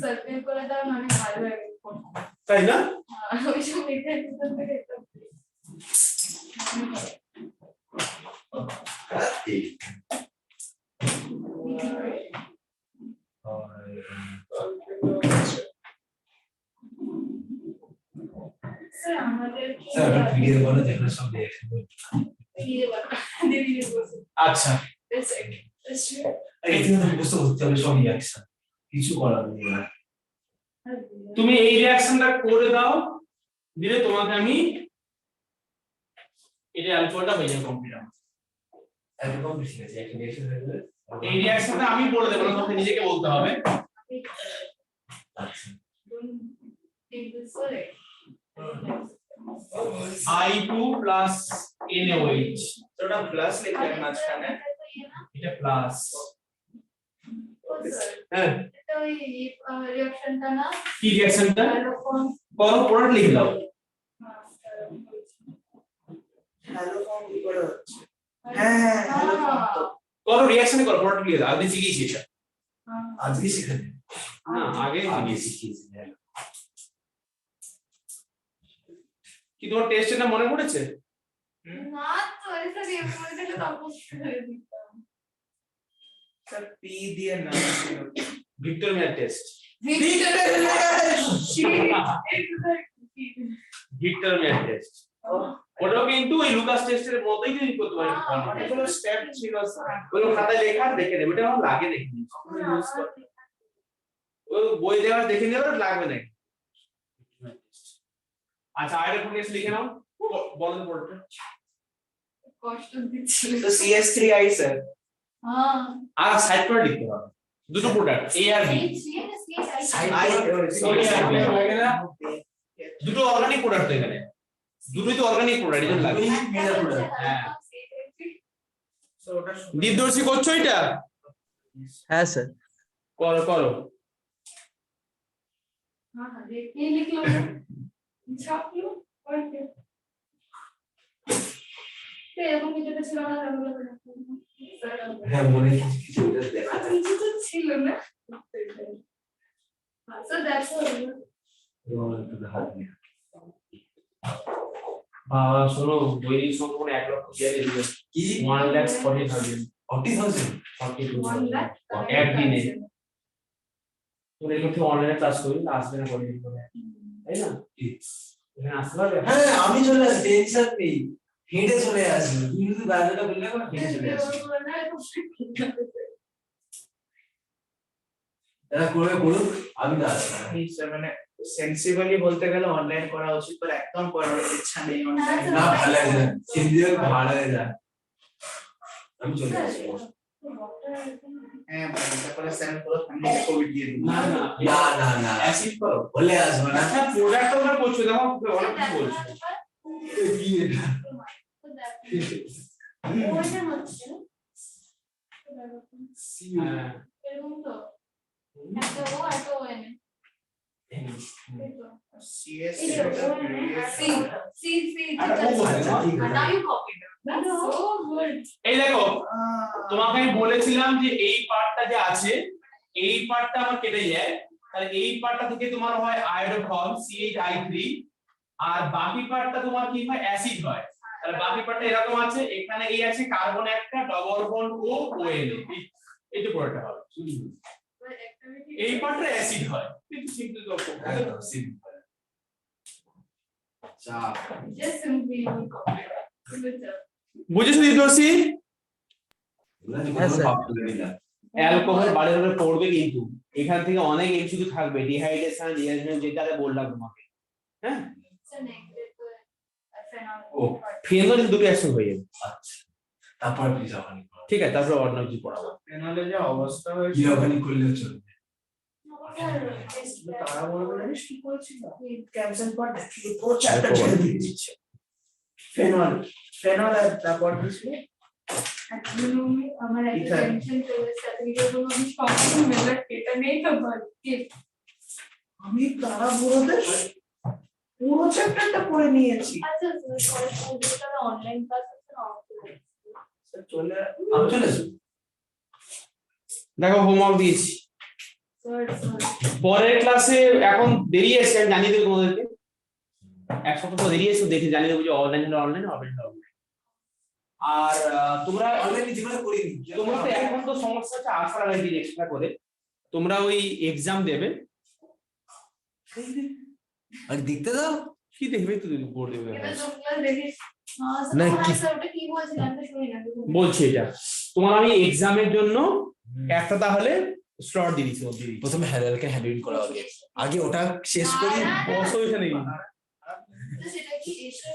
সার্কেল করে দাও মানে ভালো লাগে, তাই না? ওই সব লিখে দিতে হবে। স্যার আমাদের স্যার একটা ভিডিও বলো যেখানে সব রিঅ্যাকশন আচ্ছা এই কিন্তু বুঝতে হতে হবে সব রিঅ্যাকশন, কিছু করার নেই। তুমি এই রিঅ্যাকশনটা করে দাও, দিলে তোমাকে আমি এটা অ্যালকোহলটা হয়ে যাবে কমপ্লিট। একদম ঠিক আছে, একটা রিঅ্যাকশন হয়ে গেলে এই রিঅ্যাকশনটা আমি বলে দেব না, তোমাকে নিজেকে বলতে হবে। আচ্ছা I2 plus NaOH, ওটা প্লাস লিখলেন মাঝখানে, এটা প্লাস। হ্যাঁ এটা ওই রিঅ্যাকশনটা না, কি রিঅ্যাকশনটা অ্যালোকন করো, প্রোডাক্ট লিখে দাও। হ্যালো ফর্ম কি করে হচ্ছে? হ্যাঁ হ্যালো ফর্ম তো করো রিঅ্যাকশনে করো, প্রোডাক্ট লিখে দাও, আমি শিখিয়েছি এটা। আজকে শিখাতে না আগে আগে জিনিস শিখিয়েছি হ্যাঁ। কি তোমার টেস্টের নাম মনে পড়েছে? না তো এটা দিয়ে বলে দিলে তখন করে দিতাম স্যার পি দিয়ে নাম ছিল ভিক্টর মেয়ার টেস্ট। ভিক্টর মেয়ার টেস্ট ওটাও কিন্তু ওই লুকাস টেস্টের মতোই তুমি করতে পারো। অনেকগুলো স্টেপ ছিল স্যার ওই খাতায় লেখা দেখে নেবে, ওটা আমার লাগে দেখে নিই। ওই বই দেওয়ার দেখে নেবে লাগবে নাকি? আচ্ছা আরেকটা টেস্ট লিখে নাও, বলেন পড়তে। কষ্ট দিচ্ছে তো CS3I স্যার হ্যাঁ আর সাইড করে লিখতে হবে দুটো প্রোডাক্ট এ আর বি, দুটো অর্গানিক প্রোডাক্ট তো এখানে, দুটোই তো অর্গানিক প্রোডাক্ট এজন্য লাগে। হ্যাঁ তো ওটা দীপদর্শী করছো এটা? হ্যাঁ স্যার। করো করো। হ্যাঁ দেখি লিখলো ছাপলো পড়তে তো এরকম কিছুটা ছিল না হ্যাঁ মনে কিছু ওটা দেখা যায় কিছু তো ছিল না so that's all হাত দিয়ে শোনো বই সম্পূর্ণ 1 লক্ষ দিয়ে দিবে কি 1,40,000 40,000 1 lakh একদিনে। তোমরা এগুলো থেকে অনলাইনে ক্লাস করি আসবে না করে দিতে হবে, তাই না? এখানে আসতে পারবে? হ্যাঁ আমি চলে আসি টেনশন নেই হেঁটে চলে আসবো তুমি যদি বাইরেটা বললে না হেঁটে চলে আসবো এরা করে বলুন আমি না আসবো না। এই স্যার মানে সেন্সিবলি বলতে গেলে অনলাইন করা উচিত पर একদম করার ইচ্ছা নেই অনলাইন না ভালো লাগে না হিন্দি ভালো লাগে না আমি চলে আসবো হ্যাঁ তারপরে স্যার পুরো ফ্যামিলি কোভিড দিয়ে দিন না না না না না অ্যাসিড করো। বলে আসবো না আচ্ছা প্রোডাক্ট তোমরা বলছো, দেখো অনেক কিছু বলছো। কি এটা ওইটা হচ্ছে হ্যাঁ এরকম তো একটা ও একটা ও এনে CS সি আচ্ছা, ও বলে না? now you copy it that's so good এই দেখো তোমাকে আমি বলেছিলাম যে এই পার্টটা যে আছে এই পার্টটা আমার কেটে যায়, তাহলে এই পার্টটা থেকে তোমার হয় আয়োডোফর্ম CH3 আর বাকি পার্টটা তোমার কি হয় অ্যাসিড হয়। তাহলে বাকি পার্টটা এরকম আছে, এখানে এই আছে কার্বন একটা ডবল বন্ড ও ONA, এই তো পুরোটা হবে। এই পার্টটা অ্যাসিড হয় কিন্তু সিম্পল তো একদম সিম্পল আচ্ছা just simply you copy it good job বুঝেছো দীপদর্শী? হ্যাঁ স্যার অ্যালকোহল বাড়ি ধরে পড়বে কিন্তু এখান থেকে অনেক এমসিকিউ থাকবে, ডিহাইড্রেশন রিঅ্যাকশন যেটা বললাম তোমাকে। হ্যাঁ it's a negative phenol ও ফেনল দুটো একসঙ্গে হয়ে যাবে। আচ্ছা তারপর প্লিজ ওখানে ঠিক আছে তারপর অন্য কিছু পড়াবো। ফেনলে যে অবস্থা কি হয়েছে ওখানে করলে চলবে তারা বলবে জানিস কি করেছিল ক্যান্সার পর দেখি পুরো চ্যাপ্টার ছেড়ে দিয়েছে ফেনল ফেনল আর তারপর দিছিল actually আমার একটা Ethan. টেনশন চলে সার্টিফিকেট গুলো আমি সব মেলা এটা নেই তো বাকি আমি তারা বলতে পুরো চ্যাপ্টারটা পড়ে নিয়েছি আচ্ছা পরে পুরোটা অনলাইন ক্লাস আছে না অফলাইন স্যার চলে আমি চলে আসবো দেখো হোমওয়ার্ক দিয়েছি, স্যার পরের ক্লাসে এখন দেরি আছে আমি জানিয়ে দেবো তোমাদেরকে, এক সপ্তাহ দেরি আছে দেখে জানিয়ে দেবো যে অনলাইন হলে অনলাইন অফলাইন হলে অফলাইন। আর তোমরা অনলাইনে জীবনে করিনি তোমরা তো এখন তো সমস্যা হচ্ছে আসার আগে এক্সট্রা করে তোমরা ওই এক্সাম দেবে, আর দেখতে দাও কি দেখবে তো বোর্ড দেবে। এটা তোমরা দেখিস না, না কি- স্যার ওটা কি বলছিলেন তো শুনি না বলছি এটা তোমার আমি এক্সামের জন্য একটা তাহলে স্লট দিয়ে দিচ্ছি দিয়ে দিচ্ছি। প্রথমে হ্যালালকে হ্যান্ডেল করা হবে আগে ওটা শেষ করি অসুবিধা নেই। তো সেটা কি এসে